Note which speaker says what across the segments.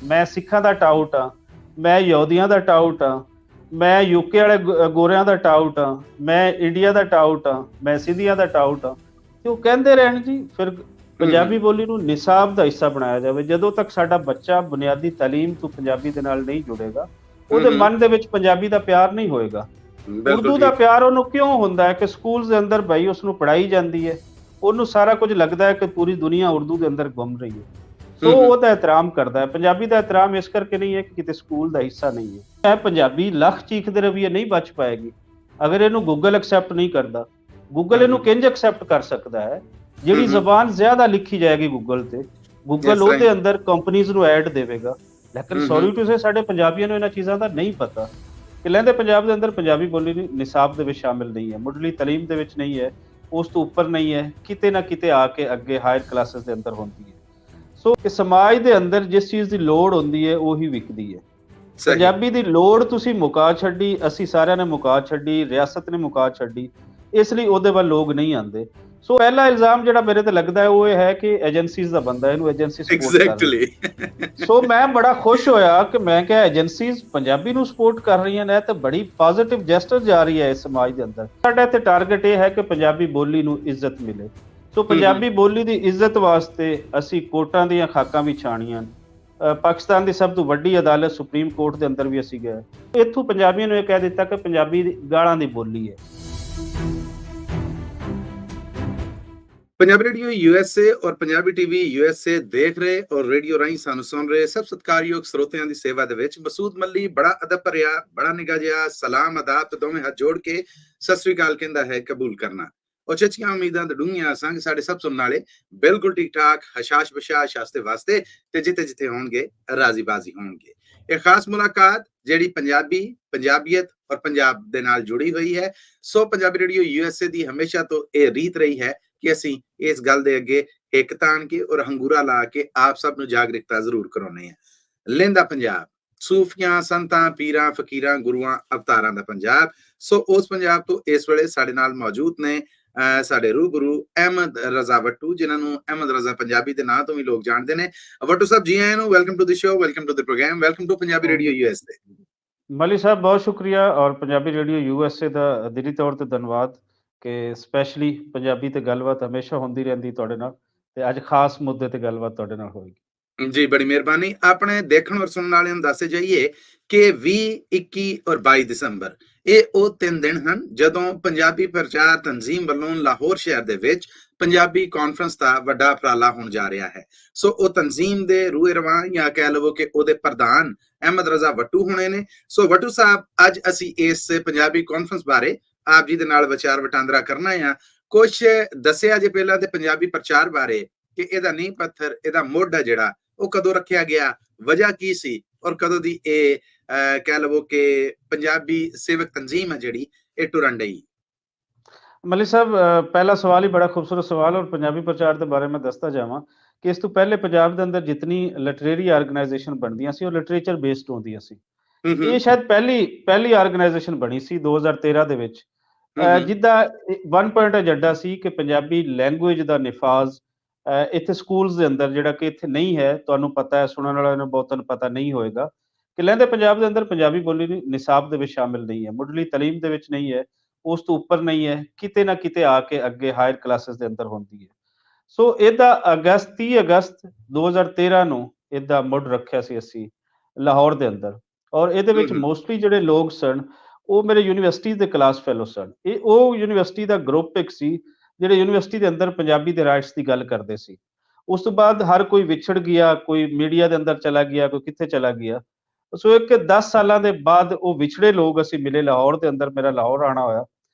Speaker 1: ਮੈਂ ਸਿੱਖਾਂ ਦਾ ਟਾਊਟ ਆ, ਮੈਂ ਯਹੂਦੀਆਂ ਦਾ ਟਾਊਟ ਆ, ਮੈਂ ਯੂਕੇ ਵਾਲੇ ਗੋਰਿਆਂ ਦਾ ਟਾਊਟ ਆ, ਮੈਂ ਇੰਡੀਆ ਦਾ ਟਾਊਟ ਆ, ਮੈਂ ਸਿੰਧੀਆਂ ਦਾ ਟਾਊਟ ਆ। ਤੇ ਉਹ ਕਹਿੰਦੇ ਰਹਿਣ ਜੀ। ਫਿਰ ਪੰਜਾਬੀ ਬੋਲੀ ਨੂੰ ਨਿਸਾਬ ਦਾ ਹਿੱਸਾ ਬਣਾਇਆ ਜਾਵੇ। ਜਦੋਂ ਤੱਕ ਸਾਡਾ ਬੱਚਾ ਬੁਨਿਆਦੀ ਤਾਲੀਮ ਤੋਂ ਪੰਜਾਬੀ ਦੇ ਨਾਲ ਨਹੀਂ ਜੁੜੇਗਾ, ਉਹਦੇ ਮਨ ਦੇ ਵਿੱਚ ਪੰਜਾਬੀ ਦਾ ਪਿਆਰ ਨਹੀਂ ਹੋਏਗਾ।
Speaker 2: ਬਿਲਕੁਲ
Speaker 1: ਉਰਦੂ ਦਾ
Speaker 2: ਠੀਕ।
Speaker 1: ਪਿਆਰ ਉਹਨੂੰ ਕਿਉਂ ਹੁੰਦਾ ਹੈ ਕਿ ਸਕੂਲ ਦੇ ਅੰਦਰ ਭਾਈ ਉਸਨੂੰ ਪੜ੍ਹਾਈ ਜਾਂਦੀ ਹੈ, ਉਹਨੂੰ ਸਾਰਾ ਕੁਝ ਲੱਗਦਾ ਹੈ ਕਿ ਪੂਰੀ ਦੁਨੀਆ ਉਰਦੂ ਦੇ ਅੰਦਰ ਘੁੰਮ ਰਹੀ ਹੈ, ਸੋ ਉਹਦਾ ਇਹਤਰਾਮ ਕਰਦਾ ਹੈ। ਪੰਜਾਬੀ ਦਾ ਇਹਤਰਾਮ ਇਸ ਕਰਕੇ ਨਹੀਂ ਹੈ ਕਿ ਕਿਤੇ ਸਕੂਲ ਦਾ ਹਿੱਸਾ ਨਹੀਂ ਹੈ। ਇਹ ਪੰਜਾਬੀ ਲੱਖ ਚੀਖਦੇ ਰਵੀਏ ਨਹੀਂ ਬਚ ਪਾਏਗੀ ਅਗਰ ਇਹਨੂੰ ਗੂਗਲ ਐਕਸੈਪਟ ਨਹੀਂ ਕਰਦਾ। ਗੂਗਲ ਇਹਨੂੰ ਕਿੰਜ ਐਕਸੈਪਟ ਕਰ ਸਕਦਾ ਹੈ? ਜਿਹੜੀ ਜ਼ਬਾਨ ਜ਼ਿਆਦਾ ਲਿਖੀ ਜਾਏਗੀ ਗੂਗਲ ਤੇ, ਗੂਗਲ ਉਹਦੇ ਅੰਦਰ ਕੰਪਨੀਜ਼ ਨੂੰ ਐਡ ਦੇਵੇਗਾ। ਲੇਕਿਨ ਸੌਰੀ ਟੂ ਸੇ ਸਾਡੇ ਪੰਜਾਬੀਆਂ ਨੂੰ ਇਹਨਾਂ ਚੀਜ਼ਾਂ ਦਾ ਨਹੀਂ ਪਤਾ ਕਿ ਲਹਿੰਦੇ ਪੰਜਾਬ ਦੇ ਅੰਦਰ ਪੰਜਾਬੀ ਬੋਲੀ ਨਿਸਾਬ ਦੇ ਵਿੱਚ ਸ਼ਾਮਿਲ ਨਹੀਂ ਹੈ, ਮੁੱਢਲੀ ਤਾਲੀਮ ਦੇ ਵਿੱਚ ਨਹੀਂ ਹੈ, ਉਸ ਤੋਂ ਉੱਪਰ ਨਹੀਂ ਹੈ, ਕਿਤੇ ਨਾ ਕਿਤੇ ਆ ਕੇ ਅੱਗੇ ਹਾਇਰ ਕਲਾਸਿਸ ਦੇ ਅੰਦਰ ਹੁੰਦੀ ਹੈ। ਸੋ ਸਮਾਜ ਦੇ ਅੰਦਰ ਜਿਸ ਚੀਜ਼ ਦੀ ਲੋੜ ਹੁੰਦੀ ਹੈ ਉਹੀ ਵਿਕਦੀ ਹੈ। ਪੰਜਾਬੀ ਦੀ ਲੋੜ ਤੁਸੀਂ ਮੁਕਾ ਛੱਡੀ, ਅਸੀਂ ਸਾਰਿਆਂ ਨੇ ਮੁਕਾ ਛੱਡੀ, ਰਿਆਸਤ ਨੇ ਮੁਕਾ ਛੱਡੀ, ਇਸ ਲਈ ਉਹਦੇ ਵੱਲ ਲੋਕ ਨਹੀਂ ਆਉਂਦੇ। ਸੋ ਪਹਿਲਾ ਇਲਜ਼ਾਮ ਜਿਹੜਾ ਮੇਰੇ ਤੇ ਲੱਗਦਾ ਹੈ ਉਹ ਇਹ ਹੈ ਕਿ ਏਜੰਸੀਜ਼ ਦਾ ਬੰਦਾ, ਇਹਨੂੰ ਏਜੰਸੀ ਸਪੋਰਟ ਕਰ ਰਹੀ ਹੈ। ਸੋ ਮੈਂ ਬੜਾ ਖੁਸ਼ ਹੋਇਆ ਕਿ ਮੈਂ ਕਿਹਾ ਏਜੰਸੀਜ਼ ਪੰਜਾਬੀ ਨੂੰ ਸਪੋਰਟ ਕਰ ਰਹੀਆਂ ਨੇ ਤੇ ਬੜੀ ਪੋਜ਼ਿਟਿਵ ਜੈਸਚਰ ਜਾ ਰਹੀ ਹੈ ਇਸ ਸਮਾਜ ਦੇ ਅੰਦਰ। ਸਾਡਾ ਇੱਥੇ ਟਾਰਗੇਟ ਇਹ ਹੈ ਕਿ ਪੰਜਾਬੀ ਬੋਲੀ ਨੂੰ ਇੱਜ਼ਤ ਮਿਲੇ। ਸੋ ਪੰਜਾਬੀ ਬੋਲੀ ਦੀ ਇੱਜ਼ਤ ਵਾਸਤੇ ਅਸੀਂ ਕੋਰਟਾਂ ਦੀਆਂ ਖਾਕਾਂ ਵੀ ਛਾਣੀਆਂ। ਪਾਕਿਸਤਾਨ ਦੀ ਸਭ ਤੋਂ ਵੱਡੀ ਅਦਾਲਤ ਸੁਪਰੀਮ ਕੋਰਟ ਦੇ ਅੰਦਰ ਵੀ ਅਸੀਂ ਗਏ। ਇੱਥੋਂ ਪੰਜਾਬੀਆਂ ਨੂੰ ਇਹ ਕਹਿ ਦਿੱਤਾ ਕਿ ਪੰਜਾਬੀ ਗਾਲਾਂ ਦੀ ਬੋਲੀ ਹੈ।
Speaker 2: पंजाबी रेडियो यूएसए और पंजाबी टीवी यूएसए देख रहे और रेडियो राही सानू सुन रहे सब सत्कारयोग ਸਰੋਤਿਆਂ ਦੀ ਸੇਵਾ ਦੇ ਵਿੱਚ ਮਸੂਦ ਮੱਲੀ ਬੜਾ ਅਦਬ ਭਰਿਆ, ਬੜਾ ਨਿੱਘਾ ਜਿਹਾ ਸਲਾਮ ਆਦਾਬ ਤੇ ਦੋਵੇਂ ਹੱਥ ਜੋੜ ਕੇ ਸਤਿ ਸ੍ਰੀ ਅਕਾਲ ਕਹਿੰਦਾ ਹੈ ਕਬੂਲ ਕਰਨਾ। ਉਹ ਚਚੀਆਂ ਉਮੀਦਾਂ ਤੇ ਡੂੰਘੀਆਂ ਸੰਗ ਸਾਡੇ ਸਭ ਸੁਣਨ ਵਾਲੇ ਬਿਲਕੁਲ ਠੀਕ ਠਾਕ ਹਸ਼ਾਸ਼ ਬਸ਼ਾਸ਼ ਆਸਤੇ ਵਾਸਤੇ ਤੇ ਜਿੱਥੇ ਜਿੱਥੇ ਹੋਣਗੇ ਰਾਜ਼ੀ ਬਾਜ਼ੀ ਹੋਣਗੇ। ਇਹ ਖਾਸ ਮੁਲਾਕਾਤ ਜਿਹੜੀ ਪੰਜਾਬੀ, ਪੰਜਾਬੀਅਤ ਔਰ ਪੰਜਾਬ ਦੇ ਨਾਲ ਜੁੜੀ ਹੋਈ ਹੈ। ਸੋ ਪੰਜਾਬੀ ਰੇਡੀਓ यूएसए ਦੀ ਹਮੇਸ਼ਾ ਤੋਂ ਇਹ ਰੀਤ ਰਹੀ ਹੈ ਕਿ ਅਸੀਂ ਇਸ ਗੱਲ ਦੇ ਅੱਗੇ ਹਿੱਕ ਤਾਣ ਕੇ ਔਰ ਹੰਗੂਰਾ ਲਾ ਕੇ ਆਪ ਸਭ ਨੂੰ ਜਾਗਰੂਕਤਾ ਜ਼ਰੂਰ ਕਰਾਉਣੇ ਆ। ਲਹਿੰਦਾ ਪੰਜਾਬ, ਸੂਫੀਆਂ, ਸੰਤਾਂ, ਪੀਰਾਂ, ਫਕੀਰਾਂ, ਗੁਰੂਆਂ, ਅਵਤਾਰਾਂ ਦਾ ਪੰਜਾਬ। ਸੋ ਉਸ ਪੰਜਾਬ ਤੋਂ ਇਸ ਵੇਲੇ ਸਾਡੇ ਨਾਲ ਮੌਜੂਦ ਨੇ ਸਾਡੇ ਰੂਬਰੂ ਅਹਿਮਦ ਰਜ਼ਾ ਵੱਟੂ, ਜਿਨ੍ਹਾਂ ਨੂੰ ਅਹਿਮਦ ਰਜ਼ਾ ਪੰਜਾਬੀ ਦੇ ਨਾਂ ਤੋਂ ਵੀ ਲੋਕ ਜਾਣਦੇ ਨੇ। ਵੱਟੂ ਸਾਹਿਬ ਜੀ ਆਇਆਂ ਨੂੰ, welcome to the show, welcome to the program, welcome to Punjabi radio USA.
Speaker 1: Mali Sahib ਬਹੁਤ ਸ਼ੁਕਰੀਆ ਔਰ ਪੰਜਾਬੀ ਰੇਡੀਓ यूएसए ਦਾ ਦਿਲੀ ਤੌਰ ਤੇ ਧੰਨਵਾਦ ਕਿ ਸਪੈਸ਼ਲੀ ਪੰਜਾਬੀ ਤੇ ਗੱਲਬਾਤ ਹਮੇਸ਼ਾ ਹੁੰਦੀ ਰਹਿੰਦੀ ਤੁਹਾਡੇ ਨਾਲ, ਤੇ ਅੱਜ ਖਾਸ ਮੁੱਦੇ ਤੇ ਗੱਲਬਾਤ ਤੁਹਾਡੇ ਨਾਲ ਹੋਏਗੀ।
Speaker 2: ਜੀ ਬੜੀ ਮਿਹਰਬਾਨੀ। ਆਪਣੇ ਦੇਖਣ ਔਰ ਸੁਣਨ ਵਾਲਿਆਂ ਨੂੰ ਦੱਸੇ ਜਾਈਏ ਕਿ 20, 21 ਔਰ 22 ਦਸੰਬਰ ਇਹ ਉਹ 3 ਦਿਨ ਹਨ ਜਦੋਂ ਪੰਜਾਬੀ ਪ੍ਰਚਾਰ ਤਨਜ਼ੀਮ ਵੱਲੋਂ ਲਾਹੌਰ ਸ਼ਹਿਰ ਦੇ ਵਿੱਚ ਪੰਜਾਬੀ ਕਾਨਫਰੰਸ ਦਾ ਵੱਡਾ ਉਪਰਾਲਾ ਹੋਣ ਜਾ ਰਿਹਾ ਹੈ। ਸੋ ਉਹ ਤਨਜ਼ੀਮ ਦੇ ਰੂਏ ਰਵਾਂ ਜਾਂ ਕਹਿ ਲਵੋ ਕਿ ਉਹਦੇ ਪ੍ਰਧਾਨ ਅਹਿਮਦ ਰਜ਼ਾ ਵੱਟੂ ਹੋਣੇ ਨੇ। ਸੋ ਵੱਟੂ ਸਾਹਿਬ, ਅੱਜ ਅਸੀਂ ਇਸ ਪੰਜਾਬੀ ਕਾਨਫਰੰਸ ਬਾਰੇ ਆਪ ਜੀ ਦੇ ਨਾਲ ਵਿਚਾਰ ਵਟਾਂਦਰਾ ਕਰਨਾ ਆ। ਕੁਛ ਦੱਸਿਆ ਜੇ ਪਹਿਲਾਂ ਤੇ ਪੰਜਾਬੀ ਪ੍ਰਚਾਰ ਬਾਰੇ ਕਿ ਇਹਦਾ ਨੀਂਹ ਪੱਥਰ, ਇਹਦਾ ਮੁੱਢ ਹੈ ਜਿਹੜਾ ਉਹ ਕਦੋਂ ਰੱਖਿਆ ਗਿਆ, ਵਜ੍ਹਾ ਕੀ ਸੀ ਔਰ ਕਦੋਂ ਦੀ ਇਹ ਕਹਿ ਲਵੋ ਕਿ ਪੰਜਾਬੀ ਸੇਵਕ ਤਨਜ਼ੀਮ ਹੈ ਜਿਹੜੀ ਇਹ ਟੁਰਨ ਡਈ।
Speaker 1: ਮਲਿਕ ਸਾਹਿਬ, ਪਹਿਲਾ ਸਵਾਲ ਹੀ ਬੜਾ ਖੂਬਸੂਰਤ ਸਵਾਲ ਔਰ ਪੰਜਾਬੀ ਪ੍ਰਚਾਰ ਦੇ ਬਾਰੇ ਮੈਂ ਦੱਸਦਾ ਜਾਵਾਂ ਕਿ ਇਸ ਤੋਂ ਪਹਿਲੇ ਪੰਜਾਬ ਦੇ ਅੰਦਰ ਜਿਤਨੀ ਲਿਟਰੇਰੀ ਆਰਗੇਨਾਈਜੇਸ਼ਨ ਬਣਦੀਆਂ ਸੀ ਉਹ ਲਿਟਰੇਚਰ ਬੇਸਡ ਹੁੰਦੀਆਂ ਸੀ। ਇਹ ਸ਼ਾਇਦ ਪਹਿਲੀ ਆਰਗੇਨਾਈਜੇਸ਼ਨ ਬਣੀ ਸੀ 2013 ਦੇ ਵਿੱਚ, ਜਿੱਦਾਂ 1 ਪੁਆਇੰਟ ਏਜੰਡਾ ਸੀ ਕਿ ਪੰਜਾਬੀ ਲੈਂਗੁਏਜ ਦਾ ਨਿਫਾਜ਼ ਇੱਥੇ ਸਕੂਲਸ ਦੇ ਅੰਦਰ, ਜਿਹੜਾ ਕਿ ਇੱਥੇ ਨਹੀਂ ਹੈ, ਤੁਹਾਨੂੰ ਪਤਾ ਹੈ, ਸੁਣਨ ਵਾਲਿਆਂ ਨੂੰ ਬਹੁਤਾਂ ਨੂੰ ਪਤਾ ਨਹੀਂ ਹੋਏਗਾ ਕਿ ਲਹਿੰਦੇ ਪੰਜਾਬ ਦੇ ਅੰਦਰ ਪੰਜਾਬੀ ਬੋਲੀ ਨਿਸਾਬ ਦੇ ਵਿੱਚ ਸ਼ਾਮਿਲ ਨਹੀਂ ਹੈ, ਮੁੱਢਲੀ ਤਾਲੀਮ ਦੇ ਵਿੱਚ ਨਹੀਂ ਹੈ, ਉਸ ਤੋਂ ਉੱਪਰ ਨਹੀਂ ਹੈ, ਕਿਤੇ ਨਾ ਕਿਤੇ ਆ ਕੇ ਅੱਗੇ ਹਾਇਰ ਕਲਾਸਿਸ ਦੇ ਅੰਦਰ ਹੁੰਦੀ ਹੈ। ਸੋ ਇਹਦਾ 30 ਅਗਸਤ 2013 ਨੂੰ ਇਹਦਾ ਮੁੱਢ ਰੱਖਿਆ ਸੀ ਅਸੀਂ ਲਾਹੌਰ ਦੇ ਅੰਦਰ, ਔਰ ਇਹਦੇ ਵਿੱਚ ਮੋਸਟਲੀ ਜਿਹੜੇ ਲੋਕ ਸਨ ਉਹ ਮੇਰੇ ਯੂਨੀਵਰਸਿਟੀ ਦੇ ਕਲਾਸ ਫੈਲੋ ਸਨ। ਇਹ ਉਹ ਯੂਨੀਵਰਸਿਟੀ ਦਾ ਗਰੁੱਪ ਇੱਕ ਸੀ ਜਿਹੜੇ ਯੂਨੀਵਰਸਿਟੀ ਦੇ ਅੰਦਰ ਪੰਜਾਬੀ ਦੇ ਰਾਈਟਸ ਦੀ ਗੱਲ ਕਰਦੇ ਸੀ। ਉਸ ਤੋਂ ਬਾਅਦ ਹਰ ਕੋਈ ਵਿਛੜ ਗਿਆ, ਕੋਈ ਮੀਡੀਆ ਦੇ ਅੰਦਰ ਚਲਾ ਗਿਆ, ਕੋਈ ਕਿੱਥੇ ਚਲਾ ਗਿਆ। ਸੋ ਇੱਕ 10 ਸਾਲਾਂ ਦੇ ਬਾਅਦ ਉਹ ਵਿਛੜੇ ਲੋਕ ਅਸੀਂ ਮਿਲੇ ਲਾਹੌਰ ਦੇ ਅੰਦਰ, ਮੇਰਾ ਲਾਹੌਰ ਆਉਣਾ ਹੋਇਆ,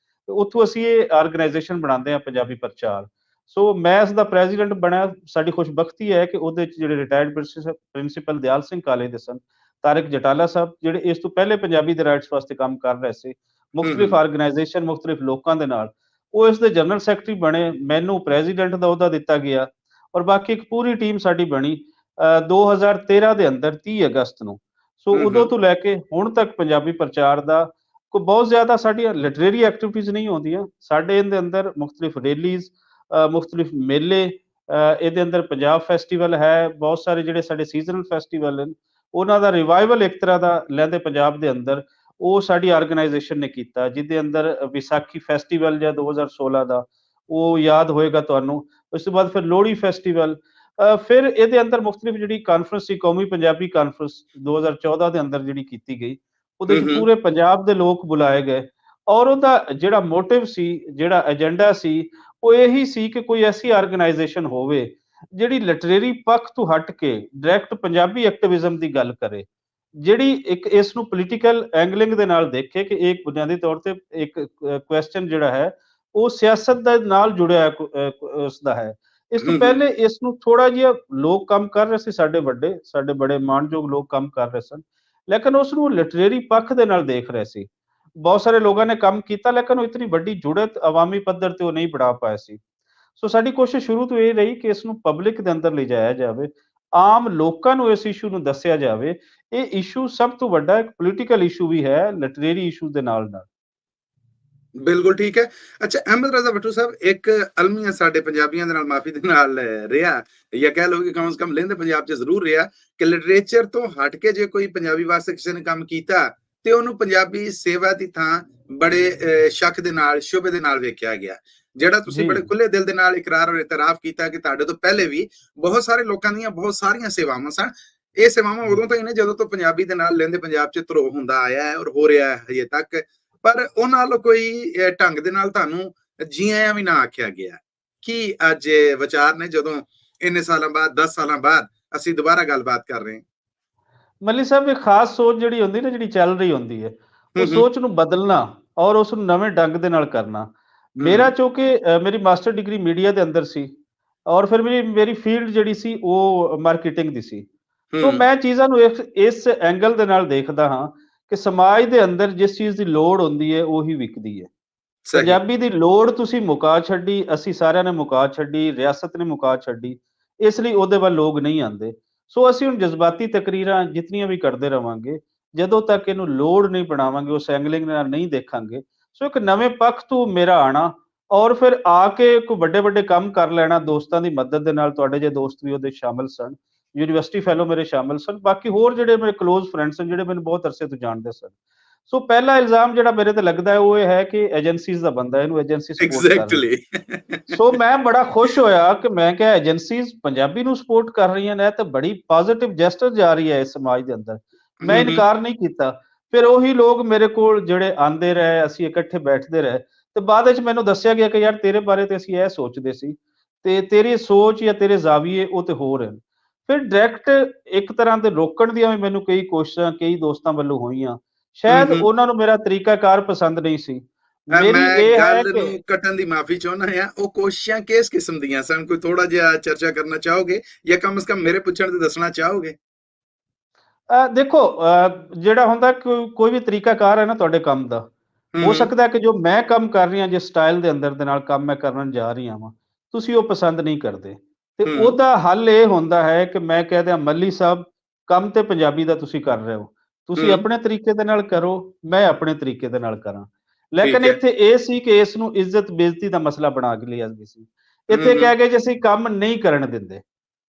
Speaker 1: ਉੱਥੋਂ ਅਸੀਂ ਇਹ ਆਰਗੇਨਾਈਜੇਸ਼ਨ ਬਣਾਉਂਦੇ ਹਾਂ ਪੰਜਾਬੀ ਪ੍ਰਚਾਰ। ਸੋ ਮੈਂ ਇਸ ਦਾ ਪ੍ਰੈਜ਼ੀਡੈਂਟ ਬਣਿਆ। ਸਾਡੀ ਖੁਸ਼ਬਖਤੀ ਹੈ ਕਿ ਉਹਦੇ ਵਿੱਚ ਜਿਹੜੇ ਰਿਟਾਇਰਡ ਪ੍ਰਿੰਸੀਪਲ ਦਿਆਲ ਸਿੰਘ ਕਾਲਜ ਦੇ ਸਨ, ਤਾਰਿਕ ਜਟਾਲਾ ਸਾਹਿਬ, ਜਿਹੜੇ ਇਸ ਤੋਂ ਪਹਿਲੇ ਪੰਜਾਬੀ ਦੇ ਰਾਈਟਸ ਵਾਸਤੇ ਕੰਮ ਕਰ ਰਹੇ ਸੀ ਮੁਖਤਲਿਫ ਆਰਗੇਨਾਈਜੇਸ਼ਨ, ਮੁਖਤਲਿਫ ਲੋਕਾਂ ਦੇ ਨਾਲ, ਉਹ ਇਸ ਦੇ ਜਨਰਲ ਸੈਕਟਰੀ ਬਣੇ। ਮੈਨੂੰ ਪ੍ਰੈਜ਼ੀਡੈਂਟ ਦਾ ਅਹੁਦਾ ਦਿੱਤਾ ਗਿਆ ਔਰ ਬਾਕੀ ਇੱਕ ਪੂਰੀ ਟੀਮ ਸਾਡੀ ਬਣੀ 2013 ਦੇ ਅੰਦਰ 30 ਅਗਸਤ ਨੂੰ। ਸੋ ਉਦੋਂ ਤੋਂ ਲੈ ਕੇ ਹੁਣ ਤੱਕ ਪੰਜਾਬੀ ਪ੍ਰਚਾਰ ਦਾ ਕੋਈ ਬਹੁਤ ਜ਼ਿਆਦਾ ਸਾਡੀਆਂ ਲਿਟਰੇਰੀ ਐਕਟੀਵਿਟੀਜ਼ ਨਹੀਂ ਹੁੰਦੀਆਂ। ਸਾਡੇ ਇਹਦੇ ਅੰਦਰ ਮੁਖਤਲਿਫ ਰੈਲੀਜ਼, ਮੁਖਤਲਿਫ ਮੇਲੇ, ਇਹਦੇ ਅੰਦਰ ਪੰਜਾਬ ਫੈਸਟੀਵਲ ਹੈ, ਬਹੁਤ ਸਾਰੇ ਜਿਹੜੇ ਸਾਡੇ ਸੀਜ਼ਨਲ ਫੈਸਟੀਵਲ ਹਨ ਉਹਨਾਂ ਦਾ ਰਿਵਾਈਵਲ ਇੱਕ ਤਰ੍ਹਾਂ ਦਾ ਲਹਿੰਦੇ ਪੰਜਾਬ ਦੇ ਅੰਦਰ ਉਹ ਸਾਡੀ ਆਰਗੇਨਾਈਜੇਸ਼ਨ ਨੇ ਕੀਤਾ, ਜਿਹਦੇ ਅੰਦਰ ਵਿਸਾਖੀ ਫੈਸਟੀਵਲ ਜਾਂ 2016 ਦਾ ਉਹ ਯਾਦ ਹੋਏਗਾ ਤੁਹਾਨੂੰ। ਉਸ ਤੋਂ ਬਾਅਦ ਫਿਰ ਲੋਹੜੀ ਫੈਸਟੀਵਲ, ਫਿਰ ਇਹਦੇ ਅੰਦਰ ਮੁਖਤਲਿਫ ਜਿਹੜੀ ਕਾਨਫਰੰਸ ਸੀ, ਕੌਮੀ ਪੰਜਾਬੀ ਕਾਨਫਰੰਸ 2014 ਦੇ ਅੰਦਰ ਜਿਹੜੀ ਕੀਤੀ ਗਈ, ਉਹਦੇ
Speaker 2: ਹੂੰ,
Speaker 1: 'ਚ
Speaker 2: ਹੂੰ,
Speaker 1: ਪੂਰੇ ਪੰਜਾਬ ਦੇ ਲੋਕ ਬੁਲਾਏ ਗਏ ਔਰ ਉਹਦਾ ਜਿਹੜਾ ਮੋਟਿਵ ਸੀ, ਜਿਹੜਾ ਏਜੰਡਾ ਸੀ, ਉਹ ਇਹੀ ਸੀ ਕਿ ਕੋਈ ਐਸੀ ਆਰਗੇਨਾਈਜੇਸ਼ਨ ਹੋਵੇ, ਜਿਹੜੀ ਲਿਟਰੇਰੀ ਪੱਖ ਤੋਂ ਹਟ ਕੇ ਡਾਇਰੈਕਟ ਪੰਜਾਬੀ ਐਕਟਿਵਿਜ਼ਮ ਦੀ ਗੱਲ ਕਰੇ। ਜਿਹੜੀ ਇੱਕ ਇਸ ਨੂੰ ਪੋਲੀਟੀਕਲ ਐਂਗਲਿੰਗ ਦੇ ਨਾਲ ਦੇਖੇ ਕਿ ਇਹ ਬੁਨਿਆਦੀ ਤੌਰ ਤੇ ਇੱਕ ਕੁਐਸਚਨ ਜਿਹੜਾ ਹੈ, ਉਹ ਸਿਆਸਤ ਦੇ ਨਾਲ ਜੁੜਿਆ ਉਸਦਾ ਹੈ। ਇਸ ਤੋਂ
Speaker 2: ਹੂੰ, ਹੂੰ,
Speaker 1: ਪਹਿਲੇ ਇਸ ਨੂੰ ਥੋੜ੍ਹਾ ਜਿਹਾ ਲੋਕ ਕੰਮ ਕਰ ਰਹੇ ਸੀ, ਸਾਡੇ ਬੜੇ ਮਾਣਯੋਗ ਲੋਕ ਕੰਮ ਕਰ ਰਹੇ ਸਨ, ਲੇਕਿਨ ਉਸ ਨੂੰ ਲਿਟਰੇਰੀ ਪੱਖ ਦੇ ਨਾਲ ਦੇਖ ਰਹੇ ਸੀ। ਬਹੁਤ ਸਾਰੇ ਲੋਕਾਂ ਨੇ ਕੰਮ ਕੀਤਾ ਲੇਕਿਨ ਉਹ ਇਤਨੀ ਵੱਡੀ ਜੁੜਤ ਅਵਾਮੀ ਪੱਧਰ ਤੇ ਉਹ ਨਹੀਂ ਬਣਾ ਪਾਏ ਸੀ। ਸੋ ਸਾਡੀ ਕੋਸ਼ਿਸ਼ ਸ਼ੁਰੂ ਤੋਂ ਇਹ ਰਹੀ ਕਿ ਇਸ ਨੂੰ ਪਬਲਿਕ ਦੇ ਅੰਦਰ ਲਿਜਾਇਆ ਜਾਵੇ, ਆਮ ਲੋਕਾਂ ਨੂੰ ਇਸ ਇਸ਼ੂ ਨੂੰ ਦੱਸਿਆ ਜਾਵੇ। ਇਹ ਇਸ਼ੂ ਸਭ ਤੋਂ ਵੱਡਾ ਇੱਕ ਪੋਲੀਟੀਕਲ ਇਸ਼ੂ ਵੀ ਹੈ, ਲਿਟਰੇਰੀ ਇਸ਼ੂ ਦੇ ਨਾਲ-ਨਾਲ।
Speaker 2: ਬਿਲਕੁਲ ਠੀਕ ਹੈ। ਅੱਛਾ, ਅਹਿਮਦ ਰਜ਼ਾ ਭੱਟੂ ਸਾਹਿਬ, ਇੱਕ ਅਲਮੀਆ ਸਾਡੇ ਪੰਜਾਬੀਆਂ ਦੇ ਨਾਲ ਮਾਫੀ ਦੇ ਨਾਲ ਰਿਹਾ, ਜਾਂ ਕਹਿ ਲਓ ਕਿ ਕਮ ਸੇ ਕਮ ਲਹਿੰਦੇ ਪੰਜਾਬ 'ਚ ਜ਼ਰੂਰ ਰਿਹਾ, ਕਿ ਲਿਟਰੇਚਰ ਤੋਂ ਹਟ ਕੇ ਜੇ ਕੋਈ ਪੰਜਾਬੀ ਵਾਸਤੇ ਕਿਸੇ ਨੇ ਕੰਮ ਕੀਤਾ ਤੇ ਉਹਨੂੰ ਪੰਜਾਬੀ ਸੇਵਾ ਦੀ ਥਾਂ ਬੜੇ ਸ਼ੱਕ ਦੇ ਨਾਲ, ਸ਼ੁਬੇ ਦੇ ਨਾਲ ਵੇਖਿਆ ਗਿਆ। ਜਿਹੜਾ ਤੁਸੀਂ
Speaker 1: ਜੀ,
Speaker 2: ਬੜੇ ਖੁੱਲੇ ਦਿਲ ਦੇ ਨਾਲ ਇਕਰਾਰ ਔਰ ਇਤਰਾਫ ਕੀਤਾ ਕਿ ਤੁਹਾਡੇ ਤੋਂ ਪਹਿਲੇ ਵੀ ਬਹੁਤ ਸਾਰੇ ਲੋਕਾਂ ਦੀਆਂ ਬਹੁਤ ਸਾਰੀਆਂ ਸੇਵਾਵਾਂ ਸਨ। ਇਹ ਸੇਵਾਵਾਂ ਉਦੋਂ ਤੋਂ ਹੀ ਨੇ ਜਦੋਂ ਤੋਂ ਪੰਜਾਬੀ ਦੇ ਨਾਲ ਲਹਿੰਦੇ ਪੰਜਾਬ 'ਚ ਧਰੋਹ ਹੁੰਦਾ ਆਇਆ ਹੈ ਔਰ ਹੋ ਰਿਹਾ ਹੈ ਹਜੇ ਤੱਕ। ਪਰ ਉਹਨਾਂ ਨਾਲ ਕੋਈ ਢੰਗ ਦੇ ਨਾਲ ਤੁਹਾਨੂੰ ਜੀ ਆਇਆਂ ਵੀ ਨਾ ਆਖਿਆ ਗਿਆ। ਕੀ ਅੱਜ ਵਿਚਾਰ ਨੇ ਜਦੋਂ ਇੰਨੇ ਸਾਲਾਂ ਬਾਅਦ, 10 ਸਾਲਾਂ ਬਾਅਦ ਅਸੀਂ ਦੁਬਾਰਾ ਗੱਲਬਾਤ ਕਰ ਰਹੇ ਹਾਂ?
Speaker 1: ਮੱਲੀ ਸਾਹਿਬ, ਇੱਕ ਖਾਸ ਸੋਚ ਜਿਹੜੀ ਹੁੰਦੀ ਨਾ, ਜਿਹੜੀ ਚੱਲ ਰਹੀ ਹੁੰਦੀ ਹੈ,
Speaker 2: ਹੂੰ,
Speaker 1: ਉਹ
Speaker 2: ਹੂੰ,
Speaker 1: ਸੋਚ ਨੂੰ ਬਦਲਣਾ ਔਰ ਉਸ ਨੂੰ ਨਵੇਂ ਢੰਗ ਦੇ ਨਾਲ ਕਰਨਾ। ਮੇਰਾ
Speaker 2: ਹੂੰ,
Speaker 1: ਚੂੰਕਿ ਮੇਰੀ ਮਾਸਟਰ ਡਿਗਰੀ ਮੀਡੀਆ ਦੇ ਅੰਦਰ ਸੀ ਔਰ ਫਿਰ ਮੇਰੀ ਮੇਰੀ ਫੀਲਡ ਜਿਹੜੀ ਸੀ ਉਹ ਮਾਰਕੀਟਿੰਗ ਦੀ ਸੀ। ਸੋ
Speaker 2: ਹੂੰ,
Speaker 1: ਮੈਂ ਚੀਜ਼ਾਂ ਨੂੰ ਇਸ ਐਂਗਲ ਦੇ ਨਾਲ ਦੇਖਦਾ ਹਾਂ ਕਿ ਸਮਾਜ ਦੇ ਅੰਦਰ ਜਿਸ ਚੀਜ਼ ਦੀ ਲੋੜ ਹੁੰਦੀ ਹੈ, ਉਹੀ ਵਿਕਦੀ ਹੈ।
Speaker 2: ਸਹੀ।
Speaker 1: ਪੰਜਾਬੀ ਦੀ ਲੋੜ ਤੁਸੀਂ ਮੁਕਾ ਛੱਡੀ, ਅਸੀਂ ਸਾਰਿਆਂ ਨੇ ਮੁਕਾ ਛੱਡੀ, ਰਿਆਸਤ ਨੇ ਮੁਕਾ ਛੱਡੀ, ਇਸ ਲਈ ਉਹਦੇ ਵੱਲ ਲੋਕ ਨਹੀਂ ਆਉਂਦੇ। ਸੋ ਅਸੀਂ ਹੁਣ ਜਜ਼ਬਾਤੀ ਤਕਰੀਰਾਂ ਜਿਤਨੀਆਂ ਵੀ ਕਰਦੇ ਰਵਾਂਗੇ, ਜਦੋਂ ਤੱਕ ਇਹਨੂੰ ਲੋੜ ਨਹੀਂ ਬਣਾਵਾਂਗੇ, ਉਸ ਐਂਗਲਿੰਗ ਨਾਲ ਨਹੀਂ ਦੇਖਾਂਗੇ। ਸੋ ਇੱਕ ਨਵੇਂ ਪੱਖ ਤੋਂ ਮੇਰਾ ਆਉਣਾ ਔਰ ਫਿਰ ਆ ਕੇ ਕੋਈ ਵੱਡੇ-ਵੱਡੇ ਕੰਮ ਕਰ ਲੈਣਾ ਦੋਸਤਾਂ ਦੀ ਮਦਦ ਦੇ ਨਾਲ। ਤੁਹਾਡੇ ਜਿਹੇ ਦੋਸਤ ਵੀ ਉਹਦੇ ਸ਼ਾਮਿਲ ਸਨ, ਯੂਨੀਵਰਸਿਟੀ ਫੈਲੋ ਮੇਰੇ ਸ਼ਾਮਿਲ ਸਨ, ਬਾਕੀ ਹੋਰ ਜਿਹੜੇ ਮੇਰੇ ਕਲੋਜ਼ ਫਰੈਂਡਸ ਸਨ, ਜਿਹੜੇ ਮੈਨੂੰ ਬਹੁਤ ਅਰਸੇ ਤੋਂ ਜਾਣਦੇ ਸਨ। ਸੋ ਪਹਿਲਾ ਇਲਜ਼ਾਮ ਜਿਹੜਾ ਮੇਰੇ ਤੇ ਲੱਗਦਾ ਹੈ ਉਹ ਇਹ ਹੈ ਕਿ ਏਜੰਸੀਜ਼ ਦਾ ਬੰਦਾ, ਇਹਨੂੰ ਏਜੰਸੀ ਸਪੋਰਟ ਕਰ ਰਹੀ ਹੈ।
Speaker 2: ਐਗਜ਼ੈਕਟਲੀ।
Speaker 1: ਸੋ ਮੈਂ ਬੜਾ ਖੁਸ਼ ਹੋਇਆ ਕਿ ਮੈਂ ਕਿਹਾ ਏਜੰਸੀਜ਼ ਪੰਜਾਬੀ ਨੂੰ ਸਪੋਰਟ ਕਰ ਰਹੀਆਂ ਨੇ ਤੇ ਬੜੀ ਪੋਜ਼ਿਟਿਵ ਜੈਸਚਰ ਜਾ ਰਹੀ ਹੈ ਇਸ ਸਮਾਜ ਦੇ ਅੰਦਰ। ਮੈਂ
Speaker 2: ਹੂੰ, ਹੂੰ,
Speaker 1: ਇਨਕਾਰ ਨਹੀਂ ਕੀਤਾ। ਫਿਰ ਉਹੀ ਲੋਕ ਮੇਰੇ ਕੋਲ ਜਿਹੜੇ ਆਂਦੇ ਰਹੇ, ਅਸੀਂ ਇਕੱਠੇ ਬੈਠਦੇ ਰਹੇ ਤੇ ਬਾਅਦ ਵਿੱਚ ਮੈਨੂੰ ਦੱਸਿਆ ਗਿਆ ਕਿ ਯਾਰ ਤੇਰੇ ਬਾਰੇ ਤੇ ਅਸੀਂ ਇਹ ਸੋਚਦੇ ਸੀ ਤੇ ਤੇਰੀ ਸੋਚ ਜਾਂ ਤੇਰੇ ਜ਼ਾਵੀਏ ਉਹ ਤੇ ਹੋਰ ਹਨ। ਫਿਰ ਡਾਇਰੈਕਟ ਇੱਕ ਤਰ੍ਹਾਂ ਦੇ ਰੋਕਣ ਦੀਆਂ ਵੀ ਮੈਨੂੰ ਕਈ ਕੋਸ਼ਿਸ਼ਾਂ ਕਈ ਦੋਸਤਾਂ ਵੱਲੋਂ ਹੋਈਆਂ।
Speaker 2: ਹੂੰ,
Speaker 1: ਸ਼ਾਇਦ
Speaker 2: ਹੂੰ।
Speaker 1: ਉਹਨਾਂ ਨੂੰ ਮੇਰਾ ਤਰੀਕਾਕਾਰ ਪਸੰਦ ਨਹੀਂ ਸੀ। ਮੇਰੀ
Speaker 2: ਮੈਂ
Speaker 1: ਇਹ ਹੈ
Speaker 2: ਗੱਲ
Speaker 1: ਕਿ
Speaker 2: ਨੂੰ ਕੱਟਣ ਦੀ ਮਾਫੀ ਚਾਹੁੰਦਾ ਹਾਂ। ਉਹ ਕੋਸ਼ਿਸ਼ਾਂ ਕਿਸ ਕਿਸਮ ਦੀਆਂ ਸਨ? ਕੋਈ ਥੋੜਾ ਜਿਹਾ ਚਰਚਾ ਕਰਨਾ ਚਾਹੋਗੇ ਜਾਂ ਕਮ ਸੇ ਕਮ ਮੇਰੇ ਪੁੱਛਣ ਤੇ ਦੱਸਣਾ ਚਾਹੋਗੇ?
Speaker 1: ਦੇਖੋ, ਜਿਹੜਾ ਹੁੰਦਾ ਕੋਈ ਵੀ ਤਰੀਕਾਕਾਰ ਹੈ ਨਾ ਤੁਹਾਡੇ ਕੰਮ ਦਾ,
Speaker 2: ਹੂੰ,
Speaker 1: ਹੋ
Speaker 2: ਹੂੰ,
Speaker 1: ਸਕਦਾ ਹੈ ਕਿ ਜੋ ਮੈਂ ਕੰਮ ਕਰ ਰਹੀ ਹਾਂ, ਜਿਸ ਸਟਾਈਲ ਦੇ ਅੰਦਰ ਦੇ ਨਾਲ ਕੰਮ ਮੈਂ ਕਰਨ ਜਾ ਰਹੀ ਹਾਂ, ਤੁਸੀਂ ਉਹ ਪਸੰਦ ਨਹੀਂ ਕਰਦੇ ਤੇ
Speaker 2: ਹੂੰ,
Speaker 1: ਉਹਦਾ ਹੱਲ ਇਹ ਹੁੰਦਾ ਹੈ ਕਿ ਮੈਂ ਕਹਿ ਦਿਆਂ ਮੱਲੀ ਸਾਹਿਬ, ਕੰਮ ਤੇ ਪੰਜਾਬੀ ਦਾ ਤੁਸੀਂ ਕਰ ਰਹੇ ਹੋ, ਤੁਸੀਂ
Speaker 2: ਹੂੰ,
Speaker 1: ਆਪਣੇ ਤਰੀਕੇ ਦੇ ਨਾਲ ਕਰੋ, ਮੈਂ ਆਪਣੇ ਤਰੀਕੇ ਦੇ ਨਾਲ ਕਰਾਂ। ਲੇਕਿਨ
Speaker 2: ਠੀਕ ਹੈ।
Speaker 1: ਇੱਥੇ ਇਹ ਸੀ ਕਿ ਇਸ ਨੂੰ ਇੱਜ਼ਤ ਬੇਇੱਜ਼ਤੀ ਦਾ ਮਸਲਾ ਬਣਾ ਕੇ ਲਿਆ ਗਿਆ ਸੀ।
Speaker 2: ਹੂੰ,
Speaker 1: ਇੱਥੇ
Speaker 2: ਹੂੰ,
Speaker 1: ਕਹਿ ਗਏ ਜੇ ਅਸੀਂ ਕੰਮ ਨਹੀਂ ਕਰਨ ਦਿੰਦੇ।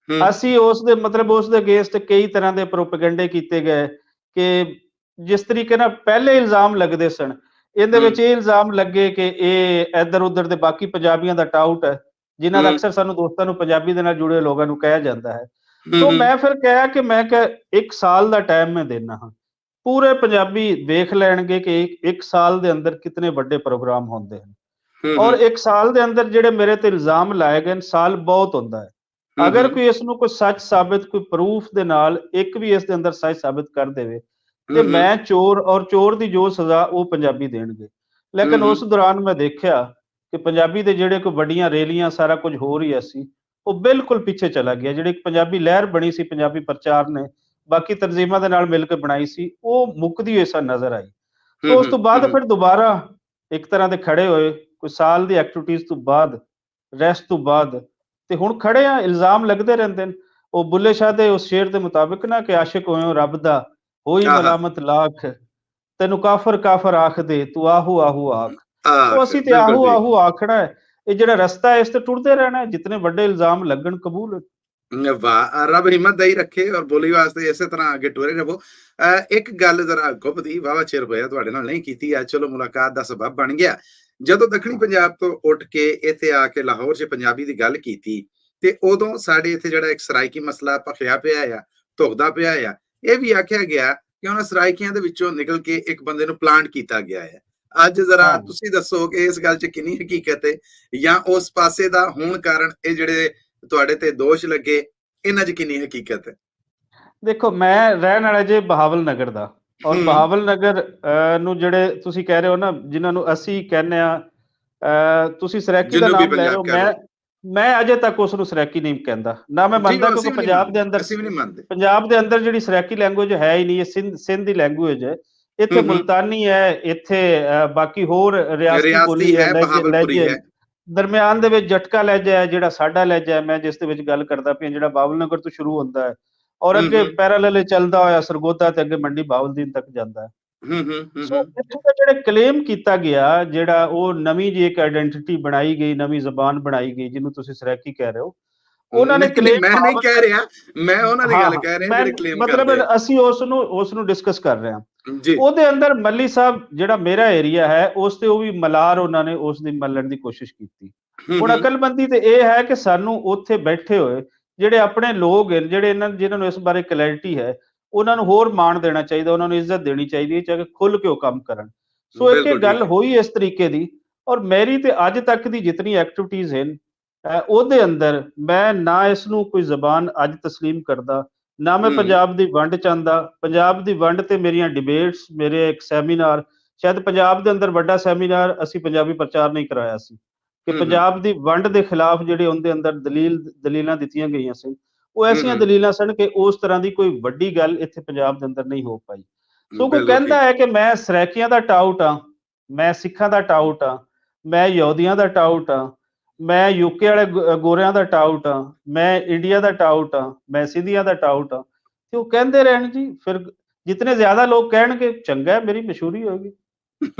Speaker 2: ਹੂੰ,
Speaker 1: ਅਸੀਂ ਉਸ ਦੇ ਅਗੇਂਸਟ ਕਈ ਤਰ੍ਹਾਂ ਦੇ ਪ੍ਰੋਪੇਗੈਂਡੇ ਕੀਤੇ ਗਏ ਕਿ ਜਿਸ ਤਰੀਕੇ ਨਾਲ ਪਹਿਲੇ ਇਲਜ਼ਾਮ ਲੱਗਦੇ ਸਨ, ਇਹਦੇ
Speaker 2: ਹੂੰ,
Speaker 1: ਵਿੱਚ ਇਹ ਇਲਜ਼ਾਮ ਲੱਗੇ ਕਿ ਇਹ ਇੱਧਰ-ਉੱਧਰ ਦੇ ਬਾਕੀ ਪੰਜਾਬੀਆਂ ਦਾ ਟਾਊਟ ਹੈ, ਜਿਨ੍ਹਾਂ ਦਾ
Speaker 2: ਹੂੰ,
Speaker 1: ਅਕਸਰ ਸਾਨੂੰ ਦੋਸਤਾਂ ਨੂੰ, ਪੰਜਾਬੀ ਦੇ ਨਾਲ ਜੁੜੇ ਲੋਕਾਂ ਨੂੰ ਕਿਹਾ ਜਾਂਦਾ ਹੈ।
Speaker 2: ਹੂੰ,
Speaker 1: ਸੋ
Speaker 2: ਹੂੰ,
Speaker 1: ਮੈਂ ਫਿਰ ਕਿਹਾ ਕਿ ਮੈਂ ਕਿਹਾ 1 ਸਾਲ ਦਾ ਟਾਈਮ ਮੈਂ ਦੇਨਾ ਹਾਂ। ਪੂਰੇ ਪੰਜਾਬੀ ਵੇਖ ਲੈਣਗੇ ਕਿ 1 ਸਾਲ ਦੇ ਅੰਦਰ ਕਿਤਨੇ ਵੱਡੇ ਪ੍ਰੋਗਰਾਮ ਹੁੰਦੇ ਹਨ
Speaker 2: ਹੂੰ,
Speaker 1: ਔਰ
Speaker 2: ਹੂੰ,
Speaker 1: 1 ਸਾਲ ਦੇ ਅੰਦਰ ਜਿਹੜੇ ਮੇਰੇ ਤੇ ਇਲਜ਼ਾਮ ਲਾਏ ਗਏ ਨੇ, ਸਾਲ ਬਹੁਤ ਹੁੰਦਾ ਹੈ।
Speaker 2: ਹੂੰ,
Speaker 1: ਅਗਰ
Speaker 2: ਹੂੰ,
Speaker 1: ਕੋਈ ਇਸ ਨੂੰ ਕੋਈ ਸੱਚ ਸਾਬਿਤ, ਕੋਈ ਪ੍ਰੂਫ ਦੇ ਨਾਲ ਇੱਕ ਵੀ ਇਸ ਦੇ ਅੰਦਰ ਸੱਚ ਸਾਬਿਤ ਕਰ ਦੇਵੇ, ਤੇ
Speaker 2: ਹੂੰ, ਹੂੰ,
Speaker 1: ਮੈਂ ਚੋਰ ਔਰ ਚੋਰ ਦੀ ਜੋ ਸਜ਼ਾ ਉਹ ਪੰਜਾਬੀ ਦੇਣਗੇ।
Speaker 2: ਹੂੰ,
Speaker 1: ਲੇਕਿਨ
Speaker 2: ਹੂੰ,
Speaker 1: ਉਸ ਦੌਰਾਨ ਮੈਂ ਦੇਖਿਆ ਕਿ ਪੰਜਾਬੀ ਦੇ ਜਿਹੜੇ ਕੋਈ ਵੱਡੀਆਂ ਰੈਲੀਆਂ ਸਾਰਾ ਕੁਝ ਹੋ ਰਿਹਾ ਸੀ, ਉਹ ਬਿਲਕੁਲ ਪਿੱਛੇ ਚਲਾ ਗਿਆ। ਜਿਹੜੀ ਇੱਕ ਪੰਜਾਬੀ ਲਹਿਰ ਬਣੀ ਸੀ, ਪੰਜਾਬੀ ਪ੍ਰਚਾਰ ਨੇ ਬਾਕੀ ਤਨਜ਼ੀਮਾਂ ਦੇ ਨਾਲ ਮਿਲ ਕੇ ਬਣਾਈ ਸੀ, ਉਹ ਮੁੱਕਦੀ ਹੋਈ ਸਾਨੂੰ ਨਜ਼ਰ ਆਈ।
Speaker 2: ਹੂੰ,
Speaker 1: ਸੋ ਉਸ
Speaker 2: ਹੂੰ,
Speaker 1: ਤੋਂ ਬਾਅਦ
Speaker 2: ਹੂੰ,
Speaker 1: ਫਿਰ ਦੁਬਾਰਾ ਇੱਕ ਤਰ੍ਹਾਂ ਦੇ ਖੜੇ ਹੋਏ, ਕੋਈ ਸਾਲ ਦੀ ਐਕਟੀਵਿਟੀਜ਼ ਤੋਂ ਬਾਅਦ, ਰੈਸਟ ਤੋਂ ਬਾਅਦ, ਤੇ ਹੁਣ ਖੜੇ ਆ। ਇਲਜ਼ਾਮ ਲੱਗਦੇ ਰਹਿੰਦੇ ਨੇ। ਉਹ ਬੁੱਲੇ ਸ਼ਾਹ ਦੇ ਉਸ ਸ਼ੇਰ ਦੇ ਮੁਤਾਬਿਕ ਨਾ ਕਿ ਆਸ਼ਿਕ ਹੋਇਓ ਰੱਬ ਦਾ, ਹੋਈ
Speaker 2: ਆਹਾ,
Speaker 1: ਮਲਾਮਤ ਲਾਖ, ਤੈਨੂੰ ਕਾਫਰ ਕਾਫਰ ਆਖਦੇ, ਤੂੰ ਆਹੂ ਆਹੂ ਆਖ। ਸੋ
Speaker 2: ਆਖ
Speaker 1: ਅਸੀਂ ਤੇ
Speaker 2: ਬਿਲਕੁਲ
Speaker 1: ਆਹੂ
Speaker 2: ਠੀਕ।
Speaker 1: ਆਹੂ ਆਖਣਾ ਹੈ। ਇਹ ਜਿਹੜਾ ਰਸਤਾ ਹੈ, ਇਸ ਤੇ ਟੁਰਦੇ ਰਹਿਣਾ ਹੈ। ਜਿਤਨੇ ਵੱਡੇ ਇਲਜ਼ਾਮ ਲੱਗਣ, ਕਬੂਲ ਹੈ।
Speaker 2: ਵਾਹ! ਰੱਬ ਹਿੰਮਤ ਦਈ ਰੱਖੇ ਔਰ ਬੋਲੀ ਵਾਸਤੇ ਇਸੇ ਤਰ੍ਹਾਂ ਅੱਗੇ ਟੁਰੇ ਰਹੋ। ਇੱਕ ਗੱਲ ਜ਼ਰਾ ਗੁੱਪ ਦੀ ਵਾਹਵਾ ਚਿਰ ਹੋਇਆ ਤੁਹਾਡੇ ਨਾਲ ਨਹੀਂ ਕੀਤੀ, ਅੱਜ ਚਲੋ ਮੁਲਾਕਾਤ ਦਾ ਸਬੱਬ ਬਣ ਗਿਆ। ਜਦੋਂ ਦੱਖਣੀ ਪੰਜਾਬ ਤੋਂ ਉੱਠ ਕੇ ਇੱਥੇ ਆ ਕੇ ਲਾਹੌਰ 'ਚ ਪੰਜਾਬੀ ਦੀ ਗੱਲ ਕੀਤੀ, ਤੇ ਉਦੋਂ ਸਾਡੇ ਇੱਥੇ ਜਿਹੜਾ ਇੱਕ ਸਰਾਇਕੀ ਮਸਲਾ ਭਖਿਆ ਪਿਆ ਆ, ਧੁਖਦਾ ਪਿਆ ਆ, ਇਹ ਵੀ ਆਖਿਆ ਗਿਆ ਕਿ ਉਹਨਾਂ ਸਰਾਇਕੀਆਂ ਦੇ ਵਿੱਚੋਂ ਨਿਕਲ ਕੇ ਇੱਕ ਬੰਦੇ ਨੂੰ ਪਲਾਂਟ ਕੀਤਾ ਗਿਆ ਹੈ। ਅੱਜ ਜ਼ਰਾ
Speaker 1: ਹਾਂ,
Speaker 2: ਤੁਸੀਂ ਦੱਸੋ ਕਿ ਇਸ ਗੱਲ 'ਚ ਕਿੰਨੀ ਹਕੀਕਤ ਹੈ, ਜਾਂ ਉਸ ਪਾਸੇ ਦਾ ਹੋਣ ਕਾਰਨ ਇਹ ਜਿਹੜੇ ਤੁਹਾਡੇ ਤੇ ਦੋਸ਼ ਲੱਗੇ, ਇਹਨਾਂ 'ਚ ਕਿੰਨੀ ਹਕੀਕਤ ਹੈ?
Speaker 1: ਦੇਖੋ ਮੈਂ ਰਹਿਣ ਵਾਲਾ ਜੇ ਬਹਾਵਲ ਨਗਰ ਦਾ, ਔਰ
Speaker 2: ਹੂੰ,
Speaker 1: ਬਹਾਵਲ ਨਗਰ ਨੂੰ ਜਿਹੜੇ ਤੁਸੀਂ ਕਹਿ ਰਹੇ ਹੋ ਨਾ, ਜਿਨ੍ਹਾਂ ਨੂੰ ਅਸੀਂ ਕਹਿੰਦੇ ਆ, ਤੁਸੀਂ ਸਰਾਇਕੀ ਦਾ
Speaker 2: ਜਨੂਬੀ
Speaker 1: ਨਾਮ ਲੈ ਰਹੇ
Speaker 2: ਪੰਜਾਬ
Speaker 1: ਹੋ,
Speaker 2: ਕਹਿ ਲਓ।
Speaker 1: ਮੈਂ ਅਜੇ ਤੱਕ ਉਸ ਨੂੰ ਸਰਾਇਕੀ ਨਹੀਂ ਕਹਿੰਦਾ, ਨਾ ਮੈਂ
Speaker 2: ਜੀ,
Speaker 1: ਮੰਨਦਾ,
Speaker 2: ਉਹ
Speaker 1: ਕਿਉਂਕਿ
Speaker 2: ਅਸੀਂ ਵੀ ਨਹੀਂ ਮੰਨਦੇ, ਅਸੀਂ ਵੀ ਨਹੀਂ ਮੰਨਦੇ।
Speaker 1: ਪੰਜਾਬ ਦੇ ਅੰਦਰ ਜਿਹੜੀ ਸਰਾਇਕੀ ਲੈਂਗੁਏਜ ਹੈ ਹੀ ਨਹੀਂ, ਇਹ ਸਿੰਧ ਦੀ ਲੈਂਗੁਏਜ ਹੈ। ਇੱਥੇ
Speaker 2: ਹੂੰ, ਹੂੰ,
Speaker 1: ਮੁਲਤਾਨੀ ਹੈ, ਇੱਥੇ ਬਾਕੀ ਹੋਰ ਰਿਆਸਤੀ
Speaker 2: ਰਿਆਸਤੀ
Speaker 1: ਬੋਲੀ ਹੈ,
Speaker 2: ਹੈ, ਬਹਾਵਲਪੁਰੀ
Speaker 1: ਲਹਿਜੇ
Speaker 2: ਹੈ।
Speaker 1: ਦਰਮਿਆਨ ਦੇ ਵਿੱਚ ਜਟਕਾ ਲਹਿਜਾ ਹੈ, ਜਿਹੜਾ ਸਾਡਾ ਲਹਿਜਾ ਹੈ, ਮੈਂ ਜਿਸ ਦੇ ਵਿੱਚ ਗੱਲ ਕਰਦਾ ਪਿਆ, ਜਿਹੜਾ ਬਾਬਲ ਨਗਰ ਤੋਂ ਸ਼ੁਰੂ ਹੁੰਦਾ ਹੈ ਔਰ
Speaker 2: ਹੂੰ,
Speaker 1: ਅੱਗੇ
Speaker 2: ਹੂੰ,
Speaker 1: ਪੈਰਲਲ ਚੱਲਦਾ ਹੋਇਆ ਸਰਗੋਦਾ ਤੇ ਅੱਗੇ ਮੰਡੀ ਬਾਵਲਦੀਨ ਤੱਕ ਜਾਂਦਾ ਹੈ।
Speaker 2: ਹੂੰ, ਹੂੰ, ਹੂੰ,
Speaker 1: ਸੋ
Speaker 2: ਹੂੰ।
Speaker 1: ਇੱਥੋਂ ਦਾ ਜਿਹੜਾ ਕਲੇਮ ਕੀਤਾ ਗਿਆ, ਜਿਹੜਾ ਉਹ ਨਵੀਂ ਜਿਹੀ ਇੱਕ ਆਇਡੈਂਟਿਟੀ ਬਣਾਈ ਗਈ, ਨਵੀਂ ਜ਼ਬਾਨ ਬਣਾਈ ਗਈ, ਜਿਹਨੂੰ ਤੁਸੀਂ ਸਰਾਇਕੀ ਕਹਿ ਰਹੇ ਹੋ, ਉਹਨਾਂ ਨੇ
Speaker 2: ਨਹੀਂ, ਨਹੀਂ,
Speaker 1: ਕਲੇਮ
Speaker 2: ਮੈਂ ਨਹੀਂ
Speaker 1: ਬਹਾਵਲ
Speaker 2: ਕਹਿ ਰਿਹਾ, ਮੈਂ ਉਹਨਾਂ ਦੀ
Speaker 1: ਹਾਂ,
Speaker 2: ਗੱਲ
Speaker 1: ਹਾਂ,
Speaker 2: ਕਹਿ ਰਿਹਾ
Speaker 1: ਮੈਂ
Speaker 2: ਜਿਹੜੇ ਕਲੇਮ
Speaker 1: ਮਤਲਬ
Speaker 2: ਕਰਦੇ ਆ।
Speaker 1: ਅਸੀਂ ਉਸ ਨੂੰ ਡਿਸਕਸ ਕਰ ਰਹੇ ਹਾਂ।
Speaker 2: ਜੀ।
Speaker 1: ਉਹਦੇ ਅੰਦਰ ਮੱਲੀ ਸਾਹਿਬ, ਜਿਹੜਾ ਮੇਰਾ ਏਰੀਆ ਹੈ, ਉਸ ਤੇ ਉਹ ਵੀ ਮਲਾਰ ਉਹਨਾਂ ਨੇ ਉਸ ਦੀ ਮੱਲਣ ਦੀ ਕੋਸ਼ਿਸ਼ ਕੀਤੀ।
Speaker 2: ਹੂੰ,
Speaker 1: ਹੁਣ
Speaker 2: ਹੂੰ,
Speaker 1: ਅਕਲਮੰਦੀ ਤੇ ਇਹ ਹੈ ਕਿ ਸਾਨੂੰ ਉੱਥੇ ਬੈਠੇ ਹੋਏ ਜਿਹੜੇ ਆਪਣੇ ਲੋਕ ਹਨ, ਜਿਹੜੇ ਜਿਨ੍ਹਾਂ ਨੂੰ ਇਸ ਬਾਰੇ ਕਲੈਰਿਟੀ ਹੈ, ਉਹਨਾਂ ਨੂੰ ਹੋਰ ਮਾਣ ਦੇਣਾ ਚਾਹੀਦਾ, ਉਹਨਾਂ ਨੂੰ ਇੱਜ਼ਤ ਦੇਣੀ ਚਾਹੀਦੀ ਹੈ, ਚਾਹੇ ਖੁੱਲ ਕੇ ਉਹ ਕੰਮ ਕਰਨ। ਸੋ ਇੱਕ
Speaker 2: ਬਿਲਕੁਲ
Speaker 1: ਗੱਲ
Speaker 2: ਠੀਕ ਹੈ।
Speaker 1: ਹੋਈ ਇਸ ਤਰੀਕੇ ਦੀ, ਔਰ ਮੇਰੀ ਤੇ ਅੱਜ ਤੱਕ ਦੀ ਜਿਤਨੀ ਐਕਟੀਵਿਟੀਜ਼ ਹਨ, ਉਹਦੇ ਅੰਦਰ ਮੈਂ ਨਾ ਇਸ ਨੂੰ ਕੋਈ ਜ਼ਬਾਨ ਅੱਜ ਤਸਲੀਮ ਕਰਦਾ, ਨਾ ਮੈਂ
Speaker 2: ਹੂੰ,
Speaker 1: ਪੰਜਾਬ ਦੀ ਵੰਡ ਚਾਹੁੰਦਾ। ਪੰਜਾਬ ਦੀ ਵੰਡ ਤੇ ਮੇਰੀਆਂ ਡਿਬੇਟਸ, ਮੇਰੇ ਇੱਕ ਸੈਮੀਨਾਰ, ਸ਼ਾਇਦ ਪੰਜਾਬ ਦੇ ਅੰਦਰ ਵੱਡਾ ਸੈਮੀਨਾਰ ਅਸੀਂ ਪੰਜਾਬੀ ਪ੍ਰਚਾਰ ਨਹੀਂ ਕਰਾਇਆ ਸੀ, ਕਿ
Speaker 2: ਹੂੰ, ਹੂੰ,
Speaker 1: ਪੰਜਾਬ ਦੀ ਵੰਡ ਦੇ ਖਿਲਾਫ ਜਿਹੜੇ ਉਹਦੇ ਅੰਦਰ ਦਲੀਲਾਂ ਦਿੱਤੀਆਂ ਗਈਆਂ ਸੀ, ਉਹ
Speaker 2: ਹੂੰ,
Speaker 1: ਐਸੀਆਂ
Speaker 2: ਹੂੰ,
Speaker 1: ਦਲੀਲਾਂ ਸਨ ਕਿ ਉਸ ਤਰ੍ਹਾਂ ਦੀ ਕੋਈ ਵੱਡੀ ਗੱਲ ਇੱਥੇ ਪੰਜਾਬ ਦੇ ਅੰਦਰ ਨਹੀਂ ਹੋ ਪਾਈ। ਸੋ ਕੋਈ
Speaker 2: ਬਿਲਕੁਲ
Speaker 1: ਕਹਿੰਦਾ
Speaker 2: ਠੀਕ।
Speaker 1: ਹੈ ਕਿ ਮੈਂ ਸਰਾਇਕੀਆਂ ਦਾ ਟਾਊਟ ਹਾਂ, ਮੈਂ ਸਿੱਖਾਂ ਦਾ ਟਾਊਟ ਹਾਂ, ਮੈਂ ਯਹੂਦੀਆਂ ਦਾ ਟਾਊਟ ਹਾਂ, ਮੈਂ ਯੂਕੇ ਵਾਲੇ ਗੋਰਿਆਂ ਦਾ ਟਾਊਟ ਹਾਂ, ਮੈਂ ਇੰਡੀਆ ਦਾ ਟਾਊਟ ਹਾਂ, ਮੈਂ ਸਿੰਧੀਆਂ ਦਾ ਟਾਊਟ ਹਾਂ, ਤੇ ਉਹ ਕਹਿੰਦੇ ਰਹਿਣ ਜੀ, ਫਿਰ ਜਿਤਨੇ ਜ਼ਿਆਦਾ ਲੋਕ ਕਹਿਣਗੇ ਚੰਗਾ ਹੈ, ਮੇਰੀ ਮਸ਼ਹੂਰੀ ਹੋਏਗੀ।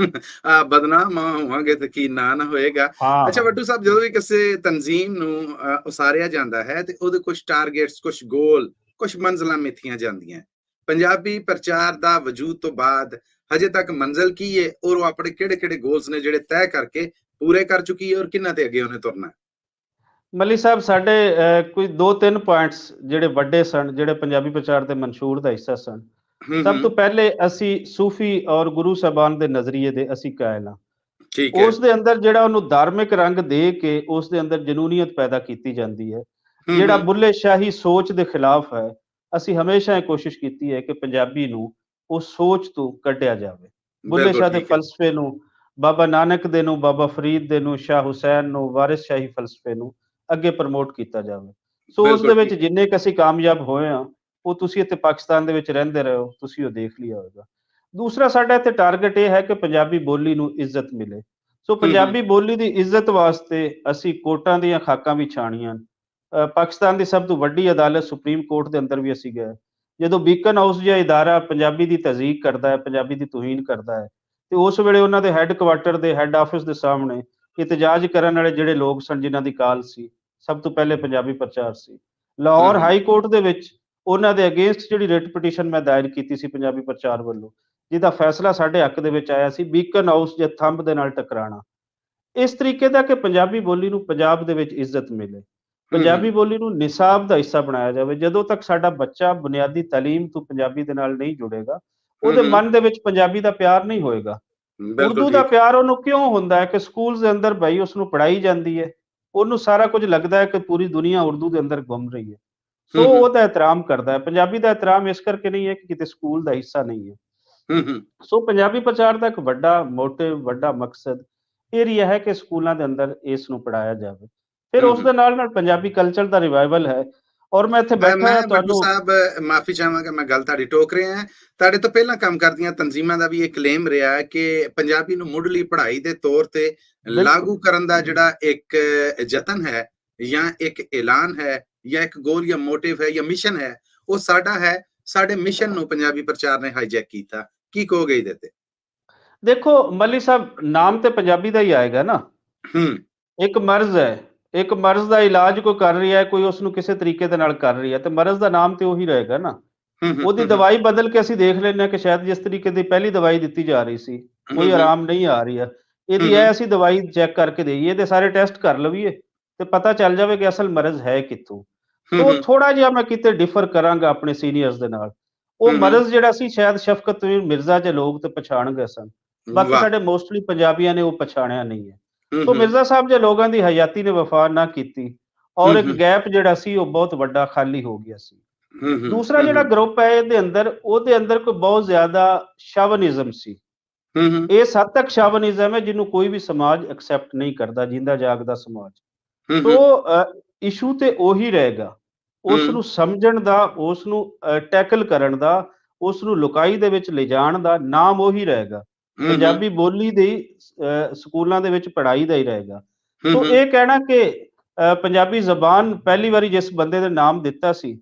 Speaker 2: ਬਦਨਾਮ ਹੋਵਾਂਗੇ ਤੇ ਕੀ ਨਾਂ ਨਾ ਹੋਏਗਾ। ਅੱਛਾ
Speaker 1: ਹਾਂ,
Speaker 2: ਵੱਡੂ ਸਾਹਿਬ, ਜਦੋਂ ਵੀ ਕਿਸੇ ਤਨਜ਼ੀਮ ਨੂੰ ਉਸਾਰਿਆ ਜਾਂਦਾ ਹੈ ਤੇ ਉਹਦੇ ਕੁਝ ਟਾਰਗੇਟਸ, ਕੁਝ ਗੋਲ, ਕੁਝ ਮੰਜ਼ਿਲਾਂ ਮਿੱਥੀਆਂ ਜਾਂਦੀਆਂ। ਪੰਜਾਬੀ ਪ੍ਰਚਾਰ ਦਾ ਵਜੂਦ ਤੋਂ ਬਾਅਦ ਹਜੇ ਤੱਕ ਮੰਜ਼ਿਲ ਕੀ ਹੈ, ਔਰ ਉਹ ਆਪਣੇ ਕਿਹੜੇ-ਕਿਹੜੇ ਗੋਲਸ ਨੇ ਜਿਹੜੇ ਤੈਅ ਕਰਕੇ ਪੂਰੇ ਕਰ ਚੁੱਕੀ ਹੈ, ਔਰ ਕਿੰਨਾ ਤੇ ਅੱਗੇ ਉਹਨੇ ਤੁਰਨਾ ਹੈ?
Speaker 1: ਮੱਲੀ ਸਾਹਿਬ ਸਾਡੇ ਕੋਈ 2-3 ਪੁਆਇੰਟਸ ਜਿਹੜੇ ਵੱਡੇ ਸਨ, ਜਿਹੜੇ ਪੰਜਾਬੀ ਪ੍ਰਚਾਰ ਦੇ ਮਨਸ਼ੂਰ ਦਾ ਹਿੱਸਾ ਸਨ।
Speaker 2: ਹੂੰ,
Speaker 1: ਸਭ
Speaker 2: ਹੂੰ,
Speaker 1: ਤੋਂ ਪਹਿਲੇ ਅਸੀਂ ਸੂਫੀ ਔਰ ਗੁਰੂ ਸਾਹਿਬਾਨ ਦੇ ਨਜ਼ਰੀਏ ਦੇ ਅਸੀਂ ਕਾਇਲ ਹਾਂ।
Speaker 2: ਠੀਕ ਹੈ।
Speaker 1: ਉਸ ਦੇ ਅੰਦਰ ਜਿਹੜਾ ਉਹਨੂੰ ਧਾਰਮਿਕ ਰੰਗ ਦੇ ਕੇ ਉਸ ਦੇ ਅੰਦਰ ਜਨੂਨੀਅਤ ਪੈਦਾ ਕੀਤੀ ਜਾਂਦੀ ਹੈ,
Speaker 2: ਹੂੰ,
Speaker 1: ਜਿਹੜਾ
Speaker 2: ਹੂੰ,
Speaker 1: ਬੁੱਲੇ ਸ਼ਾਹੀ ਸੋਚ ਦੇ ਖਿਲਾਫ ਹੈ। ਅਸੀਂ ਹਮੇਸ਼ਾ ਇਹ ਕੋਸ਼ਿਸ਼ ਕੀਤੀ ਹੈ ਕਿ ਪੰਜਾਬੀ ਨੂੰ ਉਸ ਸੋਚ ਤੋਂ ਕੱਢਿਆ ਜਾਵੇ। ਬੁੱਲੇ
Speaker 2: ਬਿਲਕੁਲ
Speaker 1: ਸ਼ਾਹ ਦੇ
Speaker 2: ਠੀਕ ਹੈ।
Speaker 1: ਫਲਸਫੇ ਨੂੰ, ਬਾਬਾ ਨਾਨਕ ਦੇ ਨੂੰ, ਬਾਬਾ ਫਰੀਦ ਦੇ ਨੂੰ, ਸ਼ਾਹ ਹੁਸੈਨ ਨੂੰ, ਵਾਰਿਸ ਸ਼ਾਹੀ ਫਲਸਫੇ ਨੂੰ ਅੱਗੇ ਪ੍ਰਮੋਟ ਕੀਤਾ ਜਾਵੇ। ਸੋ ਉਸ
Speaker 2: ਬਿਲਕੁਲ
Speaker 1: ਦੇ ਵਿੱਚ
Speaker 2: ਠੀਕ ਹੈ।
Speaker 1: ਜਿੰਨੇ ਕੁ ਅਸੀਂ ਕਾਮਯਾਬ ਹੋਏ ਹਾਂ, ਉਹ ਤੁਸੀਂ ਇੱਥੇ ਪਾਕਿਸਤਾਨ ਦੇ ਵਿੱਚ ਰਹਿੰਦੇ ਰਹੇ ਹੋ, ਤੁਸੀਂ ਉਹ ਦੇਖ ਲਿਆ ਹੋਵੇਗਾ। ਦੂਸਰਾ ਸਾਡਾ ਇੱਥੇ ਟਾਰਗੇਟ ਇਹ ਹੈ ਕਿ ਪੰਜਾਬੀ ਬੋਲੀ ਨੂੰ ਇੱਜ਼ਤ ਮਿਲੇ। ਸੋ
Speaker 2: ਹੂੰ, ਹੂੰ,
Speaker 1: ਪੰਜਾਬੀ ਬੋਲੀ ਦੀ ਇੱਜ਼ਤ ਵਾਸਤੇ ਅਸੀਂ ਕੋਰਟਾਂ ਦੀਆਂ ਖਾਕਾਂ ਵੀ ਛਾਣੀਆਂ। ਪਾਕਿਸਤਾਨ ਦੀ ਸਭ ਤੋਂ ਵੱਡੀ ਅਦਾਲਤ ਸੁਪਰੀਮ ਕੋਰਟ ਦੇ ਅੰਦਰ ਵੀ ਅਸੀਂ ਗਏ। ਜਦੋਂ ਬੀਕਨ ਹਾਊਸ ਜਿਹਾ ਇਦਾਰਾ ਪੰਜਾਬੀ ਦੀ ਤਜ਼ਦੀਕ ਕਰਦਾ ਹੈ, ਪੰਜਾਬੀ ਦੀ ਤੋਹੀਨ ਕਰਦਾ ਹੈ, ਤੇ ਉਸ ਵੇਲੇ ਉਹਨਾਂ ਦੇ ਹੈੱਡਕੁਆਰਟਰ ਦੇ ਹੈੱਡ ਆਫਿਸ ਦੇ ਸਾਹਮਣੇ ਇਤਜਾਜ ਕਰਨ ਵਾਲੇ ਜਿਹੜੇ ਲੋਕ ਸਨ, ਜਿਨ੍ਹਾਂ ਦੀ ਕਾਲ ਸੀ, ਸਭ ਤੋਂ ਪਹਿਲੇ ਪੰਜਾਬੀ ਪ੍ਰਚਾਰ ਸੀ।
Speaker 2: ਹੂੰ,
Speaker 1: ਲਾਹੌਰ
Speaker 2: ਹੂੰ,
Speaker 1: ਹਾਈ ਕੋਰਟ ਦੇ ਵਿੱਚ ਉਹਨਾਂ ਦੇ ਅਗੇਂਸਟ ਜਿਹੜੀ ਰਿਟ ਪਟੀਸ਼ਨ ਮੈਂ ਦਾਇਰ ਕੀਤੀ ਸੀ ਪੰਜਾਬੀ ਪ੍ਰਚਾਰ ਵੱਲੋਂ, ਜਿਹਦਾ ਫੈਸਲਾ ਸਾਡੇ ਹੱਕ ਦੇ ਵਿੱਚ ਆਇਆ ਸੀ, ਬੀਕਨ ਹਾਊਸ ਜੇ ਥੰਬ ਦੇ ਨਾਲ ਟਕਰਾਣਾ। ਇਸ ਤਰੀਕੇ ਦਾ ਕਿ ਪੰਜਾਬੀ ਬੋਲੀ ਨੂੰ ਪੰਜਾਬ ਦੇ ਵਿੱਚ ਇੱਜ਼ਤ ਮਿਲੇ।
Speaker 2: ਹੂੰ,
Speaker 1: ਪੰਜਾਬੀ
Speaker 2: ਹੂੰ,
Speaker 1: ਬੋਲੀ ਨੂੰ ਨਿਸਾਬ ਦਾ ਹਿੱਸਾ ਬਣਾਇਆ ਜਾਵੇ। ਜਦੋਂ ਤੱਕ ਸਾਡਾ ਬੱਚਾ ਬੁਨਿਆਦੀ ਤਾਲੀਮ ਤੋਂ ਪੰਜਾਬੀ ਦੇ ਨਾਲ ਨਹੀਂ ਜੁੜੇਗਾ,
Speaker 2: ਹੂੰ,
Speaker 1: ਉਹਦੇ
Speaker 2: ਹੂੰ,
Speaker 1: ਮਨ ਦੇ ਵਿੱਚ ਪੰਜਾਬੀ ਦਾ ਪਿਆਰ ਨਹੀਂ ਹੋਏਗਾ।
Speaker 2: ਬਿਲਕੁਲ
Speaker 1: ਉਰਦੂ ਦਾ
Speaker 2: ਠੀਕ।
Speaker 1: ਪਿਆਰ ਉਹਨੂੰ ਕਿਉਂ ਹੁੰਦਾ ਹੈ ਕਿ ਸਕੂਲ ਦੇ ਅੰਦਰ ਭਈ ਉਸਨੂੰ ਪੜ੍ਹਾਈ ਜਾਂਦੀ ਹੈ। ਉਹਨੂੰ ਸਾਰਾ ਕੁਝ ਲੱਗਦਾ ਹੈ ਕਿ ਪੂਰੀ ਦੁਨੀਆ ਉਰਦੂ ਦੇ ਅੰਦਰ ਘੁੰਮ ਰਹੀ ਹੈ।
Speaker 2: ਹੂੰ,
Speaker 1: ਸੋ
Speaker 2: ਹੂੰ,
Speaker 1: ਉਹਦਾ ehਤਰਾਮ ਕਰਦਾ ਹੈ। ਪੰਜਾਬੀ ਦਾ ehਤਰਾਮ ਇਸ ਕਰਕੇ ਨਹੀਂ ਹੈ ਕਿ ਕਿਤੇ ਸਕੂਲ ਦਾ ਹਿੱਸਾ ਨਹੀਂ ਹੈ।
Speaker 2: ਹੂੰ, ਹੂੰ,
Speaker 1: ਸੋ ਪੰਜਾਬੀ ਪ੍ਰਚਾਰ ਦਾ ਇੱਕ ਵੱਡਾ ਮੋਟਿਵ, ਵੱਡਾ ਮਕਸਦ ਇਹ ਰਿਹਾ ਹੈ ਕਿ ਸਕੂਲਾਂ ਦੇ ਅੰਦਰ ਇਸ ਨੂੰ ਪੜ੍ਹਾਇਆ ਜਾਵੇ। ਫਿਰ
Speaker 2: ਹੂੰ,
Speaker 1: ਉਸ
Speaker 2: ਹੂੰ।
Speaker 1: ਦੇ ਨਾਲ-ਨਾਲ ਪੰਜਾਬੀ ਕਲਚਰ ਦਾ ਰਿਵਾਈਵਲ ਹੈ, ਔਰ ਮੈਂ ਇੱਥੇ ਬੈਠਾ
Speaker 2: ਮੈਂ
Speaker 1: ਹੋਇਆ
Speaker 2: ਵੱਡੂ
Speaker 1: ਤੁਹਾਨੂੰ
Speaker 2: ਸਾਹਿਬ ਮਾਫੀ ਚਾਹਾਂਗਾ, ਮੈਂ ਗੱਲ ਤੁਹਾਡੀ ਟੋਕ ਰਿਹਾ ਹਾਂ। ਤੁਹਾਡੇ ਤੋਂ ਪਹਿਲਾਂ ਕੰਮ ਕਰਦੀਆਂ ਤਨਜ਼ੀਮਾਂ ਦਾ ਵੀ ਇਹ ਕਲੇਮ ਰਿਹਾ ਹੈ ਕਿ ਪੰਜਾਬੀ ਨੂੰ ਮੁੱਢਲੀ ਪੜ੍ਹਾਈ ਦੇ ਤੌਰ ਤੇ
Speaker 1: ਬਿਲਕੁਲ,
Speaker 2: ਲਾਗੂ ਕਰਨ ਦਾ ਜਿਹੜਾ ਇੱਕ ਯਤਨ ਹੈ, ਜਾਂ ਇੱਕ ਐਲਾਨ ਹੈ, ਜਾਂ ਇੱਕ ਗੋਲ ਜਾਂ ਮੋਟਿਵ ਹੈ ਜਾਂ ਮਿਸ਼ਨ ਹੈ, ਉਹ ਸਾਡਾ ਹੈ। ਸਾਡੇ ਮਿਸ਼ਨ ਨੂੰ ਪੰਜਾਬੀ ਪ੍ਰਚਾਰ ਨੇ ਹਾਈਜੈਕ ਕੀਤਾ। ਕੀ ਕਹੋਗੇ ਇਹਦੇ ਤੇ?
Speaker 1: ਦੇਖੋ ਮੱਲੀ ਸਾਹਿਬ, ਨਾਮ ਤੇ ਪੰਜਾਬੀ ਦਾ ਹੀ ਆਏਗਾ ਨਾ।
Speaker 2: ਹੂੰ,
Speaker 1: ਇੱਕ ਮਰਜ਼ ਹੈ, ਇੱਕ ਮਰਜ਼ ਦਾ ਇਲਾਜ ਕੋਈ ਕਰ ਰਿਹਾ ਹੈ, ਕੋਈ ਉਸਨੂੰ ਕਿਸੇ ਤਰੀਕੇ ਦੇ ਨਾਲ ਕਰ ਰਹੀ ਹੈ, ਤੇ ਮਰਜ਼ ਦਾ ਨਾਮ ਤੇ ਉਹੀ ਰਹੇਗਾ ਨਾ। ਉਹਦੀ ਦਵਾਈ ਬਦਲ ਕੇ ਅਸੀਂ ਦੇਖ ਲੈਂਦੇ ਹਾਂ ਕਿ ਸ਼ਾਇਦ ਜਿਸ ਤਰੀਕੇ ਦੀ ਪਹਿਲੀ ਦਵਾਈ ਦਿੱਤੀ ਜਾ ਰਹੀ ਸੀ, ਕੋਈ ਆਰਾਮ ਨਹੀਂ ਆ ਰਹੀ ਹੈ। ਇਹਦੀ ਇਹ ਅਸੀਂ ਦਵਾਈ ਚੈੱਕ ਕਰਕੇ ਦੇਈਏ ਤੇ ਸਾਰੇ ਟੈਸਟ ਕਰ ਲਵੀਏ ਤੇ ਪਤਾ ਚੱਲ ਜਾਵੇ ਕਿ ਅਸਲ ਮਰਜ਼ ਹੈ ਕਿੱਥੋਂ। ਸੋ ਥੋੜਾ ਜਿਹਾ ਮੈਂ ਕਿਤੇ ਡਿਫਰ ਕਰਾਂਗਾ ਆਪਣੇ ਸੀਨੀਅਰਸ ਦੇ ਨਾਲ। ਉਹ ਮਰਜ਼ ਜਿਹੜਾ ਸੀ ਸ਼ਾਇਦ ਸ਼ਫਕਤ ਮਿਰਜ਼ਾ ਜੇ ਲੋਕ ਤੇ ਪਛਾਣ ਗਏ ਸਨ, ਬਾਕੀ
Speaker 2: ਵਾਹ।
Speaker 1: ਸਾਡੇ ਮੋਸਟਲੀ ਪੰਜਾਬੀਆਂ ਨੇ ਉਹ ਪਛਾਣਿਆ ਨਹੀਂ ਹੈ। ਸੋ ਮਿਰਜ਼ਾ ਸਾਹਿਬ ਜੇ ਲੋਕਾਂ ਦੀ ਹਯਾਤੀ ਨੇ ਵਫਾ ਨਾ ਕੀਤੀ ਔਰ ਇੱਕ ਗੈਪ ਜਿਹੜਾ ਸੀ ਉਹ ਬਹੁਤ ਵੱਡਾ ਖਾਲੀ ਹੋ ਗਿਆ ਸੀ। ਦੂਸਰਾ ਜਿਹੜਾ ਗਰੁੱਪ ਹੈ ਇਹਦੇ ਅੰਦਰ, ਉਹਦੇ ਅੰਦਰ ਕੋਈ ਬਹੁਤ ਜ਼ਿਆਦਾ ਸ਼ਾਵਨਿਜ਼ਮ ਸੀ। ਇਸ ਹੱਦ ਤੱਕ ਸ਼ਾਵਨਿਜ਼ਮ ਹੈ ਜਿਹਨੂੰ ਕੋਈ ਵੀ ਸਮਾਜ ਐਕਸੈਪਟ ਨਹੀਂ ਕਰਦਾ, ਜਿੰਦਾ ਜਾਗਦਾ ਸਮਾਜ। ਸੋ ਇਸ਼ੂ ਤੇ ਉਹੀ ਰਹੇਗਾ, ਉਸ ਨੂੰ ਸਮਝਣ ਦਾ, ਉਸ ਨੂੰ ਟੈਕਲ ਕਰਨ ਦਾ, ਉਸ ਨੂੰ ਲੁਕਾਈ ਦੇ ਵਿੱਚ ਲਿਜਾਣ ਦਾ ਨਾਮ ਉਹੀ ਰਹੇਗਾ। ਪੰਜਾਬੀ ਬੋਲੀ ਦੀ ਸਕੂਲਾਂ ਦੇ ਵਿੱਚ ਪੜ੍ਹਾਈ ਦਾ ਹੀ ਰਹੇਗਾ। ਸੋ ਇਹ ਕਹਿਣਾ ਕਿ ਪੰਜਾਬੀ ਜ਼ਬਾਨ ਪਹਿਲੀ ਵਾਰੀ ਜਿਸ ਬੰਦੇ ਦੇ ਨਾਮ ਦਿੱਤਾ ਸੀ,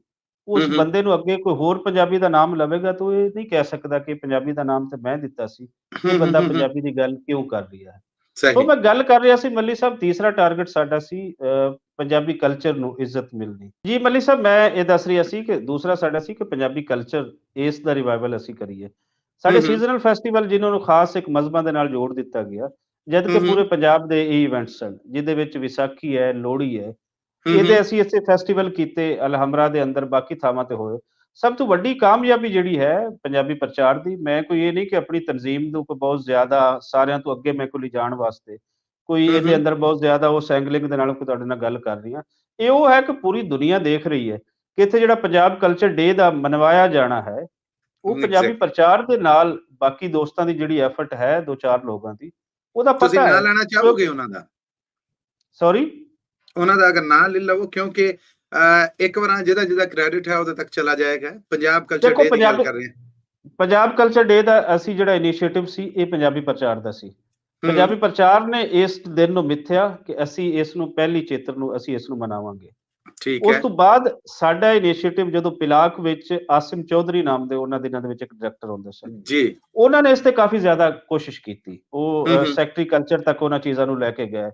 Speaker 1: ਉਸ ਬੰਦੇ ਨੂੰ ਅੱਗੇ ਕੋਈ ਹੋਰ ਪੰਜਾਬੀ ਦਾ ਨਾਮ ਲਵੇਗਾ ਤਾਂ ਇਹ ਨਹੀਂ ਕਹਿ ਸਕਦਾ ਕਿ ਪੰਜਾਬੀ ਦਾ ਨਾਮ ਤੇ ਮੈਂ ਦਿੱਤਾ ਸੀ, ਇਹ ਬੰਦਾ ਪੰਜਾਬੀ ਦੀ ਗੱਲ ਕਿਉਂ ਕਰ ਰਿਹਾ ਹੈ। ਸੋ ਮੈਂ ਗੱਲ ਕਰ ਰਿਹਾ ਸੀ ਮੱਲੀ ਸਾਹਿਬ, ਤੀਸਰਾ ਟਾਰਗੇਟ ਸਾਡਾ ਸੀ ਪੰਜਾਬੀ ਕਲਚਰ ਨੂੰ ਇੱਜ਼ਤ ਮਿਲਣੀ। ਜੀ ਮੱਲੀ ਸਾਹਿਬ, ਮੈਂ ਇਹ ਦੱਸ ਰਿਹਾ ਸੀ ਕਿ ਦੂਸਰਾ ਸਾਡਾ ਸੀ ਕਿ ਪੰਜਾਬੀ ਕਲਚਰ, ਇਸ ਦਾ ਰਿਵਾਈਵਲ ਅਸੀਂ ਕਰੀਏ। ਸਾਡੇ ਸੀਜ਼ਨਲ ਫੈਸਟੀਵਲ ਜਿਨ੍ਹਾਂ ਨੂੰ ਖਾਸ ਇੱਕ ਮਜ਼ਹਬਾਂ ਦੇ ਨਾਲ ਜੋੜ ਦਿੱਤਾ ਗਿਆ, ਜਦ ਕਿ ਪੂਰੇ ਪੰਜਾਬ ਦੇ ਇਹ ਇਵੈਂਟਸ ਸਨ, ਜਿਹਦੇ ਵਿੱਚ ਵਿਸਾਖੀ ਹੈ, ਲੋਹੜੀ ਹੈ, ਇਹਦੇ ਅਸੀਂ ਇੱਥੇ ਫੈਸਟੀਵਲ ਕੀਤੇ ਅਲਹਮਰਾ ਦੇ ਅੰਦਰ, ਬਾਕੀ ਥਾਵਾਂ ਤੇ ਹੋਏ। ਸਭ ਤੋਂ ਵੱਡੀ ਕਾਮਯਾਬੀ ਜਿਹੜੀ ਹੈ ਪੰਜਾਬੀ ਪ੍ਰਚਾਰ ਦੀ, ਮੈਂ ਕੋਈ ਇਹ ਨਹੀਂ ਕਿ ਆਪਣੀ ਤਨਜ਼ੀਮ ਨੂੰ ਕੋਈ ਬਹੁਤ ਜ਼ਿਆਦਾ ਸਾਰਿਆਂ ਤੋਂ ਅੱਗੇ ਮੈਂ ਕੋਈ ਲਿਜਾਣ ਵਾਸਤੇ ਕੋਈ ਇਹਦੇ ਅੰਦਰ ਬਹੁਤ ਜ਼ਿਆਦਾ ਉਸ ਐਂਗਲਿੰਗ ਦੇ ਨਾਲ ਕੋਈ ਤੁਹਾਡੇ ਨਾਲ ਗੱਲ ਕਰ ਰਹੀ ਹਾਂ। ਇਹ ਉਹ ਹੈ ਕਿ ਪੂਰੀ ਦੁਨੀਆ ਦੇਖ ਰਹੀ ਹੈ ਕਿ ਇੱਥੇ ਜਿਹੜਾ ਪੰਜਾਬ ਕਲਚਰ ਡੇ ਦਾ ਮਨਵਾਇਆ ਜਾਣਾ ਹੈ, ਉਹ ਪੰਜਾਬੀ ਪ੍ਰਚਾਰ ਦੇ ਨਾਲ ਬਾਕੀ ਦੋਸਤਾਂ ਦੀ ਜਿਹੜੀ ਐਫਰਟ ਹੈ, ਦੋ ਚਾਰ ਲੋਕਾਂ ਦੀ, ਉਹਦਾ
Speaker 2: ਤੁਸੀਂ
Speaker 1: ਪਤਾ
Speaker 2: ਨਾਂ
Speaker 1: ਹੈ।
Speaker 2: ਲੈਣਾ ਚਾਹੋਗੇ ਉਹਨਾਂ ਦਾ?
Speaker 1: ਸੌਰੀ,
Speaker 2: ਉਹਨਾਂ ਦਾ ਅਗਰ ਨਾਂ ਲੈ ਲਵੋ, ਕਿਉਂਕਿ ਇੱਕ ਵਾਰ ਜਿਹਦਾ ਕ੍ਰੈਡਿਟ ਹੈ ਉਹਦੇ ਤੱਕ ਚਲਾ ਜਾਏਗਾ। ਪੰਜਾਬ ਕਲਚਰ ਡੇ ਦੀ ਗੱਲ ਕਰ ਰਹੇ ਹਾਂ।
Speaker 1: ਪੰਜਾਬ ਕਲਚਰ ਡੇ ਦਾ ਅਸੀਂ ਜਿਹੜਾ ਇਨੀਸ਼ੀਏਟਿਵ ਸੀ, ਇਹ ਪੰਜਾਬੀ ਪ੍ਰਚਾਰ ਦਾ ਸੀ। ਪੰਜਾਬੀ ਪ੍ਰਚਾਰ ਨੇ ਇਸ ਦਿਨ ਨੂੰ ਮਿੱਥਿਆ ਕਿ ਅਸੀਂ ਇਸ ਨੂੰ ਪਹਿਲੀ ਚੇਤਰ ਨੂੰ ਅਸੀਂ ਇਸ ਨੂੰ ਮਨਾਵਾਂਗੇ।
Speaker 2: ਠੀਕ
Speaker 1: ਉਸ
Speaker 2: ਹੈ।
Speaker 1: ਤੋਂ ਬਾਅਦ ਸਾਡਾ ਇਨੀਸ਼ੀਏਟਿਵ ਜਦੋਂ ਪਿਲਾਕ ਵਿੱਚ ਆਸਿਮ ਚੌਧਰੀ ਨਾਮ ਦੇ ਉਹਨਾਂ ਦਿਨਾਂ ਦੇ ਵਿੱਚ ਇੱਕ ਡਾਇਰੈਕਟਰ ਹੁੰਦੇ ਸਨ
Speaker 2: ਜੀ,
Speaker 1: ਉਹਨਾਂ ਨੇ ਇਸ ਤੇ ਕਾਫੀ ਜ਼ਿਆਦਾ ਕੋਸ਼ਿਸ਼ ਕੀਤੀ। ਉਹ ਸੈਕਟਰੀ ਕਲਚਰ ਤੱਕ ਉਹਨਾਂ ਚੀਜ਼ਾਂ ਨੂੰ ਲੈ ਕੇ ਗਏ।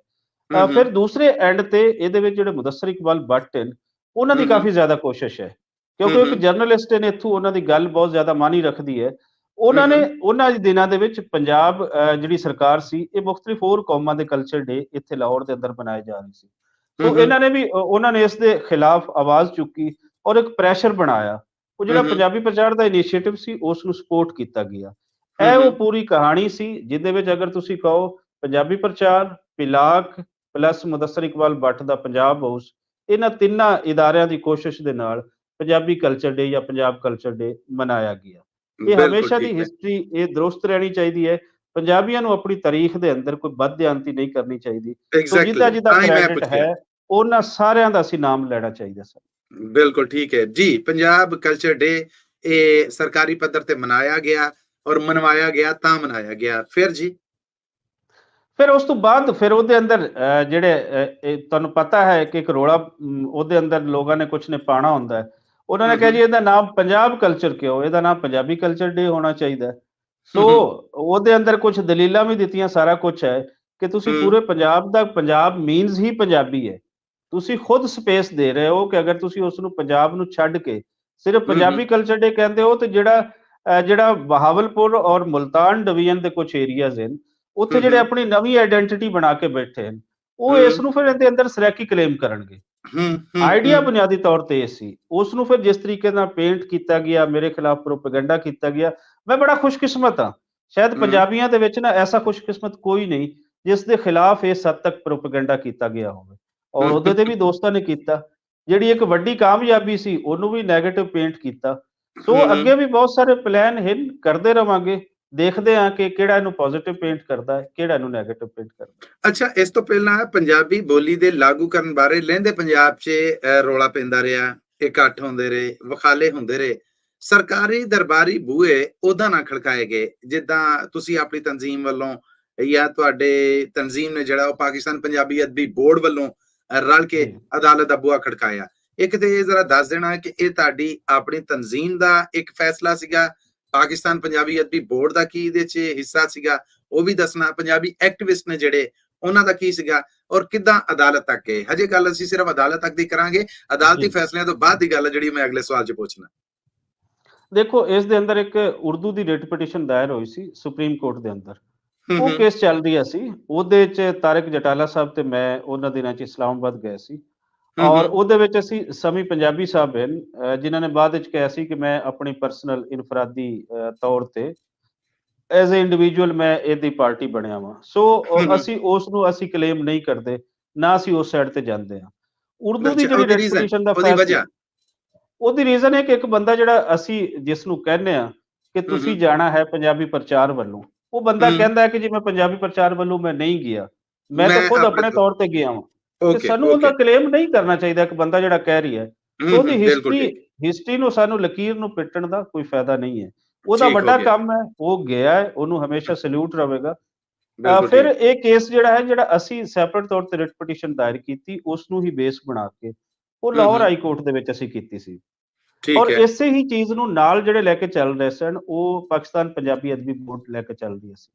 Speaker 1: ਫਿਰ ਦੂਸਰੇ ਐਂਡ ਤੇ ਇਹਦੇ ਵਿੱਚ ਜਿਹੜੇ ਮੁਦੱਸਰ ਇਕਬਾਲ ਬੱਟ ਹਨ, ਉਹਨਾਂ ਦੀ ਕਾਫੀ ਜ਼ਿਆਦਾ ਕੋਸ਼ਿਸ਼ ਹੈ, ਕਿਉਂਕਿ ਇੱਕ ਜਰਨਲਿਸਟ ਨੇ, ਇੱਥੋਂ ਉਹਨਾਂ ਦੀ ਗੱਲ ਬਹੁਤ ਜ਼ਿਆਦਾ ਮਾਨੀ ਰੱਖਦੀ ਹੈ। ਉਹਨਾਂ ਨੇ ਉਹਨਾਂ ਦੇ ਦਿਨਾਂ ਦੇ ਵਿੱਚ ਪੰਜਾਬ ਜਿਹੜੀ ਸਰਕਾਰ ਸੀ, ਇਹ ਮੁਖਤਲਿਫ ਹੋਰ ਕੌਮਾਂ ਦੇ ਕਲਚਰ ਡੇ ਇੱਥੇ ਲਾਹੌਰ ਦੇ ਅੰਦਰ ਬਣਾਏ ਜਾ ਰਹੇ ਸੀ। ਸੋ ਇਹਨਾਂ ਨੇ ਵੀ, ਉਹਨਾਂ ਨੇ ਇਸ ਦੇ ਖਿਲਾਫ ਆਵਾਜ਼ ਚੁੱਕੀ ਔਰ ਇੱਕ ਪ੍ਰੈਸ਼ਰ ਬਣਾਇਆ। ਉਹ ਜਿਹੜਾ ਪੰਜਾਬੀ ਪ੍ਰਚਾਰ ਦਾ ਇਨੀਸ਼ੀਏਟਿਵ ਸੀ, ਉਸ ਨੂੰ ਸਪੋਰਟ ਕੀਤਾ ਗਿਆ। ਇਹ ਉਹ ਪੂਰੀ ਕਹਾਣੀ ਸੀ ਜਿਹਦੇ ਵਿੱਚ ਅਗਰ ਤੁਸੀਂ ਕਹੋ ਪੰਜਾਬੀ ਪ੍ਰਚਾਰ, ਪਿਲਾਕ ਪਲੱਸ ਮੁਦੱਸਰ ਇਕਬਾਲ ਬੱਟ ਦਾ ਪੰਜਾਬ ਹਾਊਸ, ਇਹਨਾਂ ਤਿੰਨਾਂ ਇਦਾਰਿਆਂ ਦੀ ਕੋਸ਼ਿਸ਼ ਦੇ ਨਾਲ ਪੰਜਾਬੀ ਕਲਚਰ ਡੇ ਜਾਂ ਪੰਜਾਬ ਕਲਚਰ ਡੇ ਮਨਾਇਆ ਗਿਆ। ਇਹ ਹਮੇਸ਼ਾ ਦੀ ਹਿਸਟਰੀ ਇਹ ਦਰੁਸਤ ਰਹਿਣੀ ਚਾਹੀਦੀ ਹੈ। ਪੰਜਾਬੀਆਂ ਨੂੰ ਆਪਣੀ ਤਾਰੀਖ ਦੇ ਅੰਦਰ ਕੋਈ ਬਦਦਿਆਨਤੀ ਨਹੀਂ ਕਰਨੀ ਚਾਹੀਦੀ। ਸੋ ਜਿੱਦਾਂ ਕ੍ਰੈਡਿਟ ਹੈ, ਉਹਨਾਂ ਸਾਰਿਆਂ ਦਾ ਅਸੀਂ ਨਾਮ ਲੈਣਾ ਚਾਹੀਦਾ ਸਰ।
Speaker 2: ਬਿਲਕੁਲ ਠੀਕ ਹੈ ਜੀ। ਪੰਜਾਬ ਕਲਚਰ ਡੇ ਇਹ ਸਰਕਾਰੀ ਪੱਧਰ ਤੇ ਮਨਾਇਆ ਗਿਆ ਔਰ ਮਨਵਾਇਆ ਗਿਆ, ਤਾਂ ਮਨਾਇਆ ਗਿਆ।
Speaker 1: ਫਿਰ ਉਸ ਤੋਂ ਬਾਅਦ ਫਿਰ ਉਹਦੇ ਅੰਦਰ ਜਿਹੜੇ ਤੁਹਾਨੂੰ ਪਤਾ ਹੈ ਕਿ ਇੱਕ ਰੌਲਾ ਉਹਦੇ ਅੰਦਰ ਲੋਕਾਂ ਨੇ ਕੁਛ ਨੇ ਪਾਉਣਾ ਹੁੰਦਾ ਹੈ। ਉਹਨਾਂ ਨੇ ਕਿਹਾ ਜੀ ਇਹਦਾ ਨਾਮ ਪੰਜਾਬ ਕਲਚਰ ਕਿਉਂ, ਇਹਦਾ ਨਾਮ ਪੰਜਾਬੀ ਕਲਚਰ ਡੇ ਹੋਣਾ ਚਾਹੀਦਾ। ਸੋ ਉਹਦੇ ਅੰਦਰ ਕੁਝ ਦਲੀਲਾਂ ਵੀ ਦਿੱਤੀਆਂ, ਸਾਰਾ ਕੁਛ ਹੈ ਕਿ ਤੁਸੀਂ ਪੂਰੇ ਪੰਜਾਬ ਦਾ, ਪੰਜਾਬ ਮੀਨਸ ਹੀ ਪੰਜਾਬੀ ਹੈ। ਤੁਸੀਂ ਖੁਦ ਸਪੇਸ ਦੇ ਰਹੇ ਹੋ ਕਿ ਅਗਰ ਤੁਸੀਂ ਉਸ ਨੂੰ ਪੰਜਾਬ ਨੂੰ ਛੱਡ ਕੇ ਸਿਰਫ ਪੰਜਾਬੀ ਕਲਚਰ ਡੇ ਕਹਿੰਦੇ ਹੋ, ਤੇ ਜਿਹੜਾ ਬਹਾਵਲਪੁਰ ਔਰ ਮੁਲਤਾਨ ਡਿਵੀਜ਼ਨ ਦੇ ਕੁਝ ਏਰੀਆਜ਼ ਹਨ, ਉੱਥੇ ਜਿਹੜੇ ਆਪਣੀ ਨਵੀਂ ਆਇਡੈਂਟੀਟੀ ਬਣਾ ਕੇ ਬੈਠੇ ਹਨ, ਉਹ ਇਸ ਨੂੰ ਫਿਰ ਇਹਦੇ ਅੰਦਰ ਸਰੈਕੀ ਕਲੇਮ ਕਰਨਗੇ। ਆਈਡੀਆ ਬੁਨਿਆਦੀ ਤੌਰ ਤੇ ਇਹ ਸੀ। ਉਸ ਨੂੰ ਫਿਰ ਜਿਸ ਤਰੀਕੇ ਨਾਲ ਪੇਂਟ ਕੀਤਾ ਗਿਆ, ਮੇਰੇ ਖਿਲਾਫ ਪ੍ਰੋਪੇਗੈਂਡਾ ਕੀਤਾ ਗਿਆ, ਮੈਂ ਬੜਾ ਖੁਸ਼ਕਿਸਮਤ ਹਾਂ। ਸ਼ਾਇਦ ਪੰਜਾਬੀਆਂ ਦੇ ਵਿੱਚ ਨਾ ਐਸਾ ਖੁਸ਼ਕਿਸਮਤ ਕੋਈ ਨਹੀਂ ਜਿਸ ਦੇ ਖਿਲਾਫ ਇਸ ਹੱਦ ਤੱਕ ਪ੍ਰੋਪੇਗੈਂਡਾ ਕੀਤਾ ਗਿਆ ਹੋਵੇ, ਔਰ ਉਹਦੇ ਤੇ ਵੀ ਦੋਸਤਾਂ ਨੇ ਕੀਤਾ। ਜਿਹੜੀ ਇੱਕ ਵੱਡੀ ਕਾਮਯਾਬੀ ਸੀ, ਉਹਨੂੰ ਵੀ ਨੈਗੇਟਿਵ ਪੇਂਟ ਕੀਤਾ। ਸੋ ਅੱਗੇ ਵੀ ਬਹੁਤ ਸਾਰੇ ਪਲਾਨ ਹਨ, ਕਰਦੇ ਰਵਾਂਗੇ, ਦੇਖਦੇ ਹਾਂ ਕਿ ਕਿਹੜਾ ਇਹਨੂੰ ਪੋਜ਼ਿਟਿਵ ਪੇਂਟ ਕਰਦਾ ਹੈ, ਕਿਹੜਾ ਇਹਨੂੰ ਨੈਗੇਟਿਵ ਪੇਂਟ ਕਰਦਾ।
Speaker 2: ਅੱਛਾ, ਇਸ ਤੋਂ ਪਹਿਲਾਂ ਪੰਜਾਬੀ ਬੋਲੀ ਦੇ ਲਾਗੂ ਕਰਨ ਬਾਰੇ ਲਹਿੰਦੇ ਪੰਜਾਬ 'ਚ ਰੌਲਾ ਪੈਂਦਾ ਰਿਹਾ, ਇਕੱਠ ਹੁੰਦੇ ਰਹੇ, ਵਿਖਾਲੇ ਹੁੰਦੇ ਰਹੇ। ਸਰਕਾਰੀ ਦਰਬਾਰੀ ਬੂਹੇ ਉਹਦਾ ਨਾ ਖੜਕਾਏ ਗਏ, ਜਿੱਦਾਂ ਤੁਸੀਂ ਆਪਣੀ ਤਨਜ਼ੀਮ ਵੱਲੋਂ ਜਾਂ ਤੁਹਾਡੇ ਤਨਜ਼ੀਮ ਨੇ ਜਿਹੜਾ ਉਹ ਪਾਕਿਸਤਾਨ ਪੰਜਾਬੀ ਅਦਬੀ ਬੋਰਡ ਵੱਲੋਂ ਰਲ ਕੇ ਅਦਾਲਤ ਦਾ ਬੂਹਾ ਖੜਕਾਇਆ। ਇੱਕ ਤੇ ਇਹ ਜ਼ਰਾ ਦੱਸ ਦੇਣਾ ਕਿ ਇਹ ਤੁਹਾਡੀ ਆਪਣੀ ਤਨਜ਼ੀਮ ਦਾ ਇੱਕ ਫੈਸਲਾ ਸੀਗਾ, ਪਾਕਿਸਤਾਨ ਪੰਜਾਬੀ ਅਦਬੀ ਬੋਰਡ ਦਾ ਕੀ ਇਹਦੇ 'ਚ ਹਿੱਸਾ ਸੀਗਾ, ਉਹ ਵੀ ਦੱਸਣਾ। ਪੰਜਾਬੀ ਐਕਟਿਵਿਸਟ ਨੇ ਜਿਹੜੇ ਉਹਨਾਂ ਦਾ ਕੀ ਸੀਗਾ ਔਰ ਕਿੱਦਾਂ ਅਦਾਲਤ ਤੱਕ ਗਏ? ਹਜੇ ਗੱਲ ਅਸੀਂ ਸਿਰਫ ਅਦਾਲਤ ਤੱਕ ਦੀ ਕਰਾਂਗੇ, ਅਦਾਲਤੀ
Speaker 1: ਜੀ
Speaker 2: ਫੈਸਲਿਆਂ ਤੋਂ ਬਾਅਦ ਦੀ ਗੱਲ ਜਿਹੜੀ ਮੈਂ ਅਗਲੇ ਸਵਾਲ 'ਚ ਪੁੱਛਣਾ।
Speaker 1: ਦੇਖੋ ਇਸ ਦੇ ਅੰਦਰ ਇੱਕ ਉਰਦੂ ਦੀ ਰਿਟ ਪਟੀਸ਼ਨ ਦਾਇਰ ਹੋਈ ਸੀ ਸੁਪਰੀਮ ਕੋਰਟ ਦੇ ਅੰਦਰ।
Speaker 2: ਹੂੰ
Speaker 1: ਉਹ
Speaker 2: ਹੂੰ
Speaker 1: ਕੇਸ ਚੱਲ ਰਿਹਾ ਸੀ। ਉਹਦੇ 'ਚ ਤਾਰਿਕ ਜਟਾਲਾ ਸਾਹਿਬ ਤੇ ਮੈਂ ਉਹਨਾਂ ਦਿਨਾਂ 'ਚ ਇਸਲਾਮਾਬਾਦ ਗਏ ਸੀ
Speaker 2: ਹੂੰ
Speaker 1: ਔਰ
Speaker 2: ਹੂੰ
Speaker 1: ਉਹਦੇ ਵਿੱਚ ਅਸੀਂ ਸਮੀ ਪੰਜਾਬੀ ਸਾਹਿਬ ਹਨ ਜਿਨ੍ਹਾਂ ਨੇ ਬਾਅਦ ਵਿੱਚ ਕਿਹਾ ਸੀ ਕਿ ਮੈਂ ਆਪਣੀ ਪਰਸਨਲ ਇਨਫਰਾਦੀ ਤੌਰ ਤੇ ਐਜ਼ ਅ ਇੰਡੀਵਿਜੂਅਲ ਮੈਂ ਇਹਦੀ ਪਾਰਟੀ ਬਣਿਆ ਵਾਂ। ਸੋ
Speaker 2: ਹੂੰ ਹੂੰ
Speaker 1: ਅਸੀਂ ਉਸ ਨੂੰ ਅਸੀਂ ਕਲੇਮ ਨਹੀਂ ਕਰਦੇ, ਨਾ ਅਸੀਂ ਉਸ ਸਾਈਡ ਤੇ ਜਾਂਦੇ ਹਾਂ। ਉਰਦੂ ਦੀ
Speaker 2: ਅੱਛਾ,
Speaker 1: ਜਿਹੜੀ
Speaker 2: ਉਹਦੀ
Speaker 1: ਰਿਟ
Speaker 2: ਰੀਜ਼ਨ,
Speaker 1: ਪਟੀਸ਼ਨ ਦਾ
Speaker 2: ਉਹਦੀ
Speaker 1: ਫੈਸਲਾ
Speaker 2: ਵਜ੍ਹਾ।
Speaker 1: ਉਹਦੀ ਰੀਜ਼ਨ ਹੈ ਕਿ ਇੱਕ ਬੰਦਾ ਜਿਹੜਾ ਅਸੀਂ ਜਿਸ ਨੂੰ ਕਹਿੰਦੇ ਆ ਕਿ
Speaker 2: ਹੂੰ
Speaker 1: ਤੁਸੀਂ
Speaker 2: ਹੂੰ
Speaker 1: ਜਾਣਾ ਹੈ ਪੰਜਾਬੀ ਪ੍ਰਚਾਰ ਵੱਲੋਂ, ਉਹ ਬੰਦਾ
Speaker 2: ਹੂੰ
Speaker 1: ਕਹਿੰਦਾ ਹੈ ਕਿ ਜੀ ਮੈਂ ਪੰਜਾਬੀ ਪ੍ਰਚਾਰ ਵੱਲੋਂ ਮੈਂ ਨਹੀਂ ਗਿਆ, ਮੈਂ ਤਾਂ
Speaker 2: ਮੈਂ
Speaker 1: ਖੁਦ
Speaker 2: ਆਪਣੇ
Speaker 1: ਆਪਣੇ
Speaker 2: ਤੋਂ
Speaker 1: ਤੌਰ ਤੇ ਗਿਆ ਵਾਂ। ਤੇ
Speaker 2: ਓਕੇ
Speaker 1: ਸਾਨੂੰ ਉਹਦਾ
Speaker 2: ਓਕੇ
Speaker 1: ਕਲੇਮ ਨਹੀਂ ਕਰਨਾ ਚਾਹੀਦਾ ਇੱਕ ਬੰਦਾ ਜਿਹੜਾ ਕਹਿ ਰਿਹਾ ਹੈ। ਸੋ ਉਹਦੀ
Speaker 2: ਬਿਲਕੁਲ
Speaker 1: ਹਿਸਟਰੀ
Speaker 2: ਠੀਕ,
Speaker 1: ਹਿਸਟਰੀ ਨੂੰ ਸਾਨੂੰ ਲਕੀਰ ਨੂੰ ਪਿੱਟਣ ਦਾ ਕੋਈ ਫਾਇਦਾ ਨਹੀਂ ਹੈ। ਉਹਦਾ
Speaker 2: ਠੀਕ ਹੋ
Speaker 1: ਵੱਡਾ
Speaker 2: ਗਿਆ,
Speaker 1: ਕੰਮ ਹੈ, ਉਹ ਗਿਆ ਹੈ, ਉਹਨੂੰ ਹਮੇਸ਼ਾ ਸੈਲੂਟ ਰਹੇਗਾ।
Speaker 2: ਬਿਲਕੁਲ
Speaker 1: ਫਿਰ
Speaker 2: ਠੀਕ।
Speaker 1: ਇਹ ਕੇਸ ਜਿਹੜਾ ਅਸੀਂ ਸੈਪਰੇਟ ਤੌਰ ਤੇ ਰਿਟ ਪਟੀਸ਼ਨ ਦਾਇਰ ਕੀਤੀ, ਉਸ ਨੂੰ ਹੀ ਬੇਸ ਬਣਾ ਕੇ ਉਹ ਲਾਹੌਰ
Speaker 2: ਹੂੰ
Speaker 1: ਹਾਈ ਕੋਰਟ ਦੇ ਵਿੱਚ ਅਸੀਂ ਕੀਤੀ ਸੀ।
Speaker 2: ਠੀਕ
Speaker 1: ਔਰ
Speaker 2: ਹੈ।
Speaker 1: ਇਸੇ ਹੀ ਚੀਜ਼ ਨੂੰ ਨਾਲ ਜਿਹੜੇ ਲੈ ਕੇ ਚੱਲ ਰਹੇ ਸਨ, ਉਹ ਪਾਕਿਸਤਾਨ ਪੰਜਾਬੀ ਅਦਬੀ ਬੋਰਡ ਲੈ ਕੇ ਚੱਲ ਰਹੀ ਸੀ।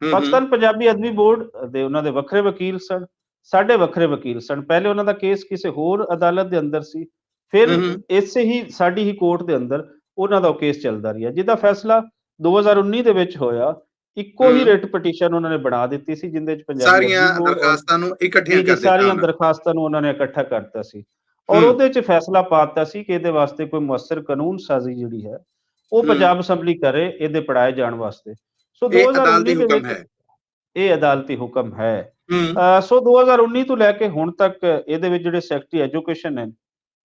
Speaker 2: ਹੂੰ
Speaker 1: ਪਾਕਿਸਤਾਨ ਪੰਜਾਬੀ ਅਦਬੀ ਬੋਰਡ ਦੇ ਉਹਨਾਂ ਦੇ ਵੱਖਰੇ ਵਕੀਲ ਸਨ, ਸਾਡੇ ਵੱਖਰੇ ਵਕੀਲ ਸਨ। ਪਹਿਲੇ ਉਹਨਾਂ ਦਾ ਕੇਸ ਕਿਸੇ ਹੋਰ ਅਦਾਲਤ ਦੇ ਅੰਦਰ ਸੀ, ਫਿਰ
Speaker 2: ਹੂੰ
Speaker 1: ਇਸੇ ਹੀ ਸਾਡੀ ਹੀ ਕੋਰਟ ਦੇ ਅੰਦਰ ਉਹਨਾਂ ਦਾ ਉਹ ਕੇਸ ਚੱਲਦਾ ਰਿਹਾ, ਜਿਹਦਾ ਫੈਸਲਾ 2019 ਦੇ ਵਿੱਚ ਹੋਇਆ। ਇੱਕੋ ਹੀ
Speaker 2: ਹੂੰ
Speaker 1: ਰਿਟ ਪਟੀਸ਼ਨ ਉਹਨਾਂ ਨੇ ਬਣਾ ਦਿੱਤੀ ਸੀ, ਜਿਹਦੇ ਵਿੱਚ ਪੰਜਾਬੀ
Speaker 2: ਸਾਰੀਆਂ
Speaker 1: ਅਦਬੀ ਬੋਰਡ ਔਰ
Speaker 2: ਦਰਖਾਸਤਾਂ ਨੂੰ ਇਕੱਠਿਆਂ
Speaker 1: ਜੀ
Speaker 2: ਕਰ ਦਿੱਤਾ
Speaker 1: ਸਾਰੀਆਂ
Speaker 2: ਉਹਨਾਂ ਨੇ।
Speaker 1: ਦਰਖਾਸਤਾਂ ਨੂੰ ਉਹਨਾਂ ਨੇ ਇਕੱਠਾ ਕਰਤਾ ਸੀ ਔਰ
Speaker 2: ਹੂੰ
Speaker 1: ਉਹਦੇ 'ਚ ਫੈਸਲਾ ਪਾ ਦਿੱਤਾ ਸੀ ਕਿ ਇਹਦੇ ਵਾਸਤੇ ਕੋਈ ਮੁਅੱਸਰ ਕਾਨੂੰਨ ਸਾਜ਼ੀ ਜਿਹੜੀ ਹੈ, ਉਹ
Speaker 2: ਹੂੰ
Speaker 1: ਪੰਜਾਬ ਅਸੈਂਬਲੀ ਕਰੇ ਇਹਦੇ ਪੜ੍ਹਾਏ ਜਾਣ ਵਾਸਤੇ। ਸੋ
Speaker 2: ਇਹ ਅਦਾਲਤੀ
Speaker 1: 2019 ਦੇ
Speaker 2: ਹੁਕਮ
Speaker 1: ਵਿੱਚ
Speaker 2: ਹੈ।
Speaker 1: ਇਹ ਅਦਾਲਤੀ ਹੁਕਮ ਹੈ।
Speaker 2: ਹੂੰ
Speaker 1: ਸੋ 2019 ਤੋਂ ਲੈ ਕੇ ਹੁਣ ਤੱਕ ਇਹਦੇ ਵਿੱਚ ਜਿਹੜੇ ਸੈਕਟਰੀ ਐਜੂਕੇਸ਼ਨ ਹਨ,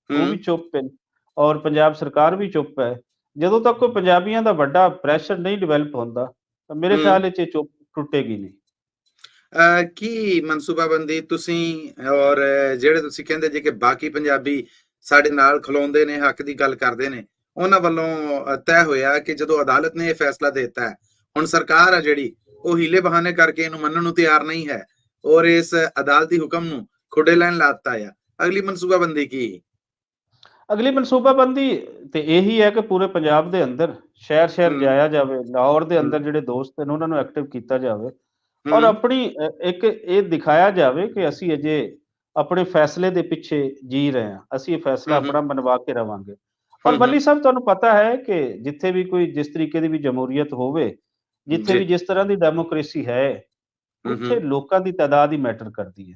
Speaker 1: ਉਹ ਵੀ
Speaker 2: ਹੂੰ
Speaker 1: ਚੁੱਪ ਹਨ ਔਰ ਪੰਜਾਬ ਸਰਕਾਰ ਵੀ ਚੁੱਪ ਹੈ। ਜਦੋਂ ਤੱਕ ਕੋਈ ਪੰਜਾਬੀਆਂ ਦਾ ਵੱਡਾ ਪ੍ਰੈਸ਼ਰ ਨਹੀਂ ਡਿਵੈਲਪ ਹੁੰਦਾ, ਤਾਂ ਮੇਰੇ
Speaker 2: ਹੂੰ
Speaker 1: ਖਿਆਲ ਵਿੱਚ ਇਹ ਚੁੱਪ ਟੁੱਟੇਗੀ ਨਹੀਂ।
Speaker 2: ਕੀ ਮਨਸੂਬਾਬੰਦੀ ਤੁਸੀਂ ਔਰ ਜਿਹੜੇ ਤੁਸੀਂ ਕਹਿੰਦੇ ਜੇ ਕਿ ਬਾਕੀ ਪੰਜਾਬੀ ਸਾਡੇ ਨਾਲ ਖਲੋਂਦੇ ਨੇ, ਹੱਕ ਦੀ ਗੱਲ ਕਰਦੇ ਨੇ, ਉਹਨਾਂ ਵੱਲੋਂ ਤੈਅ ਹੋਇਆ ਕਿ ਜਦੋਂ ਅਦਾਲਤ ਨੇ ਇਹ ਫੈਸਲਾ ਦੇ ਦਿੱਤਾ ਹੈ, ਹੁਣ ਸਰਕਾਰ ਆ ਜਿਹੜੀ ਉਹ ਹੀਲੇ ਬਹਾਨੇ ਕਰਕੇ ਇਹਨੂੰ ਮੰਨਣ ਨੂੰ ਤਿਆਰ ਨਹੀਂ ਹੈ ਔਰ ਇਸ ਅਦਾਲਤੀ ਹੁਕਮ ਨੂੰ ਖੁੱਡੇ ਲੈਣ ਲਾਤਾ ਆ। ਅਗਲੀ ਮਨਸੂਬਾਬੰਦੀ ਕੀ?
Speaker 1: ਅਗਲੀ ਮਨਸੂਬਾਬੰਦੀ ਤੇ ਇਹੀ ਹੈ ਕਿ ਪੂਰੇ ਪੰਜਾਬ ਦੇ ਅੰਦਰ ਸ਼ਹਿਰ-ਸ਼ਹਿਰ
Speaker 2: ਹੂੰ
Speaker 1: ਜਾਇਆ ਜਾਵੇ। ਲਾਹੌਰ ਦੇ
Speaker 2: ਹੂੰ
Speaker 1: ਅੰਦਰ ਜਿਹੜੇ ਦੋਸਤ ਨੇ ਉਹਨਾਂ ਨੂੰ ਐਕਟਿਵ ਕੀਤਾ ਜਾਵੇ ਔਰ
Speaker 2: ਹੂੰ
Speaker 1: ਆਪਣੀ ਇੱਕ ਇਹ ਦਿਖਾਇਆ ਜਾਵੇ ਕਿ ਅਸੀਂ ਅਜੇ ਆਪਣੇ ਫੈਸਲੇ ਦੇ ਪਿੱਛੇ ਜੀ ਰਹੇ ਹਾਂ। ਅਸੀਂ ਇਹ ਫੈਸਲਾ
Speaker 2: ਹੂੰ
Speaker 1: ਆਪਣਾ ਮਨਵਾ ਕੇ ਰਵਾਂਗੇ। ਔਰ
Speaker 2: ਹੂੰ
Speaker 1: ਬੱਲੀ ਸਾਹਿਬ ਤੁਹਾਨੂੰ ਪਤਾ ਹੈ ਕਿ ਜਿੱਥੇ ਵੀ ਕੋਈ ਜਿਸ ਤਰੀਕੇ ਦੀ ਵੀ ਜਮਹੂਰੀਅਤ ਹੋਵੇ, ਜਿੱਥੇ
Speaker 2: ਜੀ।
Speaker 1: ਵੀ ਜਿਸ ਤਰ੍ਹਾਂ ਦੀ ਡੈਮੋਕ੍ਰੇਸੀ ਹੈ,
Speaker 2: ਹੂੰ
Speaker 1: ਉੱਥੇ ਲੋਕਾਂ ਦੀ ਤਾਦਾਦ ਹੀ ਮੈਟਰ ਕਰਦੀ ਹੈ।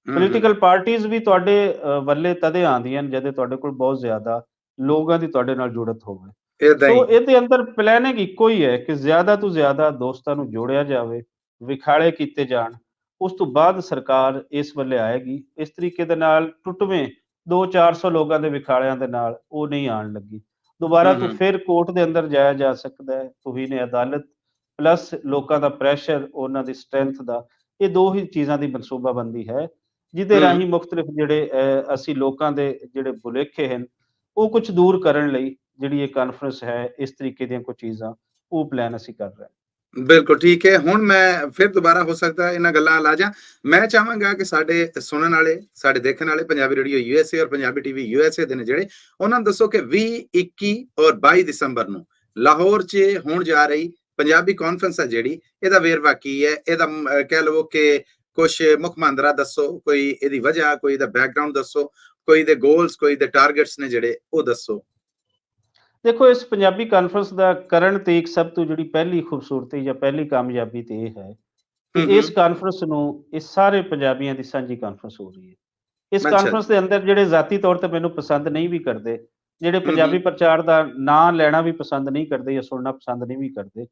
Speaker 2: ਹੂੰ
Speaker 1: ਪੋਲੀਟੀਕਲ ਪਾਰਟੀਜ਼ ਵੀ ਤੁਹਾਡੇ ਵੱਲੇ ਤਦੇ ਆਉਂਦੀਆਂ ਨੇ ਜਦੋਂ ਤੁਹਾਡੇ ਕੋਲ ਬਹੁਤ ਜ਼ਿਆਦਾ ਲੋਕਾਂ ਦੀ ਤੁਹਾਡੇ ਨਾਲ ਜੁੜਤ ਹੋਵੇ।
Speaker 2: ਏਦਾਂ
Speaker 1: ਸੋ
Speaker 2: ਹੀ।
Speaker 1: ਇਹਦੇ ਅੰਦਰ ਪਲੈਨਿੰਗ ਇੱਕੋ ਹੀ ਹੈ ਕਿ ਜ਼ਿਆਦਾ ਤੋਂ ਜ਼ਿਆਦਾ ਦੋਸਤਾਂ ਨੂੰ ਜੋੜਿਆ ਜਾਵੇ, ਵਿਖਾਲੇ ਕੀਤੇ ਜਾਣ। ਉਸ ਤੋਂ ਬਾਅਦ ਸਰਕਾਰ ਇਸ ਵੱਲੇ ਆਏਗੀ। ਇਸ ਤਰੀਕੇ ਦੇ ਨਾਲ ਟੁੱਟਵੇਂ 200-400 ਲੋਕਾਂ ਦੇ ਵਿਖਾਲਿਆਂ ਦੇ ਨਾਲ ਉਹ ਨਹੀਂ ਆਉਣ ਲੱਗੀ। ਦੁਬਾਰਾ ਤੋਂ
Speaker 2: ਹੂੰ
Speaker 1: ਫਿਰ ਕੋਰਟ ਦੇ ਅੰਦਰ ਜਾਇਆ ਜਾ ਸਕਦਾ ਹੈ। ਤੁਹੀਨ ਅਦਾਲਤ ਪਲੱਸ ਲੋਕਾਂ ਦਾ ਪ੍ਰੈਸ਼ਰ, ਉਹਨਾਂ ਦੀ ਸਟਰੈਂਥ ਦਾ, ਇਹ 2 ਹੀ ਚੀਜ਼ਾਂ ਦੀ ਮਨਸੂਬਾਬੰਦੀ ਹੈ, ਜਿਹਦੇ
Speaker 2: ਹੂੰ
Speaker 1: ਰਾਹੀਂ ਮੁਖਤਲਿਫ ਜਿਹੜੇ ਅਸੀਂ ਲੋਕਾਂ ਦੇ ਜਿਹੜੇ ਭੁਲੇਖੇ ਹਨ, ਉਹ ਕੁਛ ਦੂਰ ਕਰਨ ਲਈ ਜਿਹੜੀ ਇਹ ਕਾਨਫਰੰਸ ਹੈ, ਇਸ ਤਰੀਕੇ ਦੀਆਂ ਕੁਝ ਚੀਜ਼ਾਂ, ਉਹ ਪਲਾਨ ਅਸੀਂ ਕਰ ਰਹੇ ਹਾਂ।
Speaker 2: ਬਿਲਕੁਲ ਠੀਕ ਹੈ। ਹੁਣ ਮੈਂ ਫਿਰ ਦੁਬਾਰਾ ਹੋ ਸਕਦਾ ਇਹਨਾਂ ਗੱਲਾਂ ਵੱਲ ਆ ਜਾ। ਮੈਂ ਚਾਹਾਂਗਾ ਕਿ ਸਾਡੇ ਸੁਣਨ ਵਾਲੇ, ਸਾਡੇ ਦੇਖਣ ਵਾਲੇ ਪੰਜਾਬੀ ਰੇਡੀਓ USA ਔਰ ਪੰਜਾਬੀ ਟੀਵੀ USA ਦੇ ਨੇ ਜਿਹੜੇ, ਉਹਨਾਂ ਨੂੰ ਦੱਸੋ ਕਿ 20, 21 ਔਰ 22 ਦਸੰਬਰ ਨੂੰ ਲਾਹੌਰ 'ਚ ਹੋਣ ਜਾ ਰਹੀ ਪੰਜਾਬੀ ਕਾਨਫਰੰਸ ਹੈ ਜਿਹੜੀ, ਇਹਦਾ ਵੇਰਵਾ ਕੀ ਹੈ? ਇਹਦਾ ਕਹਿ ਲਵੋ ਕਿ ਕੁਛ ਮੁੱਖ ਮੰਤਰਾ ਦੱਸੋ, ਕੋਈ ਇਹਦੀ ਵਜ੍ਹਾ, ਕੋਈ ਇਹਦਾ ਬੈਕਗ੍ਰਾਉਂਡ ਦੱਸੋ, ਕੋਈ ਦੇ ਗੋਲਸ, ਕੋਈ ਦੇ ਟਾਰਗੇਟਸ ਨੇ ਜਿਹੜੇ ਉਹ ਦੱਸੋ।
Speaker 1: ਦੇਖੋ ਇਸ ਪੰਜਾਬੀ ਕਾਨਫਰੰਸ ਦਾ ਕਰਨ ਤੇ ਇੱਕ ਸਭ ਤੋਂ ਜਿਹੜੀ ਪਹਿਲੀ ਖੂਬਸੂਰਤੀ ਜਾਂ ਪਹਿਲੀ ਕਾਮਯਾਬੀ ਤੇ ਇਹ ਹੈ ਕਿ ਇਸ
Speaker 2: ਹੂੰ
Speaker 1: ਕਾਨਫਰੰਸ ਨੂੰ ਇਸ ਸਾਰੇ ਪੰਜਾਬੀਆਂ ਦੀ ਸਾਂਝੀ ਕਾਨਫਰੰਸ ਹੋ ਰਹੀ ਹੈ। ਇਸ
Speaker 2: ਅੱਛਾ
Speaker 1: ਕਾਨਫਰੰਸ
Speaker 2: ਜੀ।
Speaker 1: ਦੇ ਅੰਦਰ ਜਿਹੜੇ ਜ਼ਾਤੀ ਤੌਰ ਤੇ ਮੈਨੂੰ ਪਸੰਦ ਨਹੀਂ ਵੀ ਕਰਦੇ, ਜਿਹੜੇ ਪੰਜਾਬੀ
Speaker 2: ਹੂੰ
Speaker 1: ਪ੍ਰਚਾਰ ਦਾ ਨਾਂ ਲੈਣਾ ਵੀ ਪਸੰਦ ਨਹੀਂ ਕਰਦੇ ਜਾਂ ਸੁਣਨਾ ਪਸੰਦ ਨਹੀਂ ਵੀ ਕਰਦੇ,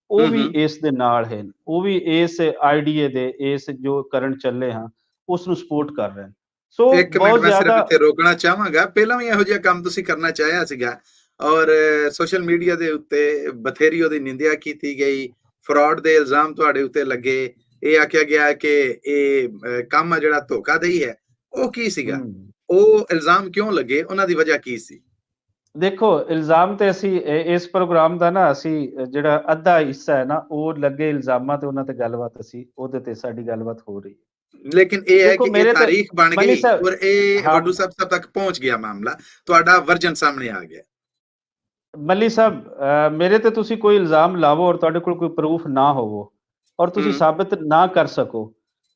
Speaker 1: ਉਹ ਵੀ
Speaker 2: ਹੂੰ
Speaker 1: ਇਸ ਦੇ ਨਾਲ ਹਨ। ਉਹ ਵੀ ਇਸ ਆਈਡੀਏ ਦੇ, ਇਸ ਜੋ ਕਰਨ ਚੱਲੇ ਹਾਂ, ਉਸ ਨੂੰ ਸਪੋਰਟ ਕਰ ਰਹੇ ਹਨ। ਸੋ
Speaker 2: ਇੱਕ ਮਿੰਟ
Speaker 1: ਬਹੁਤ
Speaker 2: ਮੈਂ ਸਿਰਫ
Speaker 1: ਜ਼ਿਆਦਾ
Speaker 2: ਇੱਥੇ ਰੋਕਣਾ ਚਾਹਾਂਗਾ। ਪਹਿਲਾਂ ਵੀ ਇਹੋ ਜਿਹਾ ਕੰਮ ਤੁਸੀਂ ਕਰਨਾ ਚਾਹਿਆ ਸੀਗਾ ਔਰ ਸੋਸ਼ਲ ਮੀਡੀਆ ਦੇ ਉੱਤੇ ਬਥੇਰੀ ਉਹਦੀ ਨਿੰਦਿਆ ਕੀਤੀ ਗਈ, ਫਰਾਡ ਦੇ ਇਲਜ਼ਾਮ ਤੁਹਾਡੇ ਉੱਤੇ ਲੱਗੇ, ਇਹ ਆਖਿਆ ਗਿਆ ਕਿ ਇਹ ਕੰਮ ਆ ਜਿਹੜਾ ਧੋਖਾਦਹੀ ਹੈ। ਉਹ ਕੀ ਸੀਗਾ?
Speaker 1: ਹੂੰ।
Speaker 2: ਉਹ ਇਲਜ਼ਾਮ ਕਿਉਂ ਲੱਗੇ? ਉਹਨਾਂ ਦੀ ਵਜ੍ਹਾ ਕੀ ਸੀ?
Speaker 1: ਦੇਖੋ, ਇਲਜ਼ਾਮ ਤੇ ਅਸੀਂ ਇਸ ਪ੍ਰੋਗਰਾਮ ਦਾ ਨਾ ਅਸੀਂ ਜਿਹੜਾ ਅੱਧਾ ਹਿੱਸਾ ਹੈ ਨਾ, ਉਹ ਲੱਗੇ ਇਲਜ਼ਾਮਾਂ ਤੇ ਉਹਨਾਂ ਤੇ ਗੱਲਬਾਤ ਅਸੀਂ ਉਹਦੇ ਤੇ ਸਾਡੀ ਗੱਲਬਾਤ ਹੋ ਰਹੀ ਹੈ।
Speaker 2: ਲੇਕਿਨ ਇਹ ਹੈ
Speaker 1: ਦੇਖੋ
Speaker 2: ਕਿ ਇਹ
Speaker 1: ਮੇਰੇ ਤੇ
Speaker 2: ਤਾਰੀਖ ਬਣ
Speaker 1: ਮਨੀ
Speaker 2: ਗਈ
Speaker 1: ਸਾਹਿਬ
Speaker 2: ਔਰ ਇਹ
Speaker 1: ਹਾਂ,
Speaker 2: ਵੱਡੂ ਸਾਹਿਬ ਤੱਕ ਪਹੁੰਚ ਗਿਆ ਮਾਮਲਾ, ਤੁਹਾਡਾ ਵਰਜਨ ਸਾਹਮਣੇ ਆ ਗਿਆ।
Speaker 1: ਮੱਲੀ ਸਾਹਿਬ ਮੇਰੇ ਤੇ ਤੁਸੀਂ ਕੋਈ ਇਲਜ਼ਾਮ ਲਾਵੋ ਔਰ ਤੁਹਾਡੇ ਕੋਲ ਕੋਈ ਪ੍ਰੂਫ ਨਾ ਹੋਵੋ ਔਰ ਤੁਸੀਂ
Speaker 2: ਹੂੰ
Speaker 1: ਸਾਬਿਤ ਨਾ ਕਰ ਸਕੋ,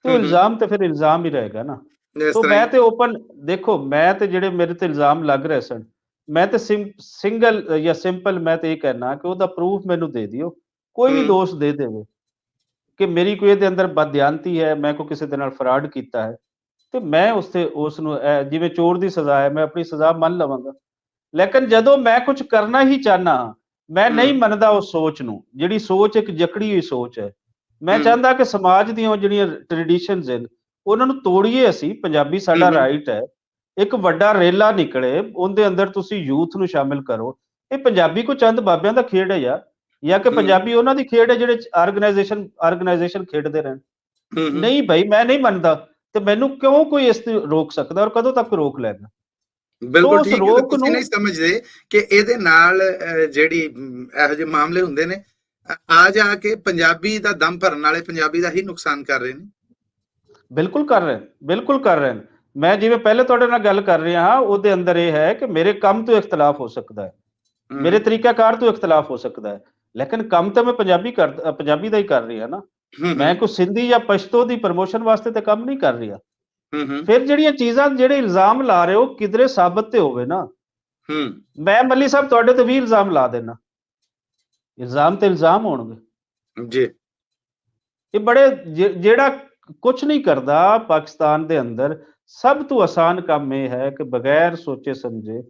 Speaker 1: ਤੇ ਉਹ ਇਲਜ਼ਾਮ ਤੇ ਫਿਰ ਇਲਜ਼ਾਮ ਹੀ ਰਹੇਗਾ ਨਾ।
Speaker 2: ਇਸ
Speaker 1: ਸੋ
Speaker 2: ਤਰ੍ਹਾਂ
Speaker 1: ਮੈਂ
Speaker 2: ਹੀ
Speaker 1: ਤੇ ਓਪਨ ਦੇਖੋ, ਮੈਂ ਤੇ ਜਿਹੜੇ ਮੇਰੇ ਤੇ ਇਲਜ਼ਾਮ ਲੱਗ ਰਹੇ ਸਨ, ਮੈਂ ਤੇ ਸਿੰਗਲ ਜਾਂ ਸਿੰਪਲ ਮੈਂ ਤੇ ਇਹ ਕਹਿਣਾ ਕਿ ਉਹਦਾ ਪ੍ਰੂਫ ਮੈਨੂੰ ਦੇ ਦਿਓ, ਕੋਈ ਵੀ
Speaker 2: ਹੂੰ
Speaker 1: ਦੋਸ਼ ਦੇ ਦੇਵੇ ਕਿ ਮੇਰੀ ਕੋਈ ਇਹਦੇ ਅੰਦਰ ਬਦਦਿਆਨਤੀ ਹੈ, ਮੈਂ ਕੋਈ ਕਿਸੇ ਦੇ ਨਾਲ ਫਰਾਡ ਕੀਤਾ ਹੈ, ਤੇ ਮੈਂ ਉਸ ਨੂੰ ਜਿਵੇਂ ਚੋਰ ਦੀ ਸਜ਼ਾ ਹੈ, ਮੈਂ ਆਪਣੀ ਸਜ਼ਾ ਮੰਨ ਲਵਾਂਗਾ। ਲੇਕਿਨ ਜਦੋਂ ਮੈਂ ਕੁਝ ਕਰਨਾ ਹੀ ਚਾਹੁੰਦਾ ਹਾਂ, ਮੈਂ ਨਹੀਂ
Speaker 2: ਹੂੰ
Speaker 1: ਮੰਨਦਾ ਉਸ ਸੋਚ ਨੂੰ, ਜਿਹੜੀ ਸੋਚ ਇੱਕ ਜਕੜੀ ਹੋਈ ਸੋਚ ਹੈ। ਮੈਂ
Speaker 2: ਹੂੰ
Speaker 1: ਚਾਹੁੰਦਾ ਕਿ ਸਮਾਜ ਦੀਆਂ ਉਹ ਜਿਹੜੀਆਂ ਟ੍ਰੈਡੀਸ਼ਨਸ ਹਨ, ਉਹਨਾਂ ਨੂੰ ਤੋੜੀਏ ਅਸੀਂ, ਪੰਜਾਬੀ ਸਾਡਾ
Speaker 2: ਹੂੰ
Speaker 1: ਰਾਈਟ ਹੈ। ਇੱਕ ਵੱਡਾ ਰੇਲਾ ਨਿਕਲੇ, ਉਹਦੇ ਅੰਦਰ ਤੁਸੀਂ ਯੂਥ ਨੂੰ ਸ਼ਾਮਿਲ ਕਰੋ। ਇਹ ਪੰਜਾਬੀ ਕੋਈ ਚੰਦ ਬਾਬਿਆਂ ਦਾ ਖੇਡ ਹੈ ਯਾਰ, ਜਾਂ ਕਿ
Speaker 2: ਹੂੰ
Speaker 1: ਪੰਜਾਬੀ ਉਹਨਾਂ ਦੀ ਖੇਡ ਹੈ ਜਿਹੜੇ ਆਰਗੇਨਾਈਜੇਸ਼ਨ ਖੇਡਦੇ ਰਹਿਣ।
Speaker 2: ਹੂੰ
Speaker 1: ਨਹੀਂ ਭਾਈ, ਮੈਂ ਨਹੀਂ ਮੰਨਦਾ, ਤੇ ਮੈਨੂੰ ਕਿਉਂ ਕੋਈ ਇਸ ਤੇ ਰੋਕ ਸਕਦਾ ਔਰ ਕਦੋਂ ਤੱਕ ਰੋਕ ਲੈਗਾ? ਸੋ
Speaker 2: ਬਿਲਕੁਲ
Speaker 1: ਉਸ
Speaker 2: ਠੀਕ ਹੈ, ਤੇ
Speaker 1: ਰੋਕ
Speaker 2: ਤੁਸੀਂ
Speaker 1: ਨੂੰ
Speaker 2: ਨਹੀਂ ਸਮਝਦੇ ਕਿ ਇਹਦੇ ਨਾਲ ਜਿਹੜੀ ਇਹੋ ਜਿਹੇ ਮਾਮਲੇ ਹੁੰਦੇ ਨੇ, ਆ ਜਾ ਕੇ ਪੰਜਾਬੀ ਦਾ ਦਮ ਭਰਨ ਵਾਲੇ ਪੰਜਾਬੀ ਦਾ ਹੀ ਨੁਕਸਾਨ ਕਰ ਰਹੇ ਨੇ।
Speaker 1: ਬਿਲਕੁਲ ਕਰ ਰਹੇ ਹਨ, ਬਿਲਕੁਲ ਕਰ ਰਹੇ ਹਨ। ਮੈਂ ਜਿਵੇਂ ਪਹਿਲੇ ਤੁਹਾਡੇ ਨਾਲ ਗੱਲ ਕਰ ਰਿਹਾ ਹਾਂ, ਉਹਦੇ ਅੰਦਰ ਇਹ ਹੈ ਕਿ ਮੇਰੇ ਕੰਮ ਤੋਂ ਇਖਤਲਾਫ ਹੋ ਸਕਦਾ ਹੈ, ਮੇਰੇ
Speaker 2: ਹੂੰ
Speaker 1: ਤਰੀਕਾਕਾਰ ਤੋਂ ਇਖਤਲਾਫ ਹੋ ਸਕਦਾ ਹੈ, ਲੇਕਿਨ ਕੰਮ ਤਾਂ ਮੈਂ ਪੰਜਾਬੀ ਦਾ ਹੀ ਕਰ ਰਿਹਾ ਨਾ।
Speaker 2: ਹੂੰ
Speaker 1: ਮੈਂ
Speaker 2: ਹੂੰ
Speaker 1: ਕੋਈ ਸਿੰਧੀ ਜਾਂ ਪਸ਼ਤੋ ਦੀ ਪ੍ਰਮੋਸ਼ਨ ਵਾਸਤੇ ਤਾਂ ਕੰਮ ਨਹੀਂ ਕਰ ਰਿਹਾ।
Speaker 2: ਹੂੰ
Speaker 1: ਫਿਰ ਜਿਹੜੀਆਂ ਚੀਜ਼ਾਂ, ਜਿਹੜੇ ਇਲਜ਼ਾਮ ਲਾ ਰਹੇ ਹੋ, ਕਿਧਰੇ ਸਾਬਤ ਤੇ ਹੋਵੇ ਨਾ।
Speaker 2: ਹੂੰ
Speaker 1: ਮੈਂ ਮੱਲੀ ਸਾਹਿਬ ਤੁਹਾਡੇ ਤੇ ਵੀ ਇਲਜ਼ਾਮ ਲਾ ਦੇਣਾ, ਇਲਜ਼ਾਮ ਤੇ ਇਲਜ਼ਾਮ ਹੋਣਗੇ।
Speaker 2: ਜੀ
Speaker 1: ਇਹ ਬੜੇ ਜਿਹੜਾ ਕੁਛ ਨਹੀਂ ਕਰਦਾ ਪਾਕਿਸਤਾਨ ਦੇ ਅੰਦਰ, ਸਭ ਤੋਂ ਆਸਾਨ ਕੰਮ ਇਹ ਹੈ ਕਿ ਬਗੈਰ ਸੋਚੇ ਸਮਝੇ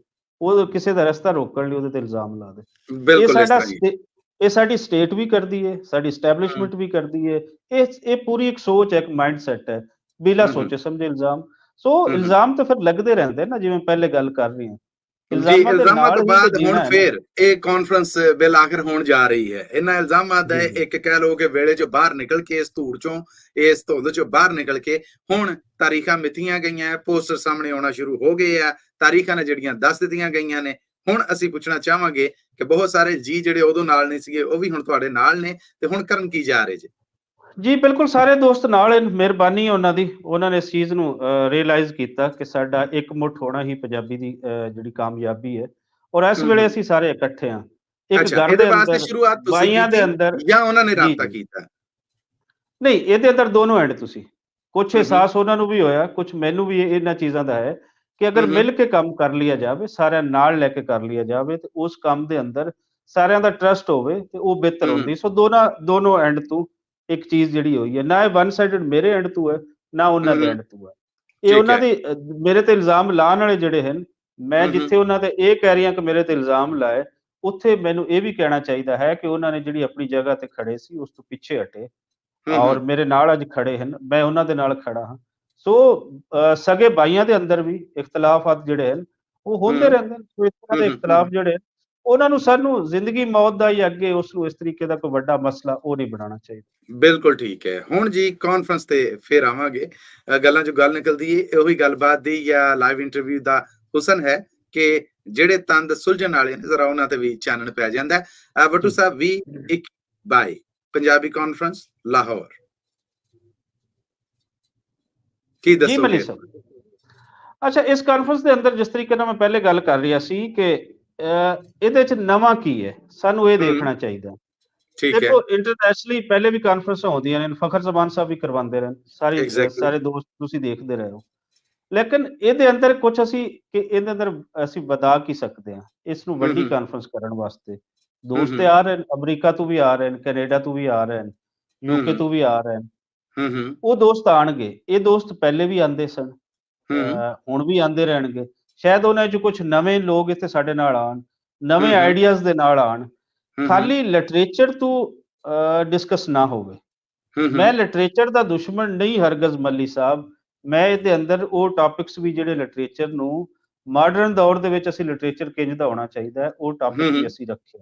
Speaker 1: ਉਹ ਕਿਸੇ ਦਾ ਰਸਤਾ ਰੋਕਣ ਲਈ ਉਹਦੇ ਤੇ ਇਲਜ਼ਾਮ ਲਾ ਦੇ। ਇਹ
Speaker 2: ਬਿਲਕੁਲ ਇਸ
Speaker 1: ਸਾਡਾ
Speaker 2: ਤਰ੍ਹਾਂ ਹੀ
Speaker 1: ਇਹ ਸਾਡੀ ਸਟੇਟ ਵੀ ਕਰਦੀ ਹੈ, ਸਾਡੀ
Speaker 2: ਹੂੰ
Speaker 1: ਐਸਟੈਬਲਿਸ਼ਮੈਂਟ ਵੀ ਕਰਦੀ ਹੈ। ਇਹ ਪੂਰੀ ਇੱਕ ਸੋਚ ਹੈ, ਇੱਕ ਮਾਈਂਡ ਸੈਟ ਹੈ, ਬਿਲਾ
Speaker 2: ਹੂੰ ਹੂੰ
Speaker 1: ਸੋਚੇ ਸਮਝੇ ਇਲਜ਼ਾਮ। ਸੋ
Speaker 2: ਹੂੰ
Speaker 1: ਇਲਜ਼ਾਮ ਤਾਂ ਫਿਰ ਲੱਗਦੇ ਰਹਿੰਦੇ ਨਾ, ਜਿਵੇਂ ਪਹਿਲੇ ਗੱਲ ਕਰ ਰਹੇ ਹਾਂ,
Speaker 2: ਜੀ,
Speaker 1: ਇਲਜ਼ਾਮਾਂ ਦੇ
Speaker 2: ਇਲਜ਼ਾਮਾਂ
Speaker 1: ਨਾਲ
Speaker 2: ਤੋਂ
Speaker 1: ਹੀ ਤੇ
Speaker 2: ਬਾਅਦ ਹੁਣ
Speaker 1: ਜੀਣਾ ਹੈ ਨਾ।
Speaker 2: ਫੇਰ ਇਹ ਕਾਨਫਰੰਸ ਬਿਲ ਆਖਰ ਹੋਣ ਜਾ ਰਹੀ ਹੈ। ਇਹਨਾਂ ਇਲਜ਼ਾਮਾਂ ਦਾ
Speaker 1: ਜੀ ਜੀ
Speaker 2: ਇੱਕ ਕਹਿ ਲਓ ਕਿ ਵੇਲੇ ਚੋਂ ਬਾਹਰ ਨਿਕਲ ਕੇ, ਇਸ ਧੂੜ ਚੋਂ, ਇਸ ਧੁੰਦ ਚੋਂ ਬਾਹਰ ਨਿਕਲ ਕੇ ਹੁਣ ਤਾਰੀਖਾਂ ਮਿਥੀਆਂ ਗਈਆਂ, ਪੋਸਟਰ ਸਾਹਮਣੇ ਆਉਣਾ ਸ਼ੁਰੂ ਹੋ ਗਏ ਆ, ਤਾਰੀਖਾਂ ਨੇ ਜਿਹੜੀਆਂ ਦੱਸ ਦਿੱਤੀਆਂ ਗਈਆਂ ਨੇ। ਹੁਣ ਅਸੀਂ ਪੁੱਛਣਾ ਚਾਹਾਂਗੇ ਕਿ ਬਹੁਤ ਸਾਰੇ ਜੀ ਜਿਹੜੇ ਉਦੋਂ ਨਾਲ ਨਹੀਂ ਸੀਗੇ, ਉਹ ਵੀ ਹੁਣ ਤੁਹਾਡੇ ਨਾਲ ਨੇ, ਤੇ ਹੁਣ ਕਰਨ ਕੀ ਜਾ ਰਹੇ ਜੀ?
Speaker 1: ਜੀ, ਬਿਲਕੁਲ ਸਾਰੇ ਦੋਸਤ ਨਾਲ ਹਨ, ਮਿਹਰਬਾਨੀ ਹੈ ਉਹਨਾਂ ਦੀ। ਉਹਨਾਂ ਨੇ ਇਸ ਚੀਜ਼ ਨੂੰ ਰਿਅਲਾਈਜ਼ ਕੀਤਾ ਕਿ ਸਾਡਾ ਇਕਮੁੱਠ ਹੋਣਾ ਹੀ ਪੰਜਾਬੀ ਦੀ ਜਿਹੜੀ ਕਾਮਯਾਬੀ ਹੈ, ਔਰ ਇਸ ਵੇਲੇ
Speaker 2: ਹੂੰ
Speaker 1: ਅਸੀਂ ਸਾਰੇ ਇਕੱਠੇ ਹਾਂ, ਇੱਕ
Speaker 2: ਅੱਛਾ,
Speaker 1: ਘਰ
Speaker 2: ਇਹਦੇ
Speaker 1: ਦੇ
Speaker 2: ਵਾਸਤੇ
Speaker 1: ਅੰਦਰ,
Speaker 2: ਸ਼ੁਰੂਆਤ ਤੁਸੀਂ
Speaker 1: ਬਾਈਆਂ ਦੇ
Speaker 2: ਕੀਤੀ
Speaker 1: ਅੰਦਰ।
Speaker 2: ਜਾਂ ਉਹਨਾਂ ਨੇ
Speaker 1: ਜੀ
Speaker 2: ਰਾਬਤਾ
Speaker 1: ਜੀ
Speaker 2: ਕੀਤਾ?
Speaker 1: ਨਹੀਂ, ਇਹਦੇ ਅੰਦਰ ਦੋਨੋਂ ਐਂਡ ਤੁਸੀਂ, ਕੁਛ
Speaker 2: ਹੂੰ
Speaker 1: ਅਹਿਸਾਸ ਉਹਨਾਂ ਨੂੰ ਵੀ ਹੋਇਆ, ਕੁਛ ਮੈਨੂੰ ਵੀ ਇਹਨਾਂ ਚੀਜ਼ਾਂ ਦਾ ਹੈ ਕਿ ਅਗਰ
Speaker 2: ਹੂੰ
Speaker 1: ਮਿਲ ਕੇ ਕੰਮ ਕਰ ਲਿਆ ਜਾਵੇ, ਸਾਰਿਆਂ ਨਾਲ ਲੈ ਕੇ ਕਰ ਲਿਆ ਜਾਵੇ, ਤੇ ਉਸ ਕੰਮ ਦੇ ਅੰਦਰ ਸਾਰਿਆਂ ਦਾ ਟਰਸਟ ਹੋਵੇ, ਤੇ ਉਹ ਬਿਹਤਰ
Speaker 2: ਹੂੰ
Speaker 1: ਹੁੰਦੀ। ਸੋ ਦੋਨੋਂ ਐਂਡ ਤੋਂ ਇੱਕ ਚੀਜ਼ ਜਿਹੜੀ ਹੋਈ ਹੈ, ਨਾ ਇਹ ਵਨ ਸਾਈਡਡ ਮੇਰੇ ਐਂਡ ਤੋਂ ਹੈ, ਨਾ ਉਹਨਾਂ ਦੇ
Speaker 2: ਹੂੰ
Speaker 1: ਐਂਡ ਤੋਂ ਹੈ। ਇਹ
Speaker 2: ਠੀਕ
Speaker 1: ਉਹਨਾਂ
Speaker 2: ਹੈ।
Speaker 1: ਦੀ ਮੇਰੇ ਤੇ ਇਲਜ਼ਾਮ ਲਾਉਣ ਵਾਲੇ ਜਿਹੜੇ ਹਨ, ਮੈਂ
Speaker 2: ਹੂੰ
Speaker 1: ਜਿੱਥੇ ਉਹਨਾਂ ਤੇ ਇਹ ਕਹਿ ਰਿਹਾ ਕਿ ਮੇਰੇ ਤੇ ਇਲਜ਼ਾਮ ਲਾਏ, ਉੱਥੇ ਮੈਨੂੰ ਇਹ ਵੀ ਕਹਿਣਾ ਚਾਹੀਦਾ ਹੈ ਕਿ ਉਹਨਾਂ ਨੇ ਜਿਹੜੀ ਆਪਣੀ ਜਗ੍ਹਾ ਤੇ ਖੜੇ ਸੀ, ਉਸ ਤੋਂ ਪਿੱਛੇ ਹਟੇ
Speaker 2: ਹੂੰ
Speaker 1: ਔਰ ਮੇਰੇ ਨਾਲ ਅੱਜ ਖੜੇ ਹਨ, ਮੈਂ ਉਹਨਾਂ ਦੇ ਨਾਲ ਖੜਾ ਹਾਂ। ਸੋ ਸਗੇ ਭਾਈਆਂ ਦੇ ਅੰਦਰ ਵੀ ਇਖਤਲਾਫਾਤ ਜਿਹੜੇ ਹਨ, ਉਹ ਹੁੰਦੇ
Speaker 2: ਹੂੰ
Speaker 1: ਰਹਿੰਦੇ ਹਨ। ਸੋ ਇਸ ਤਰ੍ਹਾਂ ਦੇ
Speaker 2: ਹੂੰ
Speaker 1: ਇਖਤਲਾਫ ਜਿਹੜੇ ਹਨ, ਉਹਨਾਂ ਨੂੰ ਸਾਨੂੰ ਜ਼ਿੰਦਗੀ ਮੌਤ ਦਾ ਜਾਂ ਅੱਗੇ ਉਸ ਨੂੰ ਇਸ ਤਰੀਕੇ ਦਾ ਕੋਈ ਵੱਡਾ ਮਸਲਾ ਉਹ ਨਹੀਂ ਬਣਾਉਣਾ ਚਾਹੀਦਾ।
Speaker 2: ਬਿਲਕੁਲ ਠੀਕ ਹੈ। ਹੁਣ ਜੀ ਕਾਨਫਰੰਸ ਤੇ ਫਿਰ ਆਵਾਂਗੇ। ਗੱਲਾਂ ਜੋ ਗੱਲ ਨਿਕਲਦੀ ਹੈ, ਉਹੀ ਗੱਲਬਾਤ ਦੀ ਜਾਂ ਲਾਈਵ ਇੰਟਰਵਿਊ ਦਾ ਹੁਸਨ ਹੈ ਕਿ ਜਿਹੜੇ ਤੰਦ ਸੁਲਝਣ ਵਾਲੇ ਨੇ, ਜ਼ਰਾ ਉਹਨਾਂ ਤੇ ਵੀ ਚਾਨਣ ਪੈ ਜਾਂਦਾ ਹੈ। ਵੱਟੂ
Speaker 1: ਜੀ
Speaker 2: ਸਾਹਿਬ 2021 ਪੰਜਾਬੀ ਕਾਨਫਰੰਸ ਲਾਹੌਰ, ਕੀ
Speaker 1: ਜੀ ਮਲੀ
Speaker 2: ਦੱਸੋਗੇ?
Speaker 1: ਸਾਹਿਬ, ਅੱਛਾ, ਇਸ ਕਾਨਫਰੰਸ ਦੇ ਅੰਦਰ ਜਿਸ ਤਰੀਕੇ ਨਾਲ ਮੈਂ ਪਹਿਲੇ ਗੱਲ ਕਰ ਰਿਹਾ ਸੀ ਕਿ ਇਹਦੇ ਚ ਨਵਾਂ ਕੀ ਹੈ, ਸਾਨੂੰ ਇਹ
Speaker 2: ਹੂੰ
Speaker 1: ਦੇਖਣਾ ਚਾਹੀਦਾ।
Speaker 2: ਠੀਕ ਹੈ।
Speaker 1: ਦੇਖੋ, ਇੰਟਰਨੈਸ਼ਨਲੀ ਪਹਿਲੇ ਵੀ ਕਾਨਫਰੰਸਾਂ ਹੁੰਦੀਆਂ ਨੇ, ਫਖਰ ਜ਼ਮਾਨ ਸਾਹਿਬ ਵੀ ਕਰਵਾਉਂਦੇ ਰਹੇ,
Speaker 2: ਐਗਜ਼ੈਕਟਲੀ।
Speaker 1: ਸਾਰੇ ਦੋਸਤ ਤੁਸੀਂ ਦੇਖਦੇ ਰਹੇ ਹੋ। ਲੇਕਿਨ ਇਹਦੇ ਅੰਦਰ ਕੁਛ ਅਸੀਂ ਕਿ ਇਹਦੇ ਅੰਦਰ ਅਸੀਂ ਵਧਾ ਕੀ ਸਕਦੇ ਹਾਂ, ਇਸ ਨੂੰ
Speaker 2: ਹੂੰ
Speaker 1: ਵੱਡੀ
Speaker 2: ਹੂੰ
Speaker 1: ਕਾਨਫਰੰਸ ਕਰਨ ਵਾਸਤੇ।
Speaker 2: ਹੂੰ
Speaker 1: ਦੋਸਤ ਤੇ
Speaker 2: ਹੂੰ
Speaker 1: ਆ ਰਹੇ ਨੇ, ਅਮਰੀਕਾ ਤੋਂ ਵੀ ਆ ਰਹੇ ਨੇ, ਕੈਨੇਡਾ ਤੋਂ ਵੀ ਆ ਰਹੇ ਨੇ, ਯੂਕੇ ਤੋਂ ਵੀ ਆ ਰਹੇ ਨੇ।
Speaker 2: ਹੂੰ
Speaker 1: ਉਹ ਦੋਸਤ ਆਣਗੇ, ਇਹ ਦੋਸਤ ਪਹਿਲੇ ਵੀ ਆਂਦੇ ਸਨ,
Speaker 2: ਹੂੰ
Speaker 1: ਹੁਣ ਵੀ ਆਂਦੇ ਰਹਿਣਗੇ। ਸ਼ਾਇਦ ਉਹਨਾਂ 'ਚ ਕੁਛ ਨਵੇਂ ਲੋਕ ਇੱਥੇ ਸਾਡੇ ਨਾਲ ਆਉਣ,
Speaker 2: ਹੂੰ
Speaker 1: ਨਵੇਂ
Speaker 2: ਹੂੰ
Speaker 1: ਆਈਡੀਆਜ਼ ਦੇ ਨਾਲ ਆਉਣ,
Speaker 2: ਹੂੰ
Speaker 1: ਖਾਲੀ ਲਿਟਰੇਚਰ ਤੋਂ ਡਿਸਕਸ ਨਾ ਹੋਵੇ।
Speaker 2: ਹੂੰ
Speaker 1: ਮੈਂ ਲਿਟਰੇਚਰ ਦਾ ਦੁਸ਼ਮਣ ਨਹੀਂ ਹਰਗਜ਼ ਮੱਲੀ ਸਾਹਿਬ। ਮੈਂ ਇਹਦੇ ਅੰਦਰ ਉਹ ਟਾਪਿਕਸ ਵੀ ਜਿਹੜੇ ਲਿਟਰੇਚਰ ਨੂੰ ਮਾਡਰਨ ਦੌਰ ਦੇ ਵਿੱਚ ਅਸੀਂ ਲਿਟਰੇਚਰ ਕਿੰਝ ਦਾ ਹੋਣਾ ਚਾਹੀਦਾ ਹੈ, ਉਹ ਟਾਪਿਕ ਵੀ
Speaker 2: ਹੂੰ
Speaker 1: ਅਸੀਂ ਰੱਖੇ।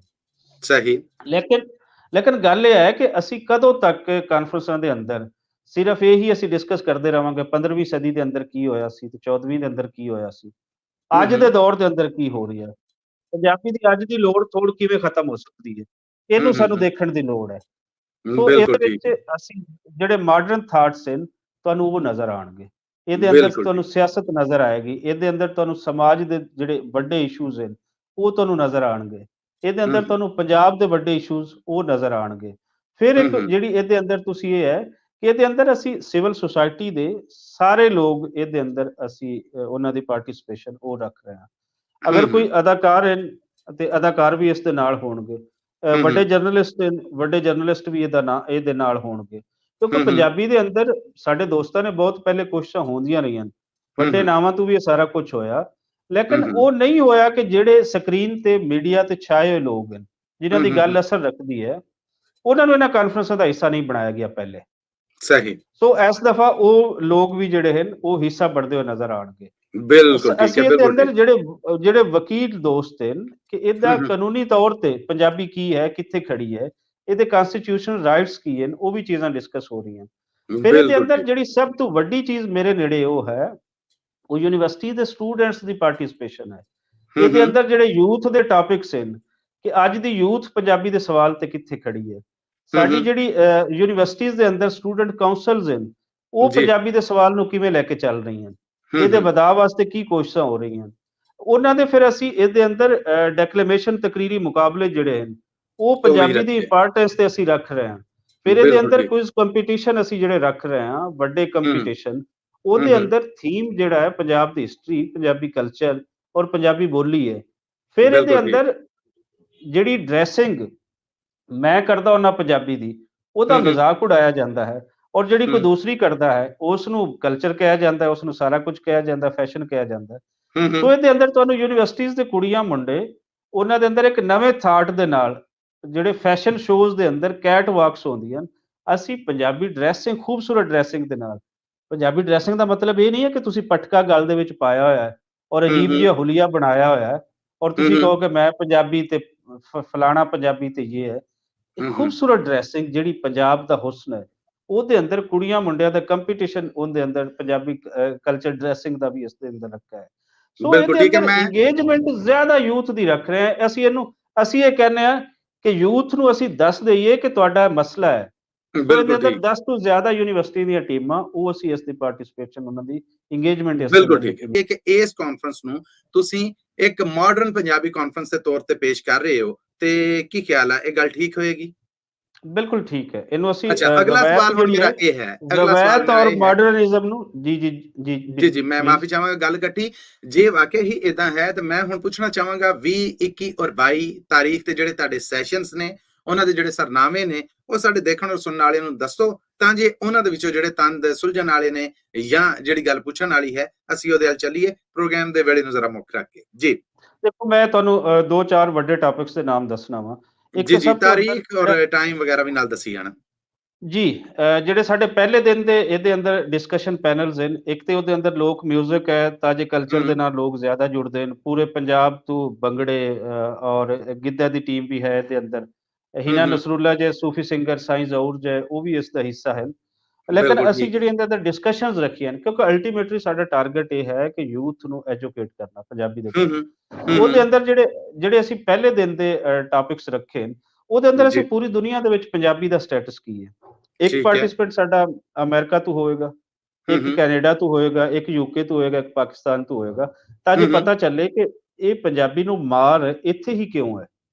Speaker 2: ਸਹੀ।
Speaker 1: ਲੇਕਿਨ ਲੇਕਿਨ ਗੱਲ ਇਹ ਹੈ ਕਿ ਅਸੀਂ ਕਦੋਂ ਤੱਕ ਕਾਨਫਰੰਸਾਂ ਦੇ ਅੰਦਰ ਸਿਰਫ ਇਹੀ ਅਸੀਂ ਡਿਸਕਸ ਕਰਦੇ ਰਹਾਂਗੇ, 15ਵੀਂ ਸਦੀ ਦੇ ਅੰਦਰ ਕੀ ਹੋਇਆ ਸੀ ਤੇ 14ਵੀਂ ਦੇ ਅੰਦਰ ਕੀ ਹੋਇਆ ਸੀ, ਅੱਜ
Speaker 2: ਹੂੰ
Speaker 1: ਦੇ ਦੌਰ ਦੇ ਅੰਦਰ ਕੀ ਹੋ ਰਿਹਾ, ਪੰਜਾਬੀ ਦੀ ਅੱਜ ਦੀ ਲੋੜ ਥੋੜ ਕਿਵੇਂ ਖਤਮ ਹੋ ਸਕਦੀ ਹੈ, ਇਹਨੂੰ ਸਾਨੂੰ
Speaker 2: ਹੂੰ
Speaker 1: ਦੇਖਣ ਦੀ ਲੋੜ ਹੈ। ਸੋ
Speaker 2: ਬਿਲਕੁਲ
Speaker 1: ਇਹਦੇ
Speaker 2: ਠੀਕ
Speaker 1: ਵਿੱਚ
Speaker 2: ਹੈ।
Speaker 1: ਅਸੀਂ ਜਿਹੜੇ ਮਾਡਰਨ ਥਾਟਸ ਹਨ, ਤੁਹਾਨੂੰ ਉਹ ਨਜ਼ਰ ਆਉਣਗੇ। ਇਹਦੇ ਅੰਦਰ
Speaker 2: ਬਿਲਕੁਲ
Speaker 1: ਤੁਹਾਨੂੰ
Speaker 2: ਠੀਕ।
Speaker 1: ਸਿਆਸਤ ਨਜ਼ਰ ਆਏਗੀ, ਇਹਦੇ ਅੰਦਰ ਤੁਹਾਨੂੰ ਸਮਾਜ ਦੇ ਜਿਹੜੇ ਵੱਡੇ ਇਸ਼ੂਜ਼ ਹਨ, ਉਹ ਤੁਹਾਨੂੰ ਨਜ਼ਰ ਆਉਣਗੇ। ਇਹਦੇ
Speaker 2: ਹੂੰ
Speaker 1: ਅੰਦਰ ਤੁਹਾਨੂੰ ਪੰਜਾਬ ਦੇ ਵੱਡੇ ਇਸ਼ੂਜ਼ ਉਹ ਨਜ਼ਰ ਆਉਣਗੇ। ਫਿਰ ਇੱਕ
Speaker 2: ਹੂੰ
Speaker 1: ਜਿਹੜੀ ਇਹਦੇ ਅੰਦਰ ਤੁਸੀਂ ਇਹ ਹੈ ਕਿ ਇਹਦੇ ਅੰਦਰ ਅਸੀਂ ਸਿਵਲ ਸੁਸਾਇਟੀ ਦੇ ਸਾਰੇ ਲੋਕ ਇਹਦੇ ਅੰਦਰ ਅਸੀਂ ਉਹਨਾਂ ਦੀ ਪਾਰਟਿਸਿਪੇਸ਼ਨ ਉਹ ਰੱਖ ਰਹੇ ਹਾਂ। ਅਗਰ ਕੋਈ ਅਦਾਕਾਰ ਹਨ ਅਤੇ ਅਦਾਕਾਰ ਵੀ ਇਸ ਦੇ ਨਾਲ ਹੋਣਗੇ। ਵੱਡੇ ਜਰਨਲਿਸਟ ਵੀ ਇਹਦੇ ਨਾਲ ਹੋਣਗੇ। ਕਿਉਂਕਿ ਪੰਜਾਬੀ ਦੇ ਅੰਦਰ ਸਾਡੇ ਦੋਸਤਾਂ ਨੇ ਬਹੁਤ ਪਹਿਲੇ ਕੋਸ਼ਿਸ਼ਾਂ ਹੁੰਦੀਆਂ ਰਹੀਆਂ ਨੇ। ਵੱਡੇ ਨਾਵਾਂ ਤੋਂ ਵੀ ਇਹ ਸਾਰਾ ਕੁਛ ਹੋਇਆ। ਲੇਕਿਨ ਉਹ ਨਹੀਂ ਹੋਇਆ ਕਿ ਜਿਹੜੇ ਸਕਰੀਨ ਤੇ ਮੀਡੀਆ ਤੇ ਛਾਏ ਹੋਏ ਲੋਕ ਹਨ, ਜਿਨ੍ਹਾਂ ਦੀ ਗੱਲ ਅਸਰ ਰੱਖਦੀ ਹੈ, ਉਹਨਾਂ ਨੂੰ ਇਹਨਾਂ ਕਾਨਫਰੰਸਾਂ ਦਾ ਹਿੱਸਾ ਨਹੀਂ ਬਣਾਇਆ ਗਿਆ ਪਹਿਲੇ।
Speaker 2: ਸਹੀ।
Speaker 1: ਸੋ ਇਸ ਦਫਾ ਉਹ ਲੋਕ ਵੀ ਜਿਹੜੇ ਹਨ ਉਹ ਹਿੱਸਾ ਬਣਦੇ ਹੋਏ ਨਜ਼ਰ ਆਉਣਗੇ।
Speaker 2: ਬਿਲਕੁਲ ਠੀਕ
Speaker 1: ਅਸੀਂ
Speaker 2: ਹੈ,
Speaker 1: ਇਹਦੇ
Speaker 2: ਬਿਲਕੁਲ
Speaker 1: ਅੰਦਰ
Speaker 2: ਠੀਕ।
Speaker 1: ਜਿਹੜੇ ਵਕੀਲ ਦੋਸਤ ਹਨ ਕਿ ਇਹਦਾ ਕਾਨੂੰਨੀ ਤੌਰ ਤੇ ਪੰਜਾਬੀ ਕੀ ਹੈ, ਕਿੱਥੇ ਖੜੀ ਹੈ, ਇਹਦੇ ਕਨਸਟੀਟਿਊਸ਼ਨਲ ਰਾਈਟਸ ਕੀ ਹਨ, ਉਹ ਵੀ ਚੀਜ਼ਾਂ ਡਿਸਕਸ ਹੋ ਰਹੀਆਂ। ਫਿਰ ਇਹਦੇ
Speaker 2: ਬਿਲਕੁਲ
Speaker 1: ਅੰਦਰ
Speaker 2: ਠੀਕ।
Speaker 1: ਜਿਹੜੀ ਸਭ ਤੋਂ ਵੱਡੀ ਚੀਜ਼ ਮੇਰੇ ਨੇੜੇ ਉਹ ਹੈ, ਉਹ ਯੂਨੀਵਰਸਿਟੀ ਦੇ ਸਟੂਡੈਂਟਸ ਦੀ ਪਾਰਟਿਸਿਪੇਸ਼ਨ ਹੈ। ਇਹਦੇ ਅੰਦਰ ਜਿਹੜੇ ਯੂਥ ਦੇ ਟਾਪਿਕਸ ਹਨ ਕਿ ਅੱਜ ਦੀ ਯੂਥ ਪੰਜਾਬੀ ਦੇ ਸਵਾਲ ਤੇ ਕਿੱਥੇ ਖੜੀ ਹੈ। ਸਾਡੀ ਜਿਹੜੀ ਯੂਨੀਵਰਸਿਟੀਜ਼ ਦੇ ਅੰਦਰ ਸਟੂਡੈਂਟ ਕਾਉਂਸਲਸ ਹਨ, ਉਹ
Speaker 2: ਜੀ।
Speaker 1: ਪੰਜਾਬੀ ਦੇ ਸਵਾਲ ਨੂੰ ਕਿਵੇਂ ਲੈ ਕੇ ਚੱਲ ਰਹੀਆਂ, ਇਹਦੇ ਵਧਾਅ ਵਾਸਤੇ ਕੀ ਕੋਸ਼ਿਸ਼ਾਂ ਹੋ ਰਹੀਆਂ। ਉਹਨਾਂ ਦੇ ਫਿਰ ਅਸੀਂ ਇਹਦੇ ਅੰਦਰ ਡੈਕਲੇਮੇਸ਼ਨ ਤਕਰੀਰੀ ਮੁਕਾਬਲੇ ਜਿਹੜੇ ਹਨ ਉਹ
Speaker 2: ਉਹ ਵੀ
Speaker 1: ਪੰਜਾਬੀ ਦੀ
Speaker 2: ਰੱਖੇ।
Speaker 1: ਇੰਪੋਰਟੈਂਸ ਤੇ ਅਸੀਂ ਰੱਖ ਰਹੇ ਹਾਂ। ਫਿਰ ਇਹਦੇ
Speaker 2: ਬਿਲਕੁਲ
Speaker 1: ਅੰਦਰ
Speaker 2: ਠੀਕ।
Speaker 1: ਕੁਇਜ਼ ਕੰਪੀਟੀਸ਼ਨ ਅਸੀਂ ਜਿਹੜੇ ਰੱਖ ਰਹੇ ਹਾਂ, ਵੱਡੇ ਕੰਪੀਟੀਸ਼ਨ, ਉਹਦੇ ਅੰਦਰ ਥੀਮ ਜਿਹੜਾ ਹੈ ਪੰਜਾਬ ਦੀ ਹਿਸਟਰੀ, ਪੰਜਾਬੀ ਕਲਚਰ ਔਰ ਪੰਜਾਬੀ ਬੋਲੀ ਹੈ। ਫਿਰ ਇਹਦੇ
Speaker 2: ਬਿਲਕੁਲ ਠੀਕ।
Speaker 1: ਅੰਦਰ ਜਿਹੜੀ ਡਰੈਸਿੰਗ ਮੈਂ ਕਰਦਾ ਉਹਨਾਂ ਪੰਜਾਬੀ ਦੀ, ਉਹਦਾ ਮਜ਼ਾਕ ਉਡਾਇਆ ਜਾਂਦਾ ਹੈ, ਔਰ ਜਿਹੜੀ ਕੋਈ ਦੂਸਰੀ ਕਰਦਾ ਹੈ ਉਸ ਨੂੰ ਕਲਚਰ ਕਿਹਾ ਜਾਂਦਾ ਹੈ, ਉਸ ਨੂੰ ਸਾਰਾ ਕੁਝ ਕਿਹਾ ਜਾਂਦਾ, ਫੈਸ਼ਨ ਕਿਹਾ ਜਾਂਦਾ। ਸੋ ਇਹਦੇ ਅੰਦਰ ਤੁਹਾਨੂੰ ਯੂਨੀਵਰਸਿਟੀਜ਼ ਦੇ ਕੁੜੀਆਂ ਮੁੰਡੇ ਉਹਨਾਂ ਦੇ ਅੰਦਰ ਇੱਕ ਨਵੇਂ ਥਾਟ ਦੇ ਨਾਲ ਜਿਹੜੇ ਫੈਸ਼ਨ ਸ਼ੋਜ਼ ਦੇ ਅੰਦਰ ਕੈਟ ਵਾਕਸ ਹੁੰਦੀਆਂ, ਅਸੀਂ ਪੰਜਾਬੀ ਡਰੈਸਿੰਗ, ਖੂਬਸੂਰਤ ਡਰੈਸਿੰਗ ਦੇ ਨਾਲ। ਪੰਜਾਬੀ ਡਰੈਸਿੰਗ ਦਾ ਮਤਲਬ ਇਹ ਨਹੀਂ ਹੈ ਕਿ ਤੁਸੀਂ ਪਟਕਾ ਗਲ ਦੇ ਵਿੱਚ ਪਾਇਆ ਹੋਇਆ ਹੈ ਔਰ ਅਜੀਬ ਜਿਹਾ ਹੁਲੀਆ ਬਣਾਇਆ ਹੋਇਆ ਹੈ ਔਰ ਤੁਸੀਂ ਕਹੋ ਕਿ ਮੈਂ ਪੰਜਾਬੀ ਤੇ ਫਲਾਣਾ ਪੰਜਾਬੀ ਤੇ ਇਹ ਹੈ। ਇੱਕ ਖੂਬਸੂਰਤ ਡਰੈਸਿੰਗ ਜਿਹੜੀ ਪੰਜਾਬ ਦਾ ਹੁਸਨ ਹੈ, ਉਹਦੇ ਅੰਦਰ ਕੁੜੀਆਂ ਮੁੰਡਿਆਂ ਦਾ ਕੰਪੀਟੀਸ਼ਨ, ਉਹਦੇ ਅੰਦਰ ਪੰਜਾਬੀ ਕਲਚਰ ਡਰੈਸਿੰਗ ਦਾ ਵੀ ਇਸ ਦੇ ਅੰਦਰ ਰੱਖਿਆ ਹੈ। ਸੋ
Speaker 2: ਬਿਲਕੁਲ
Speaker 1: ਇਹਦੇ
Speaker 2: ਠੀਕ ਹੈ।
Speaker 1: ਅੰਦਰ
Speaker 2: ਮੈਂ
Speaker 1: ਇੰਗੇਜਮੈਂਟ ਜ਼ਿਆਦਾ ਯੂਥ ਦੀ ਰੱਖ ਰਹੇ ਹਾਂ। ਅਸੀਂ ਇਹ ਕਹਿੰਦੇ ਹਾਂ ਕਿ ਯੂਥ ਨੂੰ ਅਸੀਂ ਦੱਸ ਦਈਏ ਕਿ ਤੁਹਾਡਾ ਮਸਲਾ ਹੈ। ਸੋ ਇਹਦੇ
Speaker 2: ਬਿਲਕੁਲ
Speaker 1: ਅੰਦਰ
Speaker 2: ਠੀਕ।
Speaker 1: 10 ਤੋਂ ਜ਼ਿਆਦਾ ਯੂਨੀਵਰਸਿਟੀ ਦੀਆਂ ਟੀਮਾਂ, ਉਹ ਅਸੀਂ ਇਸ ਦੀ ਪਾਰਟਿਸਿਪੇਸ਼ਨ, ਉਹਨਾਂ ਦੀ ਇੰਗੇਜਮੈਂਟ ਇਸ ਦੇ
Speaker 2: ਬਿਲਕੁਲ
Speaker 1: ਅੰਦਰ
Speaker 2: ਠੀਕ ਹੈ ਕਿ ਇਸ ਕਾਨਫਰੰਸ ਨੂੰ ਤੁਸੀਂ ਇੱਕ ਮਾਡਰਨ ਪੰਜਾਬੀ ਕਾਨਫਰੰਸ ਦੇ ਤੌਰ ਤੇ ਪੇਸ਼ ਕਰ ਰਹੇ ਹੋ, ਤੇ ਕੀ ਖਿਆਲ ਹੈ, ਇਹ ਗੱਲ ਠੀਕ ਹੋਏਗੀ?
Speaker 1: ਬਿਲਕੁਲ ਠੀਕ ਹੈ। ਇਹਨੂੰ ਅਸੀਂ
Speaker 2: ਅੱਛਾ, ਅਗਲਾ
Speaker 1: ਰਵਾਇਤ
Speaker 2: ਸਵਾਲ ਹੁਣ
Speaker 1: ਜਿਹੜੀ
Speaker 2: ਮੇਰਾ
Speaker 1: ਹੈ,
Speaker 2: ਇਹ ਹੈ, ਅਗਲਾ ਸਵਾਲ
Speaker 1: ਰਵਾਇਤ
Speaker 2: ਮੇਰਾ
Speaker 1: ਔਰ
Speaker 2: ਇਹ ਹੈ।
Speaker 1: ਮਾਡਰਨਿਜ਼ਮ ਨੂੰ
Speaker 2: ਜੀ, ਮੈਂ ਮਾਫੀ ਚਾਹਾਂਗਾ ਗੱਲ ਕੱਟੀ। ਜੇ ਵਾਕਿਆ ਹੀ ਇਦਾਂ ਹੈ ਤਾਂ ਮੈਂ ਹੁਣ ਪੁੱਛਣਾ ਚਾਹਾਂਗਾ 20, 21 ਔਰ 22 ਤਾਰੀਖ ਤੇ ਜਿਹੜੇ ਤੁਹਾਡੇ ਸੈਸ਼ਨਸ ਨੇ, ਉਹਨਾਂ ਦੇ ਜਿਹੜੇ ਸਰਨਾਮੇ ਨੇ, ਉਹ ਸਾਡੇ ਦੇਖਣ ਔਰ ਸੁਣਨ ਵਾਲਿਆਂ ਨੂੰ ਦੱਸੋ, ਤਾਂ ਜੇ ਉਹਨਾਂ ਦੇ ਵਿੱਚੋਂ ਜਿਹੜੇ ਤੰਦ ਸੁਲਝਣ ਵਾਲੇ ਨੇ ਜਾਂ ਜਿਹੜੀ ਗੱਲ ਪੁੱਛਣ ਵਾਲੀ ਹੈ, ਅਸੀਂ ਉਹਦੇ ਵੱਲ ਚੱਲੀਏ ਪ੍ਰੋਗਰਾਮ ਦੇ ਵੇਲੇ ਨੂੰ ਜ਼ਰਾ ਮੁੱਖ ਰੱਖ ਕੇ। ਜੀ
Speaker 1: ਦੇਖੋ, ਮੈਂ ਤੁਹਾਨੂੰ 2-4 ਵੱਡੇ ਟਾਪਿਕਸ ਦੇ ਨਾਮ ਦੱਸਣਾ ਵਾ। ਇੱਕ
Speaker 2: ਜੀ
Speaker 1: ਤੇ
Speaker 2: ਜੀ,
Speaker 1: ਸਭ ਤੋਂ ਅੰਦਰ
Speaker 2: ਤਾਰੀਖ ਔਰ ਟਾਈਮ ਵਗੈਰਾ ਵੀ ਨਾਲ ਦੱਸੀ ਜਾਣਾ।
Speaker 1: ਜੀ, ਜਿਹੜੇ ਸਾਡੇ ਪਹਿਲੇ ਦਿਨ ਦੇ ਇਹਦੇ ਅੰਦਰ ਡਿਸਕਸ਼ਨ ਪੈਨਲਸ ਹਨ। ਇੱਕ ਤੇ ਉਹਦੇ ਅੰਦਰ ਲੋਕ ਮਿਊਜ਼ਿਕ ਹੈ, ਤਾਜੇ ਕਲਚਰ ਦੇ ਨਾਲ ਲੋਕ ਜ਼ਿਆਦਾ ਜੁੜਦੇ ਨੇ। ਪੂਰੇ ਪੰਜਾਬ ਤੋਂ ਭੰਗੜੇ ਔਰ ਗਿੱਧਾ ਦੀ ਟੀਮ ਵੀ ਹੈ ਇਹਦੇ ਅੰਦਰ। ਹਿਨਾ ਨਸਰੁੱਲਾ ਜੇ ਸੂਫੀ ਸਿੰਗਰ, ਸਾਈਂ ਜ਼ਹੂਰ ਜੇ, ਉਹ ਵੀ ਇਸ ਦਾ ਹਿੱਸਾ ਹਨ। ਲੇਕਿਨ
Speaker 2: ਬਿਲਕੁਲ
Speaker 1: ਅਸੀਂ
Speaker 2: ਠੀਕ ਹੈ।
Speaker 1: ਜਿਹੜੀ ਇਹਦੇ ਅੰਦਰ ਡਿਸਕਸ਼ਨਸ ਰੱਖੀਆਂ ਨੇ, ਕਿਉਂਕਿ ਅਲਟੀਮੇਟਲੀ ਸਾਡਾ ਟਾਰਗੇਟ ਇਹ ਹੈ ਕਿ ਯੂਥ ਨੂੰ ਐਜੂਕੇਟ ਕਰਨਾ ਪੰਜਾਬੀ ਦੇ ਬਾਰੇ। ਉਹਦੇ ਅੰਦਰ ਜਿਹੜੇ ਅਸੀਂ ਪਹਿਲੇ ਦਿਨ ਦੇ ਟਾਪਿਕਸ ਰੱਖੇ ਨੇ, ਉਹਦੇ ਅੰਦਰ ਅਸੀਂ
Speaker 2: ਜੀ
Speaker 1: ਪੂਰੀ ਦੁਨੀਆ ਦੇ ਵਿੱਚ ਪੰਜਾਬੀ ਦਾ ਸਟੇਟਸ ਕੀ ਹੈ। ਇੱਕ
Speaker 2: ਠੀਕ ਹੈ।
Speaker 1: ਪਾਰਟਿਸਿਪੈਂਟ ਸਾਡਾ ਅਮਰੀਕਾ ਤੋਂ ਹੋਏਗਾ, ਇੱਕ ਕੈਨੇਡਾ ਤੋਂ ਹੋਏਗਾ, ਇੱਕ ਯੂਕੇ ਤੋਂ ਹੋਏਗਾ, ਇੱਕ ਪਾਕਿਸਤਾਨ ਤੋਂ ਹੋਏਗਾ, ਤਾਂ ਜੇ ਪਤਾ ਚੱਲੇ ਕਿ ਇਹ ਪੰਜਾਬੀ ਨੂੰ ਮਾਰ ਇੱਥੇ ਹੀ ਕਿਉਂ ਹੈ,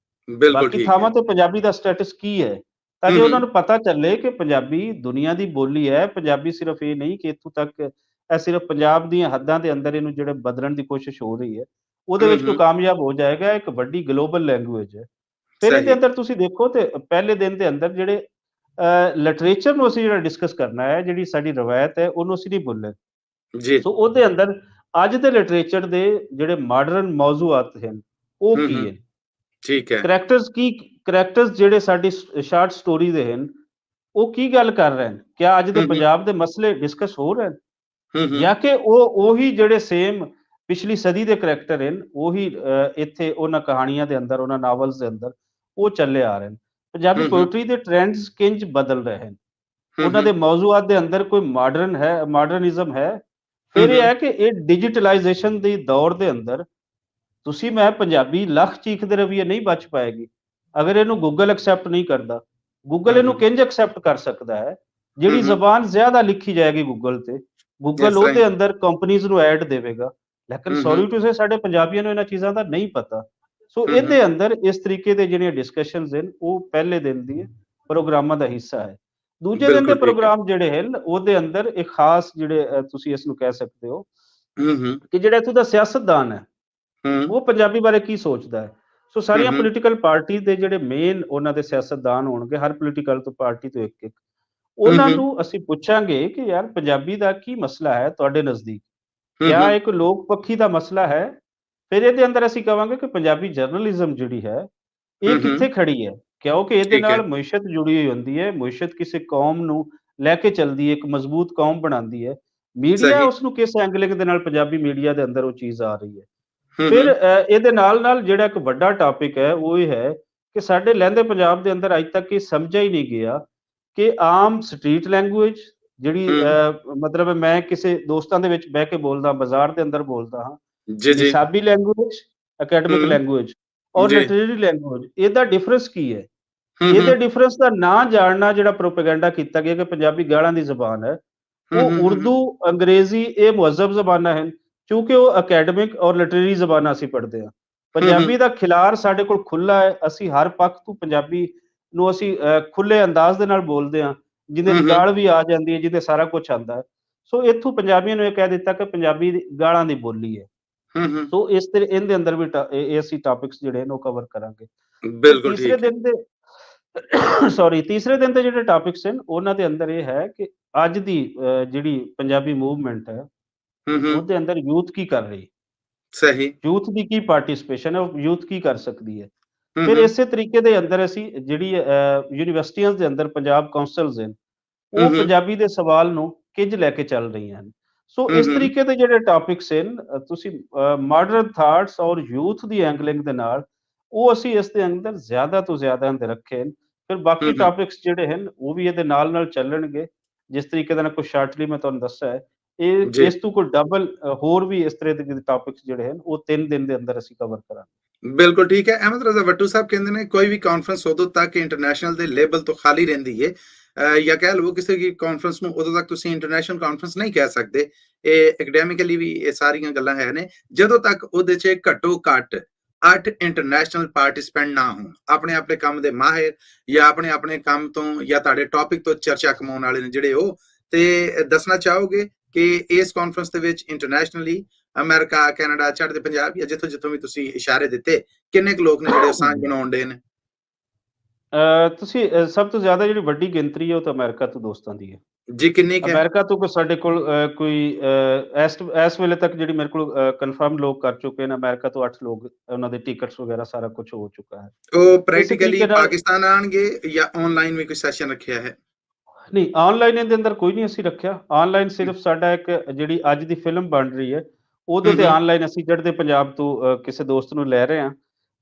Speaker 2: ਬਿਲਕੁਲ
Speaker 1: ਬਾਕੀ
Speaker 2: ਠੀਕ ਹੈ।
Speaker 1: ਥਾਵਾਂ ਤੇ ਪੰਜਾਬੀ ਦਾ ਸਟੇਟਸ ਕੀ ਹੈ, ਤਾਂ ਜੇ ਉਹਨਾਂ ਨੂੰ ਪਤਾ ਚੱਲੇ ਕਿ ਪੰਜਾਬੀ ਦੁਨੀਆ ਦੀ ਬੋਲੀ ਹੈ। ਪੰਜਾਬੀ ਸਿਰਫ ਇਹ ਨਹੀਂ ਕਿ ਇੱਥੋਂ ਤੱਕ ਇਹ ਸਿਰਫ ਪੰਜਾਬ ਦੀਆਂ ਹੱਦਾਂ ਦੇ ਅੰਦਰ ਇਹਨੂੰ ਜਿਹੜੇ ਬਦਲਣ ਦੀ ਕੋਸ਼ਿਸ਼ ਹੋ ਰਹੀ ਹੈ, ਉਹਦੇ ਵਿੱਚ ਕੋਈ ਕਾਮਯਾਬ ਹੋ ਜਾਏਗਾ, ਇੱਕ ਵੱਡੀ ਗਲੋਬਲ ਲੈਂਗੁਏਜ ਹੈ। ਫਿਰ ਇਹਦੇ
Speaker 2: ਸਹੀ।
Speaker 1: ਅੰਦਰ ਤੁਸੀਂ ਦੇਖੋ ਤੇ ਪਹਿਲੇ ਦਿਨ ਦੇ ਅੰਦਰ ਜਿਹੜੇ ਲਿਟਰੇਚਰ ਨੂੰ ਅਸੀਂ ਜਿਹੜਾ ਡਿਸਕਸ ਕਰਨਾ ਹੈ, ਜਿਹੜੀ ਸਾਡੀ ਰਵਾਇਤ ਹੈ, ਉਹਨੂੰ ਅਸੀਂ ਨਹੀਂ ਭੁੱਲੇ।
Speaker 2: ਜੀ
Speaker 1: ਸੋ ਉਹਦੇ ਅੰਦਰ ਅੱਜ ਦੇ ਲਿਟਰੇਚਰ ਦੇ ਜਿਹੜੇ ਮਾਡਰਨ ਮੌਜ਼ੂਆਤ ਹਨ, ਉਹ ਕੀ ਹਨ,
Speaker 2: ਠੀਕ ਹੈ।
Speaker 1: ਕਰੈਕਟਰਸ ਜਿਹੜੇ ਸਾਡੀ ਸ਼ਾਰਟ ਸਟੋਰੀ ਦੇ ਹਨ, ਉਹ ਕੀ ਗੱਲ ਕਰ ਰਹੇ ਹਨ। ਕਿਆ ਅੱਜ ਦੇ ਪੰਜਾਬ ਦੇ ਮਸਲੇ ਡਿਸਕਸ ਹੋ ਰਹੇ ਹਨ, ਜਾਂ ਕਿ ਉਹੀ ਜਿਹੜੇ ਸੇਮ ਪਿਛਲੀ ਸਦੀ ਦੇ ਕਰੈਕਟਰ ਹਨ, ਉਹੀ ਇੱਥੇ ਉਹਨਾਂ ਕਹਾਣੀਆਂ ਦੇ ਅੰਦਰ, ਉਹਨਾਂ ਨਾਵਲਸ ਦੇ ਅੰਦਰ ਉਹ ਚੱਲੇ ਆ ਰਹੇ ਹਨ। ਪੰਜਾਬੀ ਪੋਇਟਰੀ ਦੇ ਟ੍ਰੈਂਡਸ ਕਿੰਜ ਬਦਲ ਰਹੇ ਹਨ, ਉਹਨਾਂ ਦੇ ਮੌਜ਼ੂਆਤ ਦੇ ਅੰਦਰ ਕੋਈ ਮਾਡਰਨਿਜ਼ਮ ਹੈ। ਫਿਰ ਇਹ ਹੈ ਕਿ ਇਹ ਡਿਜੀਟਲਾਈਜੇਸ਼ਨ ਦੇ ਦੌਰ ਦੇ ਅੰਦਰ ਤੁਸੀਂ ਮੈਂ ਪੰਜਾਬੀ ਲੱਖ ਚੀਖਦੇ ਰਹੀਏ ਨਹੀਂ ਬਚ ਪਾਏਗੀ ਅਗਰ ਇਹਨੂੰ ਗੂਗਲ ਐਕਸੈਪਟ ਨਹੀਂ ਕਰਦਾ। ਗੂਗਲ ਇਹਨੂੰ ਕਿੰਜ ਐਕਸੈਪਟ ਕਰ ਸਕਦਾ ਹੈ, ਜਿਹੜੀ ਜ਼ਬਾਨ ਜ਼ਿਆਦਾ ਲਿਖੀ ਜਾਏਗੀ ਗੂਗਲ ਤੇ, ਗੂਗਲ ਉਹਦੇ ਅੰਦਰ ਕੰਪਨੀਜ਼ ਨੂੰ ਐਡ ਦੇਵੇਗਾ। ਲੇਕਿਨ ਸੌਰੀ ਟੂ ਸੇ ਸਾਡੇ ਪੰਜਾਬੀਆਂ ਨੂੰ ਇਹਨਾਂ ਚੀਜ਼ਾਂ ਦਾ ਨਹੀਂ ਪਤਾ। ਸੋ ਇਹਦੇ ਅੰਦਰ ਇਸ ਤਰੀਕੇ ਦੇ ਜਿਹੜੀਆਂ ਡਿਸਕਸ਼ਨਸ ਹਨ, ਉਹ ਪਹਿਲੇ ਦਿਨ ਦੀ ਪ੍ਰੋਗਰਾਮਾਂ ਦਾ ਹਿੱਸਾ ਹੈ। ਦੂਜੇ ਦਿਨ ਦੇ
Speaker 2: ਬਿਲਕੁਲ ਠੀਕ ਹੈ।
Speaker 1: ਪ੍ਰੋਗਰਾਮ ਜਿਹੜੇ ਹਨ ਉਹਦੇ ਅੰਦਰ ਇੱਕ ਖਾਸ ਜਿਹੜੇ ਤੁਸੀਂ ਇਸ ਨੂੰ ਕਹਿ ਸਕਦੇ ਹੋ
Speaker 2: ਹੂੰ, ਹੂੰ,
Speaker 1: ਕਿ ਜਿਹੜਾ ਇੱਥੋਂ ਦਾ ਸਿਆਸਤਦਾਨ ਹੈ
Speaker 2: ਹੂੰ,
Speaker 1: ਉਹ ਪੰਜਾਬੀ ਬਾਰੇ ਕੀ ਸੋਚਦਾ ਹੈ। ਸੋ
Speaker 2: ਹੂੰ,
Speaker 1: ਸਾਰੀਆਂ
Speaker 2: ਹੂੰ,
Speaker 1: ਪੋਲੀਟੀਕਲ ਪਾਰਟੀ ਦੇ ਜਿਹੜੇ ਮੇਨ ਉਹਨਾਂ ਦੇ ਸਿਆਸਤਦਾਨ ਹੋਣਗੇ, ਹਰ ਪੋਲੀਟੀਕਲ ਤੋਂ ਪਾਰਟੀ ਤੋਂ ਇੱਕ-ਇੱਕ,
Speaker 2: ਹੂੰ,
Speaker 1: ਉਹਨਾਂ
Speaker 2: ਹੂੰ,
Speaker 1: ਨੂੰ ਅਸੀਂ ਪੁੱਛਾਂਗੇ ਕਿ ਯਾਰ ਪੰਜਾਬੀ ਦਾ ਕੀ ਮਸਲਾ ਹੈ ਤੁਹਾਡੇ ਨਜ਼ਦੀਕ?
Speaker 2: ਹੂੰ,
Speaker 1: ਕਿਆ
Speaker 2: ਹੂੰ,
Speaker 1: ਇੱਕ ਲੋਕ ਪੱਖੀ ਦਾ ਮਸਲਾ ਹੈ? ਫਿਰ ਇਹਦੇ ਅੰਦਰ ਅਸੀਂ ਕਵਾਂਗੇ ਕਿ ਪੰਜਾਬੀ ਜਰਨਲਿਜ਼ਮ ਜਿਹੜੀ ਹੈ, ਇਹ
Speaker 2: ਹੂੰ, ਹੂੰ,
Speaker 1: ਕਿੱਥੇ ਖੜੀ ਹੈ? ਕਿਉਂਕਿ ਇਹਦੇ
Speaker 2: ਠੀਕ ਹੈ।
Speaker 1: ਨਾਲ ਮਈਸ਼ਤ ਜੁੜੀ ਹੋਈ ਹੁੰਦੀ ਹੈ, ਮਈਸ਼ਤ ਕਿਸੇ ਕੌਮ ਨੂੰ ਲੈ ਕੇ ਚੱਲਦੀ ਹੈ, ਇੱਕ ਮਜ਼ਬੂਤ ਕੌਮ ਬਣਾਉਂਦੀ ਹੈ। ਮੀਡੀਆ
Speaker 2: ਸਹੀ।
Speaker 1: ਉਸਨੂੰ ਕਿਸ ਐਂਗਲਿੰਗ ਦੇ ਨਾਲ ਪੰਜਾਬੀ ਮੀਡੀਆ ਦੇ ਅੰਦਰ ਉਹ ਚੀਜ਼ ਆ ਰਹੀ ਹੈ।
Speaker 2: ਹੂੰ,
Speaker 1: ਫਿਰ
Speaker 2: ਹੂੰ,
Speaker 1: ਇਹਦੇ ਨਾਲ-ਨਾਲ ਜਿਹੜਾ ਇੱਕ ਵੱਡਾ ਟੌਪਿਕ ਹੈ, ਉਹ ਇਹ ਹੈ ਕਿ ਸਾਡੇ ਲਹਿੰਦੇ ਪੰਜਾਬ ਦੇ ਅੰਦਰ ਅੱਜ ਤੱਕ ਇਹ ਸਮਝਿਆ ਹੀ ਨਹੀਂ ਗਿਆ ਕਿ ਆਮ ਸਟਰੀਟ ਲੈਂਗੁਏਜ ਜਿਹੜੀ
Speaker 2: ਹੂੰ,
Speaker 1: ਮਤਲਬ ਮੈਂ ਕਿਸੇ ਦੋਸਤਾਂ ਦੇ ਵਿੱਚ ਬਹਿ ਕੇ ਬੋਲਦਾ, ਬਾਜ਼ਾਰ ਦੇ ਅੰਦਰ ਬੋਲਦਾ ਹਾਂ,
Speaker 2: ਜੀ, ਜੀ।
Speaker 1: ਨਿਸਾਬੀ ਲੈਂਗੁਏਜ, ਅਕੈਡਮਿਕ
Speaker 2: हुँ,
Speaker 1: ਲੈਂਗੁਏਜ ਔਰ
Speaker 2: जी।
Speaker 1: ਲਿਟਰੇਰੀ ਲੈਂਗੁਏਜ ਇਹਦਾ ਡਿਫਰੈਂਸ ਕੀ ਹੈ?
Speaker 2: हुँ,
Speaker 1: ਇਹਦੇ
Speaker 2: हुँ।
Speaker 1: ਡਿਫਰੈਂਸ ਦਾ ਨਾ ਜਾਣਨਾ ਜਿਹੜਾ ਪ੍ਰੋਪੇਗੈਂਡਾ ਕੀਤਾ ਗਿਆ ਕਿ ਪੰਜਾਬੀ ਗਾਲਾਂ ਦੀ ਜ਼ਬਾਨ ਹੈ,
Speaker 2: हुँ,
Speaker 1: ਉਹ
Speaker 2: हुँ, हुँ, हुँ।
Speaker 1: ਉਰਦੂ, ਅੰਗਰੇਜ਼ੀ ਇਹ ਮੁਹੱਜ਼ਬ ਜ਼ਬਾਨਾਂ ਹਨ, ਕਿਉਂਕਿ ਉਹ ਅਕੈਡਮਿਕ ਔਰ ਲਿਟਰੇਰੀ ਜ਼ਬਾਨਾਂ ਅਸੀਂ ਪੜ੍ਹਦੇ ਹਾਂ।
Speaker 2: हुँ, हुँ।
Speaker 1: ਪੰਜਾਬੀ ਦਾ ਖਿਲਾਰ ਸਾਡੇ ਕੋਲ ਖੁੱਲ੍ਹਾ ਹੈ, ਅਸੀਂ ਹਰ ਪੱਖ ਤੋਂ ਪੰਜਾਬੀ ਨੂੰ ਅਸੀਂ ਖੁੱਲ੍ਹੇ ਅੰਦਾਜ਼ ਦੇ ਨਾਲ ਬੋਲਦੇ ਹਾਂ, ਜਿਹਦੇ
Speaker 2: हुँ,
Speaker 1: 'ਚ
Speaker 2: हुँ।
Speaker 1: ਗਾਲ ਵੀ ਆ ਜਾਂਦੀ ਹੈ, ਜਿਹਦੇ ਸਾਰਾ ਕੁਛ ਆਉਂਦਾ ਹੈ। ਸੋ ਇੱਥੋਂ ਪੰਜਾਬੀਆਂ ਨੂੰ ਇਹ ਕਹਿ ਦਿੱਤਾ ਕਿ ਪੰਜਾਬੀ ਦੀ ਗਾਲਾਂ ਦੀ ਬੋਲੀ ਹੈ।
Speaker 2: हुँ, हुँ।
Speaker 1: ਸੋ ਇਸ ਤੇ ਇਹਦੇ ਅੰਦਰ ਵੀ ਇਹ ਅਸੀਂ ਟਾਪਿਕਸ ਜਿਹੜੇ ਨੇ ਉਹ ਕਵਰ ਕਰਾਂਗੇ। ਫਿਰ
Speaker 2: बिल्कुल
Speaker 1: ਤੀਸਰੇ
Speaker 2: ठीक है।
Speaker 1: ਦਿਨ ਦੇ ਤੀਸਰੇ ਦਿਨ ਦੇ ਜਿਹੜੇ ਟਾਪਿਕਸ ਹਨ, ਉਹਨਾਂ ਦੇ ਅੰਦਰ ਇਹ ਹੈ ਕਿ ਅੱਜ ਦੀ ਜਿਹੜੀ ਪੰਜਾਬੀ ਮੂਵਮੈਂਟ ਹੈ,
Speaker 2: हुँ, हुँ।
Speaker 1: ਉਹਦੇ ਅੰਦਰ ਯੂਥ ਕੀ ਕਰ ਰਹੀ?
Speaker 2: सही।
Speaker 1: ਯੂਥ ਦੀ ਕੀ ਪਾਰਟਿਸਿਪੇਸ਼ਨ ਹੈ, ਉਹ ਯੂਥ ਕੀ ਕਰ ਸਕਦੀ ਹੈ?
Speaker 2: हुँ,
Speaker 1: ਫਿਰ
Speaker 2: हुँ।
Speaker 1: ਇਸੇ ਤਰੀਕੇ ਦੇ ਅੰਦਰ ਅਸੀਂ ਜਿਹੜੀ ਯੂਨੀਵਰਸਿਟੀਆਂ ਦੇ ਅੰਦਰ ਪੰਜਾਬ ਕਾਉਂਸਲਸ ਹਨ,
Speaker 2: हुँ,
Speaker 1: ਉਹ
Speaker 2: हुँ।
Speaker 1: ਪੰਜਾਬੀ ਦੇ ਸਵਾਲ ਨੂੰ ਕਿੰਝ ਲੈ ਕੇ ਚੱਲ ਰਹੀਆਂ ਹਨ। ਸੋ
Speaker 2: हुँ,
Speaker 1: ਇਸ
Speaker 2: हुँ।
Speaker 1: ਤਰੀਕੇ ਦੇ ਜਿਹੜੇ ਟਾਪਿਕਸ ਹਨ ਤੁਸੀਂ ਮਾਡਰਨ ਥਾਟਸ ਔਰ ਯੂਥ ਦੀ ਐਂਗਲਿੰਗ ਦੇ ਨਾਲ, ਉਹ ਅਸੀਂ ਇਸ ਦੇ ਅੰਦਰ ਜ਼ਿਆਦਾ ਤੋਂ ਜ਼ਿਆਦਾ ਅੰਦਰ ਰੱਖੇ ਹਨ। ਫਿਰ
Speaker 2: हुँ,
Speaker 1: ਬਾਕੀ
Speaker 2: हुँ।
Speaker 1: ਟਾਪਿਕਸ ਜਿਹੜੇ ਹਨ, ਉਹ ਵੀ ਇਹਦੇ ਨਾਲ-ਨਾਲ ਚੱਲਣਗੇ। ਜਿਸ ਤਰੀਕੇ ਦੇ ਨਾਲ ਕੁਛ ਸ਼ਾਰਟਲੀ ਮੈਂ ਤੁਹਾਨੂੰ ਦੱਸਿਆ ਹੈ, ਇਹ
Speaker 2: जी।
Speaker 1: ਇਸ ਤੋਂ ਕੋਈ ਡਬਲ ਹੋਰ ਵੀ ਇਸ ਤਰ੍ਹਾਂ ਦੇ ਟਾਪਿਕਸ ਜਿਹੜੇ ਹਨ, ਉਹ 3 ਦਿਨ ਦੇ ਅੰਦਰ ਅਸੀਂ ਕਵਰ ਕਰਾਂਗੇ।
Speaker 2: ਬਿਲਕੁਲ ਠੀਕ ਹੈ। ਅਹਿਮਦ ਰਜ਼ਾ ਵੱਟੂ ਸਾਹਿਬ ਕਹਿੰਦੇ ਨੇ ਕੋਈ ਵੀ ਕਾਨਫਰੰਸ ਉਦੋਂ ਤੱਕ ਇੰਟਰਨੈਸ਼ਨਲ ਦੇ ਲੇਬਲ ਤੋਂ ਖਾਲੀ ਰਹਿੰਦੀ ਹੈ ਜਾਂ ਕਹਿ ਲਓ ਕਿਸੇ ਵੀ ਕਾਨਫਰੰਸ ਨੂੰ ਉਦੋਂ ਤੱਕ ਤੁਸੀਂ ਇੰਟਰਨੈਸ਼ਨਲ ਕਾਨਫਰੰਸ ਨਹੀਂ ਕਹਿ ਸਕਦੇ। ਇਹ ਐਕੈਡੈਮਿਕਲੀ ਵੀ ਇਹ ਸਾਰੀਆਂ ਗੱਲਾਂ ਹੈ ਨੇ ਜਦੋਂ ਤੱਕ ਉਹਦੇ 'ਚ ਘੱਟੋ ਘੱਟ 8 ਇੰਟਰਨੈਸ਼ਨਲ ਪਾਰਟਿਸਪੈਂਟ ਨਾ ਹੋਣ, ਆਪਣੇ ਆਪਣੇ ਕੰਮ ਦੇ ਮਾਹਿਰ ਜਾਂ ਆਪਣੇ ਆਪਣੇ ਕੰਮ ਤੋਂ ਜਾਂ ਤੁਹਾਡੇ ਟੌਪਿਕ ਤੋਂ ਚਰਚਾ ਕਮਾਉਣ ਵਾਲੇ ਨੇ ਜਿਹੜੇ ਉਹ। ਤੇ ਦੱਸਣਾ ਚਾਹੋਗੇ ਕਿ ਇਸ ਕਾਨਫਰੰਸ ਦੇ ਵਿੱਚ ਇੰਟਰਨੈਸ਼ਨਲੀ ਅਮਰੀਕਾ, ਕੈਨੇਡਾ, ਚੜ੍ਹਦੇ ਪੰਜਾਬ ਜਾਂ ਜਿੱਥੋਂ ਵੀ ਤੁਸੀਂ ਇਸ਼ਾਰੇ ਦਿੱਤੇ, ਕਿੰਨੇ ਕੁ ਲੋਕ ਨੇ ਜਿਹੜੇ ਉਹ ਸਾਂਝ ਬਣਾਉਣ ਡੇ ਨੇ?
Speaker 1: ਤੁਸੀਂ ਸਭ ਤੋਂ ਜ਼ਿਆਦਾ ਜਿਹੜੀ ਵੱਡੀ ਗਿਣਤੀ ਹੈ, ਉਹ ਤਾਂ ਅਮਰੀਕਾ ਤੋਂ ਦੋਸਤਾਂ ਦੀ ਹੈ।
Speaker 2: ਜੀ, ਕਿੰਨੀ ਕੁ ਹੈ?
Speaker 1: ਅਮਰੀਕਾ ਤੋਂ ਕੋਈ ਸਾਡੇ ਕੋਲ ਕੋਈ ਇਸ ਵੇਲੇ ਤੱਕ ਜਿਹੜੀ ਮੇਰੇ ਕੋਲ ਕਨਫਰਮ ਲੋਕ ਕਰ ਚੁੱਕੇ ਨੇ, ਅਮਰੀਕਾ ਤੋਂ 8 ਲੋਕ, ਉਹਨਾਂ ਦੇ ਟਿਕਟਸ ਵਗੈਰਾ ਸਾਰਾ ਕੁਝ ਹੋ ਚੁੱਕਾ ਹੈ।
Speaker 2: ਉਹ
Speaker 1: ਇਸੇ
Speaker 2: ਪ੍ਰੈਕਟੀਕਲੀ
Speaker 1: ਤਰੀਕੇ ਨਾਲ
Speaker 2: ਪਾਕਿਸਤਾਨ ਆਣਗੇ ਜਾਂ ਆਨਲਾਈਨ ਵੀ ਕੋਈ ਸੈਸ਼ਨ ਰੱਖਿਆ ਹੈ?
Speaker 1: ਨਹੀਂ, ਆਨਲਾਈਨ ਇਹਦੇ ਅੰਦਰ ਕੋਈ ਨਹੀਂ ਅਸੀਂ ਰੱਖਿਆ। ਆਨਲਾਈਨ ਸਿਰਫ ਸਾਡਾ ਇੱਕ ਜਿਹੜੀ ਅੱਜ ਦੀ ਫਿਲਮ ਬਣ ਰਹੀ ਹੈ, ਉਹਦੇ
Speaker 2: ਹੂੰ,
Speaker 1: ਤੇ
Speaker 2: ਹੂੰ,
Speaker 1: ਆਨਲਾਈਨ ਅਸੀਂ ਚੜ੍ਹਦੇ ਪੰਜਾਬ ਤੋਂ ਕਿਸੇ ਦੋਸਤ ਨੂੰ ਲੈ ਰਹੇ ਹਾਂ
Speaker 2: ਹੂੰ,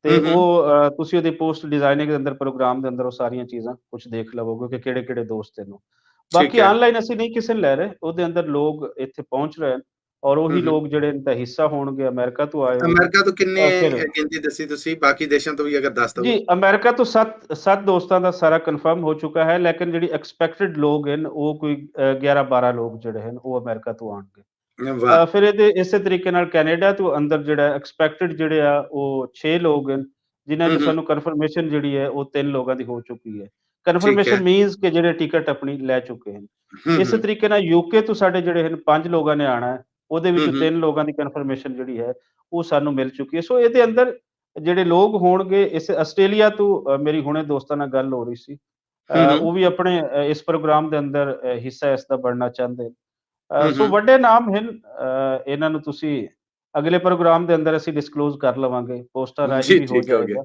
Speaker 1: ਤੇ
Speaker 2: ਹੂੰ,
Speaker 1: ਉਹ ਤੁਸੀਂ ਉਹਦੀ ਪੋਸਟ ਡਿਜ਼ਾਇਨਿੰਗ ਦੇ ਅੰਦਰ, ਪ੍ਰੋਗਰਾਮ ਦੇ ਅੰਦਰ ਉਹ ਸਾਰੀਆਂ ਚੀਜ਼ਾਂ ਕੁਝ ਦੇਖ ਲਵੋਗੇ ਕਿ ਕਿਹੜੇ-ਕਿਹੜੇ ਦੋਸਤ ਇਹਨੂੰ।
Speaker 2: ਠੀਕ
Speaker 1: ਬਾਕੀ
Speaker 2: ਹੈ।
Speaker 1: ਆਨਲਾਈਨ ਅਸੀਂ ਨਹੀਂ ਕਿਸੇ ਨੂੰ ਲੈ ਰਹੇ, ਉਹਦੇ ਅੰਦਰ ਲੋਕ ਇੱਥੇ ਪਹੁੰਚ ਰਹੇ ਹਨ ਔਰ
Speaker 2: ਹੂੰ,
Speaker 1: ਉਹੀ
Speaker 2: ਹੂੰ।
Speaker 1: ਲੋਕ ਜਿਹੜੇ ਇਹਦਾ ਹਿੱਸਾ ਹੋਣਗੇ, ਅਮਰੀਕਾ ਤੋਂ ਆਏ ਹੋਣਗੇ
Speaker 2: ਅਮਰੀਕਾ ਤੋਂ ਕਿੰਨੇ
Speaker 1: ਔਰ ਫਿਰ
Speaker 2: ਗਿਣਤੀ ਦੱਸੀ ਤੁਸੀਂ? ਬਾਕੀ ਦੇਸ਼ਾਂ ਤੋਂ ਵੀ ਅਗਰ ਦੱਸ
Speaker 1: ਜੀ,
Speaker 2: ਦਵੋ?
Speaker 1: ਅਮਰੀਕਾ ਤੋਂ 7 ਦੋਸਤਾਂ ਦਾ ਸਾਰਾ ਕਨਫਰਮ ਹੋ ਚੁੱਕਾ ਹੈ, ਲੇਕਿਨ ਜਿਹੜੀ ਐਕਸਪੈਕਟਿਡ ਲੋਕ ਹਨ, ਉਹ ਕੋਈ 11-12 ਲੋਕ ਜਿਹੜੇ ਹਨ, ਉਹ ਅਮਰੀਕਾ ਤੋਂ ਆਉਣਗੇ।
Speaker 2: ਵਾਹ!
Speaker 1: ਫਿਰ ਇਹਦੇ ਇਸੇ ਤਰੀਕੇ ਨਾਲ ਕੈਨੇਡਾ ਤੋਂ ਅੰਦਰ ਜਿਹੜਾ ਐਕਸਪੈਕਟਿਡ ਜਿਹੜੇ ਆ, ਉਹ 6 ਲੋਕ ਹਨ, ਜਿਨ੍ਹਾਂ
Speaker 2: ਹੂੰ,
Speaker 1: 'ਚ
Speaker 2: ਹੂੰ,
Speaker 1: ਸਾਨੂੰ ਕਨਫਰਮੇਸ਼ਨ ਜਿਹੜੀ ਹੈ, ਉਹ 3 ਲੋਕਾਂ ਦੀ ਹੋ ਚੁੱਕੀ ਹੈ।
Speaker 2: ਠੀਕ ਹੈ।
Speaker 1: ਕਨਫਰਮੇਸ਼ਨ ਮੀਨਸ ਕਿ ਜਿਹੜੇ ਟਿਕਟ ਆਪਣੀ ਲੈ ਚੁੱਕੇ ਹਨ।
Speaker 2: ਹੂੰ,
Speaker 1: ਇਸੇ
Speaker 2: ਹੂੰ,
Speaker 1: ਤਰੀਕੇ ਨਾਲ ਯੂਕੇ ਤੋਂ ਸਾਡੇ ਜਿਹੜੇ ਹਨ 5 ਲੋਕਾਂ ਨੇ ਆਉਣਾ ਹੈ, ਉਹਦੇ
Speaker 2: ਹੂੰ,
Speaker 1: ਵਿੱਚੋਂ
Speaker 2: ਹੂੰ,
Speaker 1: 3 ਲੋਕਾਂ ਦੀ ਕਨਫਰਮੇਸ਼ਨ ਜਿਹੜੀ ਹੈ, ਉਹ ਸਾਨੂੰ ਮਿਲ ਚੁੱਕੀ ਹੈ। ਸੋ ਇਹਦੇ ਅੰਦਰ ਜਿਹੜੇ ਲੋਕ ਹੋਣਗੇ, ਇਸ ਆਸਟ੍ਰੇਲੀਆ ਤੋਂ ਮੇਰੀ ਹੁਣੇ ਦੋਸਤਾਂ ਨਾਲ ਗੱਲ ਹੋ ਰਹੀ ਸੀ।
Speaker 2: ਹੂੰ, ਹੂੰ,
Speaker 1: ਉਹ ਵੀ ਆਪਣੇ ਇਸ ਪ੍ਰੋਗਰਾਮ ਦੇ ਅੰਦਰ ਹਿੱਸਾ ਇਸ ਦਾ ਬਣਨਾ ਚਾਹੁੰਦੇ ਨੇ।
Speaker 2: ਹੂੰ,
Speaker 1: ਸੋ
Speaker 2: ਹੂੰ।
Speaker 1: ਵੱਡੇ ਨਾਮ ਹਨ, ਇਹਨਾਂ ਨੂੰ ਤੁਸੀਂ ਅਗਲੇ ਪ੍ਰੋਗਰਾਮ ਦੇ ਅੰਦਰ ਅਸੀਂ ਡਿਸਕਲੋਜ਼ ਕਰ ਲਵਾਂਗੇ, ਪੋਸਟਰ ਰਾਹੀਂ
Speaker 2: ਜੀ,
Speaker 1: ਵੀ ਹੋ
Speaker 2: ਠੀਕ ਹੋ ਗਿਆ।
Speaker 1: ਜਾਏਗਾ।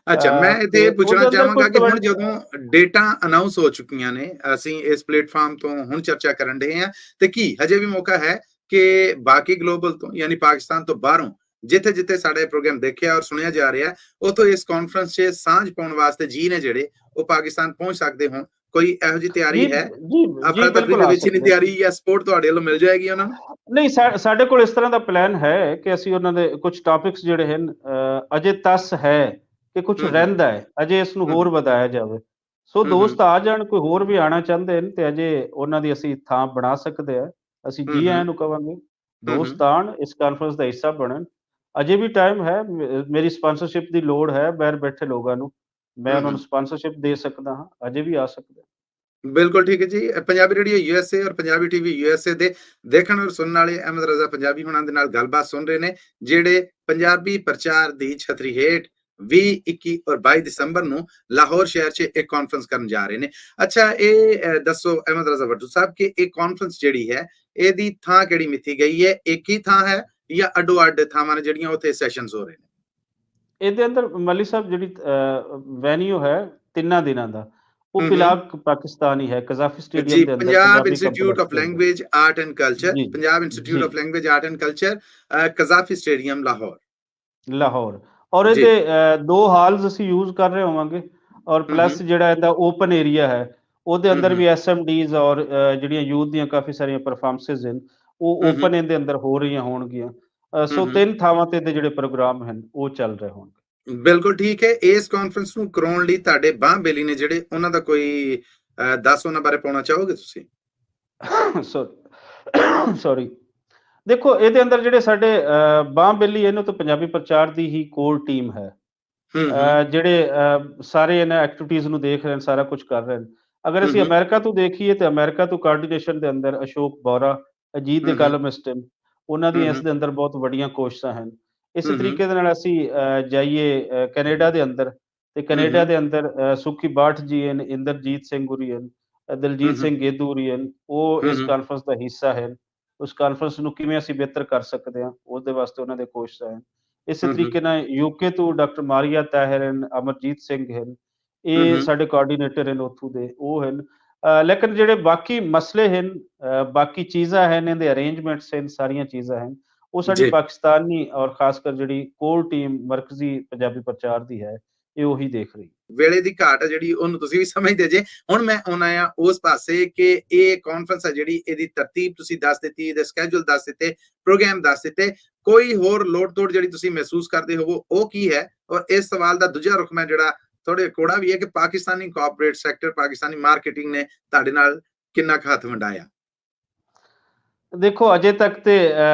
Speaker 2: ਅੱਛਾ, ਮੈਂ ਇੱਥੇ
Speaker 1: ਤੇ
Speaker 2: ਇਹ ਪੁੱਛਣਾ
Speaker 1: ਉਹਦੇ ਅੰਦਰ ਕੋਈ
Speaker 2: ਚਾਹਾਂਗਾ ਕਿ ਹੁਣ ਜਦੋਂ ਡੇਟਾ ਅਨਾਉਂਸ ਹੋ ਚੁੱਕੀਆਂ ਨੇ, ਅਸੀਂ ਇਸ ਪਲੇਟਫਾਰਮ ਤੋਂ ਹੁਣ ਚਰਚਾ ਕਰਨ ਡਏ ਹਾਂ, ਤੇ ਕੀ ਹਜੇ ਵੀ ਮੌਕਾ ਹੈ ਕਿ ਬਾਕੀ ਗਲੋਬਲ ਤੋਂ ਯਾਨੀ ਪਾਕਿਸਤਾਨ ਤੋਂ ਬਾਹਰੋਂ ਜਿੱਥੇ-ਜਿੱਥੇ ਸਾਡੇ ਪ੍ਰੋਗਰਾਮ ਦੇਖਿਆ ਔਰ ਸੁਣਿਆ ਜਾ ਰਿਹਾ, ਉੱਥੋਂ ਇਸ ਕਾਨਫਰੰਸ 'ਚ ਸਾਂਝ ਪਾਉਣ ਵਾਸਤੇ ਜੀ ਨੇ ਜਿਹੜੇ, ਉਹ ਪਾਕਿਸਤਾਨ ਪਹੁੰਚ ਸਕਦੇ ਹੋਣ? ਕੋਈ ਇਹੋ ਜਿਹੀ
Speaker 1: ਜੀ,
Speaker 2: ਤਿਆਰੀ ਹੈ?
Speaker 1: ਜੀ, ਜੀ,
Speaker 2: ਅਫਰਾ-ਤਫਰੀ
Speaker 1: ਬਿਲਕੁਲ
Speaker 2: ਦੇ
Speaker 1: ਆ
Speaker 2: ਵਿੱਚ ਹੀ ਨਹੀਂ
Speaker 1: ਸਕਦੇ।
Speaker 2: ਤਿਆਰੀ ਜਾਂ ਸਪੋਰਟ ਤੁਹਾਡੇ ਵੱਲੋਂ ਮਿਲ ਜਾਏਗੀ ਉਹਨਾਂ ਨੂੰ?
Speaker 1: ਨਹੀਂ, ਸਾਡੇ ਕੋਲ ਇਸ ਤਰ੍ਹਾਂ ਦਾ ਪਲਾਨ ਹੈ ਕਿ ਅਸੀਂ ਉਹਨਾਂ ਦੇ ਕੁਝ ਟਾਪਿਕਸ ਜਿਹੜੇ ਹਨ, ਅਜੇ ਤੱਸ ਹੈ ਕਿ ਕੁਝ
Speaker 2: ਹੂੰ, ਹੂੰ,
Speaker 1: ਰਹਿੰਦਾ ਹੈ, ਅਜੇ ਇਸ ਨੂੰ
Speaker 2: ਹੂੰ,
Speaker 1: ਹੋਰ ਵਧਾਇਆ ਜਾਵੇ। ਸੋ
Speaker 2: ਹੂੰ, ਹੂੰ,
Speaker 1: ਦੋਸਤ ਆ ਜਾਣ, ਕੋਈ ਹੋਰ ਵੀ ਆਉਣਾ ਚਾਹੁੰਦੇ ਨੇ ਤੇ ਅਜੇ ਉਹਨਾਂ ਦੀ ਅਸੀਂ ਥਾਂ ਬਣਾ ਸਕਦੇ ਹਾਂ। ਅਸੀਂ
Speaker 2: ਹੂੰ,
Speaker 1: ਜੀ
Speaker 2: ਹੂੰ,
Speaker 1: ਆਇਆਂ ਨੂੰ ਕਵਾਂਗੇ,
Speaker 2: ਹੂੰ, ਹੂੰ,
Speaker 1: ਦੋਸਤ ਆਉਣ, ਇਸ ਕਾਨਫਰੰਸ ਦਾ ਹਿੱਸਾ ਬਣਨ। ਅਜੇ ਵੀ ਟਾਈਮ ਹੈ, ਮੇਰੀ ਸਪਾਂਸਰਸ਼ਿਪ ਦੀ ਲੋੜ ਹੈ ਬਾਹਰ ਬੈਠੇ ਲੋਕਾਂ ਨੂੰ, ਮੈਂ
Speaker 2: ਹੂੰ,
Speaker 1: ਉਹਨਾਂ ਨੂੰ
Speaker 2: ਹੂੰ।
Speaker 1: ਸਪਾਂਸਰਸ਼ਿਪ ਦੇ ਸਕਦਾ ਹਾਂ, ਅਜੇ ਵੀ ਆ ਸਕਦੇ।
Speaker 2: ਬਿਲਕੁਲ ਠੀਕ ਹੈ ਜੀ। ਪੰਜਾਬੀ ਰੇਡੀਓ ਯੂਐਸਏ ਔਰ ਪੰਜਾਬੀ ਟੀਵੀ ਯੂਐਸਏ ਦੇ ਦੇਖਣ ਔਰ ਸੁਣਨ ਵਾਲੇ ਅਹਿਮਦ ਰਜ਼ਾ ਪੰਜਾਬੀ ਹੁਣਾਂ ਦੇ ਨਾਲ ਗੱਲਬਾਤ ਸੁਣ ਰਹੇ ਨੇ, ਜਿਹੜੇ ਪੰਜਾਬੀ ਪ੍ਰਚਾਰ ਦੀ ਛਤਰੀ ਹੇਠ 20, 21 ਔਰ 22 ਦਸੰਬਰ ਨੂੰ ਲਾਹੌਰ ਸ਼ਹਿਰ 'ਚ ਇੱਕ ਕਾਨਫਰੰਸ ਕਰਨ ਜਾ ਰਹੇ ਨੇ। ਅੱਛਾ, ਇਹ ਦੱਸੋ ਅਹਿਮਦ ਰਜ਼ਾ ਭੱਟੂ ਸਾਹਿਬ ਕਿ ਇਹ ਕਾਨਫਰੰਸ ਜਿਹੜੀ ਹੈ ਇਹਦੀ ਥਾਂ ਕਿਹੜੀ ਮਿੱਥੀ ਗਈ ਹੈ? ਇੱਕ ਹੀ ਥਾਂ ਹੈ ਜਾਂ ਅੱਡੋ-ਅੱਡ ਥਾਵਾਂ ਨੇ ਜਿਹੜੀਆਂ ਉੱਥੇ ਸੈਸ਼ਨਸ ਹੋ ਰਹੇ ਨੇ?
Speaker 1: ਇਹਦੇ ਅੰਦਰ ਮੱਲੀ ਸਾਹਿਬ ਜਿਹੜੀ ਵੈਨਿਊ ਹੈ 3 ਦਿਨਾਂ ਦਾ, ਉਹ
Speaker 2: ਹੂੰ ਹੂੰ
Speaker 1: ਪਿਲਾਕ ਪਾਕਿਸਤਾਨ ਹੀ ਹੈ, ਕਜ਼ਾਫੀ
Speaker 2: ਜੀ,
Speaker 1: ਸਟੇਡੀਅਮ ਦੇ ਅੰਦਰ
Speaker 2: Punjab
Speaker 1: Punjabi
Speaker 2: institute
Speaker 1: complex
Speaker 2: of
Speaker 1: ਦੇ ਅੰਦਰ।
Speaker 2: ਲੈਂਗੁਏਜ ਆਰਟ ਐਂਡ ਕਲਚਰ,
Speaker 1: ਜੀ,
Speaker 2: ਪੰਜਾਬ ਇੰਸਟੀਚਿਊਟ
Speaker 1: ਜੀ,
Speaker 2: of language art and culture, Gaddafi stadium Lahore.
Speaker 1: Lahore. ਔਰ
Speaker 2: ਜੀ।
Speaker 1: ਇਹਦੇ 2 ਹਾਲਸ ਅਸੀਂ ਯੂਜ਼ ਕਰ ਰਹੇ ਹੋਵਾਂਗੇ, ਔਰ
Speaker 2: ਹੂੰ ਹੂੰ
Speaker 1: ਪਲੱਸ ਜਿਹੜਾ ਇਹਦਾ ਓਪਨ ਏਰੀਆ ਹੈ, ਉਹਦੇ
Speaker 2: ਹੂੰ
Speaker 1: ਅੰਦਰ
Speaker 2: ਹੂੰ
Speaker 1: ਵੀ ਐਸਐਮਡੀਜ਼ ਔਰ ਜਿਹੜੀਆਂ ਯੂਥ ਦੀਆਂ ਕਾਫੀ ਸਾਰੀਆਂ ਪਰਫਾਰਮੈਂਸਿਸ ਹਨ, ਉਹ
Speaker 2: ਹੂੰ
Speaker 1: ਓਪਨ ਇਹਦੇ ਅੰਦਰ ਹੋ ਰਹੀਆਂ ਹੋਣਗੀਆਂ। ਸੋ
Speaker 2: ਹੂੰ
Speaker 1: 3 ਥਾਵਾਂ ਤੇ ਇਹਦੇ ਜਿਹੜੇ ਪ੍ਰੋਗਰਾਮ ਹਨ, ਉਹ ਚੱਲ ਰਹੇ ਹੋਣਗੇ।
Speaker 2: ਬਿਲਕੁਲ ਠੀਕ ਹੈ। ਇਸ ਕਾਨਫਰੰਸ ਨੂੰ ਕਰਾਉਣ ਲਈ ਤੁਹਾਡੇ ਬਾਂਹ ਬੇਲੀ ਨੇ ਜਿਹੜੇ, ਉਹਨਾਂ ਦਾ ਕੋਈ 10 ਉਹਨਾਂ ਬਾਰੇ ਪਾਉਣਾ ਚਾਹੋਗੇ ਤੁਸੀਂ?
Speaker 1: ਸੌਰੀ। ਦੇਖੋ, ਇਹਦੇ ਅੰਦਰ ਜਿਹੜੇ ਸਾਡੇ ਬਾਂਹ ਬੇਲੀ ਇਹਨੂੰ ਤਾਂ ਪੰਜਾਬੀ ਪ੍ਰਚਾਰ ਦੀ ਹੀ ਕੋਰ ਟੀਮ ਹੈ।
Speaker 2: ਹੂੰ
Speaker 1: ਜਿਹੜੇ ਸਾਰੇ ਇਹਨਾਂ ਐਕਟੀਵਿਟੀਜ਼ ਨੂੰ ਦੇਖ ਰਹੇ ਨੇ, ਸਾਰਾ ਕੁਝ ਕਰ ਰਹੇ ਨੇ। ਅਗਰ ਅਸੀਂ
Speaker 2: ਹੂੰ
Speaker 1: ਅਮਰੀਕਾ ਤੋਂ ਦੇਖੀਏ ਤੇ ਅਮਰੀਕਾ ਤੋਂ ਕੋਆਰਡੀਨੇਸ਼ਨ ਦੇ ਅੰਦਰ ਅਸ਼ੋਕ ਬੋਰਾ, ਅਜੀਤ ਦੇ
Speaker 2: ਹੂੰ
Speaker 1: ਕਾਲਮਿਸਟ ਹਨ, ਉਹਨਾਂ ਦੀਆਂ ਇਸ
Speaker 2: ਹੂੰ
Speaker 1: ਦੇ ਅੰਦਰ ਬਹੁਤ ਵੱਡੀਆਂ ਕੋਸ਼ਿਸ਼ਾਂ ਹਨ। ਇਸੇ
Speaker 2: ਹੂੰ
Speaker 1: ਤਰੀਕੇ ਦੇ ਨਾਲ ਅਸੀਂ ਜਾਈਏ ਕੈਨੇਡਾ ਦੇ ਅੰਦਰ, ਤੇ ਕੈਨੇਡਾ
Speaker 2: ਹੂੰ
Speaker 1: ਦੇ ਅੰਦਰ ਸੁਖੀ ਬਾਠ ਜੀ ਹਨ, ਇੰਦਰਜੀਤ ਸਿੰਘ ਹੁਰੀ ਹਨ, ਦਲਜੀਤ ਸਿੰਘ ਗੇਦੂ ਹੁਰੀ ਹਨ, ਉਹ ਇਸ
Speaker 2: ਹੂੰ
Speaker 1: ਕਾਨਫਰੰਸ ਦਾ ਹਿੱਸਾ ਹਨ। ਉਸ ਕਾਨਫਰੰਸ ਨੂੰ ਕਿਵੇਂ ਅਸੀਂ ਬਿਹਤਰ ਕਰ ਸਕਦੇ ਹਾਂ, ਉਹਦੇ ਵਾਸਤੇ ਉਹਨਾਂ ਦੇ ਕੋਸ਼ਿਸ਼ਾਂ ਹਨ। ਇਸੇ
Speaker 2: ਹੂੰ
Speaker 1: ਤਰੀਕੇ ਨਾਲ ਯੂਕੇ ਤੋਂ ਡਾਕਟਰ ਮਾਰੀਆ ਤਾਹਿਰ ਹਨ, ਅਮਰਜੀਤ ਸਿੰਘ ਹਨ, ਇਹ
Speaker 2: ਹੂੰ
Speaker 1: ਸਾਡੇ ਕੋਆਰਡੀਨੇਟਰ ਹਨ ਉੱਥੋਂ ਦੇ, ਉਹ ਹਨ। ਲੇਕਿਨ ਜਿਹੜੇ ਬਾਕੀ ਮਸਲੇ ਹਨ, ਬਾਕੀ ਚੀਜ਼ਾਂ ਹਨ, ਇਹਦੇ ਅਰੇਂਜਮੈਂਟਸ ਹਨ, ਸਾਰੀਆਂ ਚੀਜ਼ਾਂ ਹਨ, ਉਹ ਸਾਡੀ
Speaker 2: ਜੀ।
Speaker 1: ਪਾਕਿਸਤਾਨੀ ਔਰ ਖਾਸ ਕਰ ਜਿਹੜੀ ਕੋਰ ਟੀਮ ਮਰਕਜ਼ੀ ਪੰਜਾਬੀ ਪ੍ਰਚਾਰ ਦੀ ਹੈ, ਇਹ ਉਹੀ ਦੇਖ ਰਹੀ।
Speaker 2: ਵੇਲੇ ਦੀ ਘਾਟ ਹੈ ਜਿਹੜੀ, ਉਹਨੂੰ ਤੁਸੀਂ ਵੀ ਸਮਝਦੇ ਜੇ। ਹੁਣ ਮੈਂ ਆਉਣਾ ਆ ਉਸ ਪਾਸੇ ਕਿ ਇਹ ਕਾਨਫਰੰਸ ਹੈ ਜਿਹੜੀ, ਇਹਦੀ ਤਰਤੀਬ ਤੁਸੀਂ ਦੱਸ ਦਿੱਤੀ, ਇਹਦੇ ਸਕੇਜੂਲ ਦੱਸ ਦਿੱਤੇ, ਪ੍ਰੋਗਰਾਮ ਦੱਸ ਦਿੱਤੇ। ਕੋਈ ਹੋਰ ਲੋੜ ਤੋੜ ਜਿਹੜੀ ਤੁਸੀਂ ਮਹਿਸੂਸ ਕਰਦੇ ਹੋਵੋ, ਉਹ ਕੀ ਹੈ? ਔਰ ਇਸ ਸਵਾਲ ਦਾ ਦੂਜਾ ਰੁਖ ਮੈਂ ਜਿਹੜਾ ਥੋੜੇ ਕੋੜਾ ਵੀ ਹੈ ਕਿ Pakistani corporate sector, Pakistani marketing ਨੇ ਤੁਹਾਡੇ ਨਾਲ ਕਿੰਨਾ ਕੁ ਹੱਥ ਵੰਡਾਇਆ?
Speaker 1: ਦੇਖੋ, ਅਜੇ ਤੱਕ ਤੇ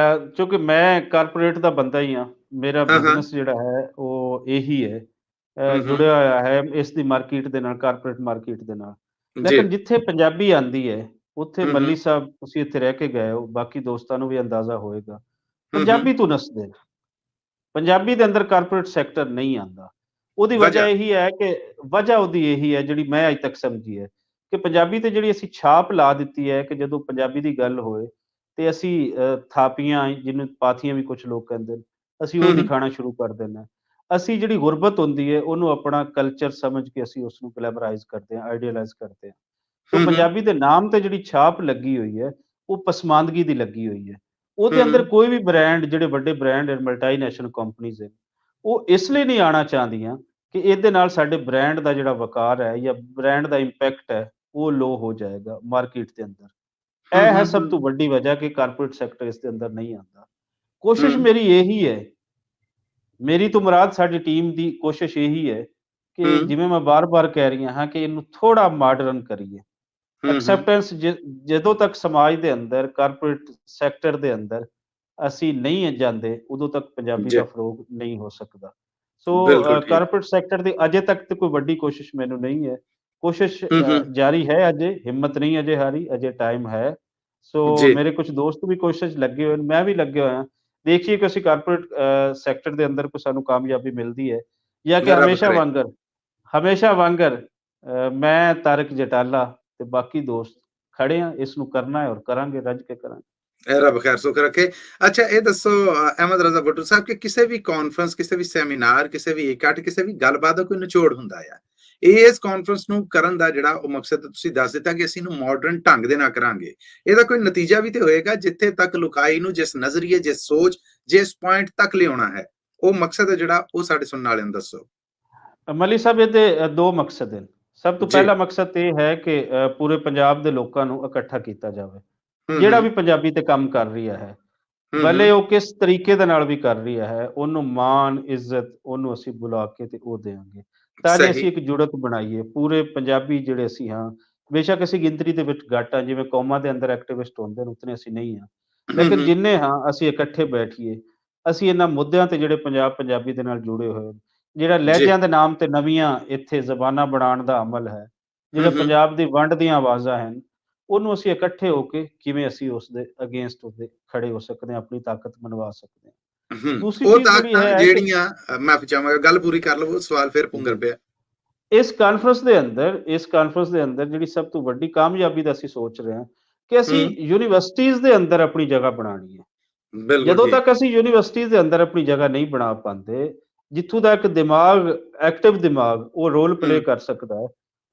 Speaker 1: ਕਿਉਂਕਿ ਮੈਂ ਕਾਰਪੋਰੇਟ ਦਾ ਬੰਦਾ ਹੀ ਹਾਂ, ਮੇਰਾ
Speaker 2: ਹਾਂ ਹਾਂ
Speaker 1: ਬਿਜ਼ਨਸ ਜਿਹੜਾ ਹੈ ਉਹ ਇਹੀ ਹੈ,
Speaker 2: ਹੂੰ
Speaker 1: ਜੁੜਿਆ ਹੋਇਆ ਹੈ ਇਸ ਦੀ ਮਾਰਕੀਟ ਦੇ ਨਾਲ, ਕਾਰਪੋਰੇਟ ਮਾਰਕੀਟ ਦੇ ਨਾਲ।
Speaker 2: ਜੀ।
Speaker 1: ਲੇਕਿਨ ਜਿੱਥੇ ਪੰਜਾਬੀ ਆਉਂਦੀ ਹੈ, ਉੱਥੇ
Speaker 2: ਹੂੰ
Speaker 1: ਮੱਲੀ ਸਾਹਿਬ ਤੁਸੀਂ ਇੱਥੇ ਰਹਿ ਕੇ ਗਏ ਹੋ, ਬਾਕੀ ਦੋਸਤਾਂ ਨੂੰ ਵੀ ਅੰਦਾਜ਼ਾ ਹੋਏਗਾ,
Speaker 2: ਹੂੰ
Speaker 1: ਪੰਜਾਬੀ ਤੋਂ ਨੱਸਦੇ ਨੇ। ਪੰਜਾਬੀ ਦੇ ਅੰਦਰ ਕਾਰਪੋਰੇਟ ਸੈਕਟਰ ਨਹੀਂ ਆਉਂਦਾ। ਉਹਦੀ ਵਜ੍ਹਾ
Speaker 2: ਵਜ੍ਹਾ?
Speaker 1: ਇਹੀ ਹੈ ਕਿ ਵਜ੍ਹਾ ਉਹਦੀ ਇਹੀ ਹੈ ਜਿਹੜੀ ਮੈਂ ਅੱਜ ਤੱਕ ਸਮਝੀ ਹੈ, ਕਿ ਪੰਜਾਬੀ ਤੇ ਜਿਹੜੀ ਅਸੀਂ ਛਾਪ ਲਾ ਦਿੱਤੀ ਹੈ ਕਿ ਜਦੋਂ ਪੰਜਾਬੀ ਦੀ ਗੱਲ ਹੋਏ ਤੇ ਅਸੀਂ ਥਾਪੀਆਂ, ਜਿਹਨੂੰ ਪਾਥੀਆਂ ਵੀ ਕੁਛ ਲੋਕ ਕਹਿੰਦੇ ਨੇ, ਅਸੀਂ ਉਹ
Speaker 2: ਹੂੰ
Speaker 1: ਦਿਖਾਣਾ ਸ਼ੁਰੂ ਕਰ ਦੇਣਾ। ਅਸੀਂ ਜਿਹੜੀ ਗੁਰਬਤ ਹੁੰਦੀ ਹੈ, ਉਹਨੂੰ ਆਪਣਾ ਕਲਚਰ ਸਮਝ ਕੇ ਅਸੀਂ ਉਸਨੂੰ ਗਲੈਮਰਾਈਜ਼ ਕਰਦੇ ਹਾਂ, ਆਈਡੀਅਲਾਈਜ਼ ਕਰਦੇ ਹਾਂ। ਸੋ
Speaker 2: ਹੂੰ
Speaker 1: ਪੰਜਾਬੀ ਦੇ ਨਾਮ ਤੇ ਜਿਹੜੀ ਛਾਪ ਲੱਗੀ ਹੋਈ ਹੈ, ਉਹ ਪਸਮਾਨਦਗੀ ਦੀ ਲੱਗੀ ਹੋਈ ਹੈ। ਉਹਦੇ ਅੰਦਰ
Speaker 2: ਹੂੰ
Speaker 1: ਕੋਈ ਵੀ ਬ੍ਰਾਂਡ, ਜਿਹੜੇ ਵੱਡੇ ਬ੍ਰਾਂਡ ਮਲਟੀਨੈਸ਼ਨਲ ਕੰਪਨੀਜ਼ ਹੈ, ਉਹ ਇਸ ਲਈ ਨਹੀਂ ਆਉਣਾ ਚਾਹੁੰਦੀਆਂ ਕਿ ਇਹਦੇ ਨਾਲ ਸਾਡੇ ਬ੍ਰਾਂਡ ਦਾ ਜਿਹੜਾ ਵਕਾਰ ਹੈ ਜਾਂ ਬ੍ਰਾਂਡ ਦਾ ਇੰਪੈਕਟ ਹੈ, ਉਹ ਲੋ ਹੋ ਜਾਏਗਾ ਮਾਰਕੀਟ ਦੇ ਅੰਦਰ। ਇਹ ਹੈ ਸਭ ਤੋਂ
Speaker 2: ਹੂੰ
Speaker 1: ਵੱਡੀ ਵਜ੍ਹਾ ਕਿ ਕਾਰਪੋਰੇਟ ਸੈਕਟਰ ਇਸ ਦੇ ਅੰਦਰ ਨਹੀਂ ਆਉਂਦਾ। ਕੋਸ਼ਿਸ਼
Speaker 2: ਹੂੰ
Speaker 1: ਮੇਰੀ ਇਹੀ ਹੈ, ਮੇਰੀ ਤੋਂ ਮੁਰਾਦ ਸਾਡੀ ਟੀਮ ਦੀ ਕੋਸ਼ਿਸ਼ ਇਹੀ ਹੈ ਕਿ
Speaker 2: ਹੂੰ
Speaker 1: ਜਿਵੇਂ ਮੈਂ ਬਾਰ-ਬਾਰ ਕਹਿ ਰਹੀ ਹਾਂ ਕਿ ਇਹਨੂੰ ਥੋੜਾ ਮਾਡਰਨ ਕਰੀਏ।
Speaker 2: ਹੂੰ
Speaker 1: ਐਕਸੈਪਟੈਂਸ ਜਦੋਂ ਤੱਕ ਸਮਾਜ ਦੇ ਅੰਦਰ, ਕਾਰਪੋਰੇਟ ਸੈਕਟਰ ਦੇ ਅੰਦਰ ਅਸੀਂ ਨਹੀਂ ਜਾਂਦੇ, ਉਦੋਂ ਤੱਕ ਪੰਜਾਬੀ
Speaker 2: ਜੀ।
Speaker 1: ਦਾ ਫਰੋਗ ਨਹੀਂ ਹੋ ਸਕਦਾ। ਸੋ
Speaker 2: ਬਿਲਕੁਲ ਠੀਕ।
Speaker 1: ਕਾਰਪੋਰੇਟ ਸੈਕਟਰ ਦੀ ਅਜੇ ਤੱਕ ਤੇ ਕੋਈ ਵੱਡੀ ਕੋਸ਼ਿਸ਼ ਮੈਨੂੰ ਨਹੀਂ ਹੈ। ਕੋਸ਼ਿਸ਼
Speaker 2: ਹੂੰ
Speaker 1: ਜਾਰੀ ਹੈ ਅਜੇ, ਹਿੰਮਤ ਨਹੀਂ ਅਜੇ ਹਾਰੀ, ਅਜੇ ਟਾਈਮ ਹੈ। ਸੋ
Speaker 2: ਜੀ।
Speaker 1: ਮੇਰੇ ਕੁਝ ਦੋਸਤ ਵੀ ਕੋਸ਼ਿਸ਼ 'ਚ ਲੱਗੇ ਹੋਏ ਨੇ, ਮੈਂ ਵੀ ਲੱਗਿਆ ਹੋਇਆ। ਦੇਖੀਏ ਕਿ ਅਸੀਂ ਕਾਰਪੋਰੇਟ ਸੈਕਟਰ ਦੇ ਅੰਦਰ ਕੋਈ ਸਾਨੂੰ ਕਾਮਯਾਬੀ ਮਿਲਦੀ ਹੈ, ਜਾਂ ਕਿ
Speaker 2: ਰੱਬ ਕਰੇ।
Speaker 1: ਹਮੇਸ਼ਾ ਵਾਂਗਰ ਮੈਂ, ਤਾਰਿਕ ਜਟਾਲਾ ਤੇ ਬਾਕੀ ਦੋਸਤ ਖੜੇ ਹਾਂ, ਇਸ ਨੂੰ ਕਰਨਾ ਹੈ ਔਰ ਕਰਾਂਗੇ, ਰੱਜ ਕੇ ਕਰਾਂਗੇ।
Speaker 2: ਰੱਬ ਖੈਰ ਸੁਖ ਰੱਖੇ। ਅੱਛਾ, ਇਹ ਦੱਸੋ ਅਹਿਮਦ ਰਜ਼ਾ ਭੁੱਟੂ ਸਾਹਿਬ ਕਿ ਕਿਸੇ ਵੀ ਕਾਨਫਰੰਸ, ਕਿਸੇ ਵੀ ਸੈਮੀਨਾਰ, ਕਿਸੇ ਵੀ ਇਕੱਠ, ਕਿਸੇ ਵੀ ਗੱਲਬਾਤ ਦਾ ਕੋਈ ਨਿਚੋੜ ਹੁੰਦਾ ਆ। ਇਸ ਕਾਨਫਰੰਸ ਨੂੰ ਕਰਨ ਦਾ ਜਿਹੜਾ ਉਹ ਮਕਸਦ ਤੁਸੀਂ ਦੱਸ ਦਿੱਤਾ ਕਿ ਅਸੀਂ ਇਹਨੂੰ ਮਾਡਰਨ ਢੰਗ ਦੇ ਨਾਲ ਕਰਾਂਗੇ। ਇਹਦਾ ਕੋਈ ਨਤੀਜਾ ਵੀ ਤੇ ਹੋਏਗਾ, ਜਿੱਥੇ ਤੱਕ ਲੁਕਾਈ ਨੂੰ, ਜਿਸ ਨਜ਼ਰੀਏ, ਜਿਸ ਸੋਚ, ਜਿਸ ਪੁਆਇੰਟ ਤੱਕ ਲਿਆਉਣਾ ਹੈ, ਉਹ ਮਕਸਦ ਹੈ ਜਿਹੜਾ, ਉਹ ਸਾਡੇ ਸੁਣਨ ਵਾਲਿਆਂ ਨੂੰ ਦੱਸੋ।
Speaker 1: ਮਲੀ ਸਾਹਿਬ, ਇਹਦੇ 2 ਮਕਸਦ ਹਨ। ਸਭ ਤੋਂ
Speaker 2: ਜੀ।
Speaker 1: ਪਹਿਲਾ ਮਕਸਦ ਤੇ ਇਹ ਹੈ ਕਿ ਪੂਰੇ ਪੰਜਾਬ ਦੇ ਲੋਕਾਂ ਨੂੰ ਇਕੱਠਾ ਕੀਤਾ ਜਾਵੇ। ਜਿਹੜਾ
Speaker 2: ਹੂੰ
Speaker 1: ਵੀ ਪੰਜਾਬੀ ਤੇ ਕੰਮ ਕਰ ਰਿਹਾ ਹੈ, ਭਲੇ ਉਹ ਕਿਸ ਤਰੀਕੇ ਦੇ ਨਾਲ ਵੀ ਕਰ ਰਿਹਾ ਹੈ, ਉਹਨੂੰ ਮਾਣ, ਇੱਜ਼ਤ ਉਹਨੂੰ ਅਸੀਂ ਬੁਲਾ ਕੇ ਤੇ ਉਹ ਦੇਵਾਂਗੇ। ਤਾਂ ਜੇ
Speaker 2: ਸਹੀ।
Speaker 1: ਅਸੀਂ ਇੱਕ ਜੁੜਤ ਬਣਾਈਏ, ਪੂਰੇ ਪੰਜਾਬੀ ਜਿਹੜੇ ਅਸੀਂ ਹਾਂ, ਬੇਸ਼ੱਕ ਅਸੀਂ ਗਿਣਤੀ ਦੇ ਵਿੱਚ ਘੱਟ ਹਾਂ, ਜਿਵੇਂ ਕੌਮਾਂ ਦੇ ਅੰਦਰ ਐਕਟਿਵਿਸਟ ਹੁੰਦੇ ਨੇ, ਉਤਨੇ ਅਸੀਂ ਨਹੀਂ ਹਾਂ। ਲੇਕਿਨ
Speaker 2: ਹੂੰ
Speaker 1: ਜਿੰਨੇ ਹਾਂ, ਅਸੀਂ ਇਕੱਠੇ ਬੈਠੀਏ, ਅਸੀਂ ਇਹਨਾਂ ਮੁੱਦਿਆਂ ਤੇ ਜਿਹੜੇ ਪੰਜਾਬੀ ਦੇ ਨਾਲ ਜੁੜੇ ਹੋਏ, ਜਿਹੜਾ
Speaker 2: ਜੀ।
Speaker 1: ਲਹਿਜਿਆਂ ਦੇ ਨਾਮ ਤੇ ਨਵੀਆਂ ਇੱਥੇ ਜ਼ਬਾਨਾਂ ਬਣਾਉਣ ਦਾ ਅਮਲ ਹੈ, ਜਿਹੜੇ ਪੰਜਾਬ ਦੀ ਵੰਡ ਦੀਆਂ ਆਵਾਜ਼ਾਂ ਹਨ, ਉਹਨੂੰ ਅਸੀਂ ਇਕੱਠੇ ਹੋ ਕੇ ਕਿਵੇਂ ਅਸੀਂ ਉਸਦੇ ਅਗੇਂਸਟ ਉਹਦੇ ਖੜੇ ਹੋ ਸਕਦੇ ਹਾਂ, ਆਪਣੀ ਤਾਕਤ ਮਨਵਾ ਸਕਦੇ ਹਾਂ। ਦੂਸਰੀ
Speaker 2: ਉਹ
Speaker 1: ਚੀਜ਼ ਜਿਹੜੀ
Speaker 2: ਤਾਕਤਾਂ
Speaker 1: ਹੈ ਕਿ
Speaker 2: ਜਿਹੜੀਆਂ ਮਾਫੀ ਚਾਹਾਂਗਾ, ਗੱਲ ਪੂਰੀ ਕਰ ਲਵੋ, ਸਵਾਲ ਫਿਰ ਪੁੰਗਰ
Speaker 1: ਜੀ,
Speaker 2: ਪਿਆ।
Speaker 1: ਇਸ ਕਾਨਫਰੰਸ ਦੇ ਅੰਦਰ ਜਿਹੜੀ ਸਭ ਤੋਂ ਵੱਡੀ ਕਾਮਯਾਬੀ ਦਾ ਅਸੀਂ ਸੋਚ ਰਹੇ ਹਾਂ ਕਿ ਅਸੀਂ
Speaker 2: ਹੂੰ,
Speaker 1: ਯੂਨੀਵਰਸਿਟੀਜ਼ ਦੇ ਅੰਦਰ ਆਪਣੀ ਜਗ੍ਹਾ ਬਣਾਉਣੀ ਹੈ।
Speaker 2: ਬਿਲकुल
Speaker 1: ਜਦੋਂ
Speaker 2: ठीक।
Speaker 1: ਤੱਕ ਅਸੀਂ ਯੂਨੀਵਰਸਿਟੀਜ਼ ਦੇ ਅੰਦਰ ਆਪਣੀ ਜਗ੍ਹਾ ਨਹੀਂ ਬਣਾ ਪਾਉਂਦੇ, ਜਿੱਥੋਂ ਦਾ ਇੱਕ ਦਿਮਾਗ, ਐਕਟਿਵ ਦਿਮਾਗ ਉਹ ਰੋਲ
Speaker 2: हुँ,
Speaker 1: ਪਲੇ ਕਰ ਸਕਦਾ ਹੈ,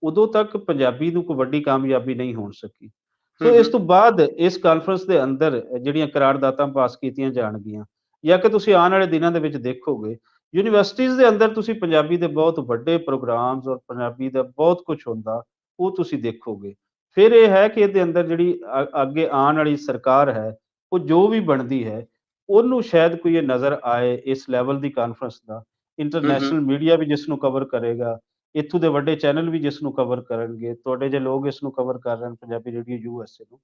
Speaker 1: ਉਦੋਂ ਤੱਕ ਪੰਜਾਬੀ ਨੂੰ ਕੋਈ ਵੱਡੀ ਕਾਮਯਾਬੀ ਨਹੀਂ ਹੋ ਸਕੀ।
Speaker 2: हुँ,
Speaker 1: ਸੋ ਇਸ
Speaker 2: हुँ,
Speaker 1: ਤੋਂ ਬਾਅਦ ਇਸ ਕਾਨਫਰੰਸ ਦੇ ਅੰਦਰ ਜਿਹੜੀਆਂ ਕਰਾਰਦਾਤਾਂ ਪਾਸ ਕੀਤੀਆਂ ਜਾਣਗੀਆਂ ਜਾਂ ਕਿ ਤੁਸੀਂ ਆਉਣ ਵਾਲੇ ਦਿਨਾਂ ਦੇ ਵਿੱਚ ਦੇਖੋਗੇ, ਯੂਨੀਵਰਸਿਟੀਜ਼ ਦੇ ਅੰਦਰ ਤੁਸੀਂ ਪੰਜਾਬੀ ਦੇ ਬਹੁਤ ਵੱਡੇ ਪ੍ਰੋਗਰਾਮਸ ਔਰ ਪੰਜਾਬੀ ਦਾ ਬਹੁਤ ਕੁਝ ਹੁੰਦਾ, ਉਹ ਤੁਸੀਂ ਦੇਖੋਗੇ। ਫਿਰ ਇਹ ਹੈ ਕਿ ਇਹਦੇ ਅੰਦਰ ਜਿਹੜੀ ਅੱਗੇ ਆਉਣ ਵਾਲੀ ਸਰਕਾਰ ਹੈ, ਉਹ ਜੋ ਵੀ ਬਣਦੀ ਹੈ, ਉਹਨੂੰ ਸ਼ਾਇਦ ਕੋਈ ਇਹ ਨਜ਼ਰ ਆਏ ਇਸ ਲੈਵਲ ਦੀ ਕਾਨਫਰੰਸ ਦਾ,
Speaker 2: हुँ, हुँ,
Speaker 1: ਇੰਟਰਨੈਸ਼ਨਲ ਮੀਡੀਆ ਵੀ ਜਿਸ ਨੂੰ ਕਵਰ ਕਰੇਗਾ, ਇੱਥੋਂ ਦੇ ਵੱਡੇ ਚੈਨਲ ਵੀ ਜਿਸ ਨੂੰ ਕਵਰ ਕਰਨਗੇ, ਤੁਹਾਡੇ ਜਿਹੇ ਲੋਕ ਇਸ ਨੂੰ ਕਵਰ ਕਰ ਰਹੇ ਹਨ ਪੰਜਾਬੀ ਰੇਡੀਓ ਯੂਐਸਏ ਨੂੰ,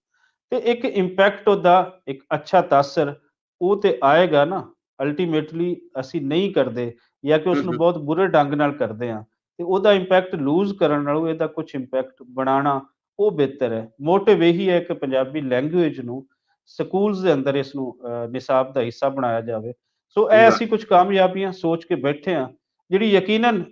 Speaker 1: ਤੇ ਇੱਕ ਇੰਪੈਕਟ ਉਹਦਾ, ਇੱਕ ਅੱਛਾ ਤਾਸਰ ਉਹ ਤੇ ਆਏਗਾ ਨਾ। ਅਲਟੀਮੇਟਲੀ ਅਸੀਂ ਨਹੀਂ ਕਰਦੇ ਜਾਂ ਕਿ
Speaker 2: हुँ,
Speaker 1: ਉਸ ਨੂੰ
Speaker 2: हुँ,
Speaker 1: ਬਹੁਤ ਬੁਰੇ ਢੰਗ ਨਾਲ ਕਰਦੇ ਹਾਂ, ਤੇ ਉਹਦਾ ਇੰਪੈਕਟ ਲੂਜ਼ ਕਰਨ ਨਾਲੋਂ ਇਹਦਾ ਕੁਝ ਇੰਪੈਕਟ ਬਣਾਉਣਾ ਉਹ ਬਿਹਤਰ ਹੈ। ਮੋਟਿਵ ਇਹੀ ਹੈ ਕਿ ਪੰਜਾਬੀ ਲੈਂਗੁਏਜ ਨੂੰ ਸਕੂਲਸ ਦੇ ਅੰਦਰ ਇਸ ਨੂੰ ਨਿਸਾਬ ਦਾ ਹਿੱਸਾ ਬਣਾਇਆ ਜਾਵੇ। ਸੋ ਇਹ
Speaker 2: वाह!
Speaker 1: ਅਸੀਂ ਕੁਝ ਕਾਮਯਾਬੀਆਂ ਸੋਚ ਕੇ ਬੈਠੇ ਹਾਂ, ਜਿਹੜੀ ਯਕੀਨਨ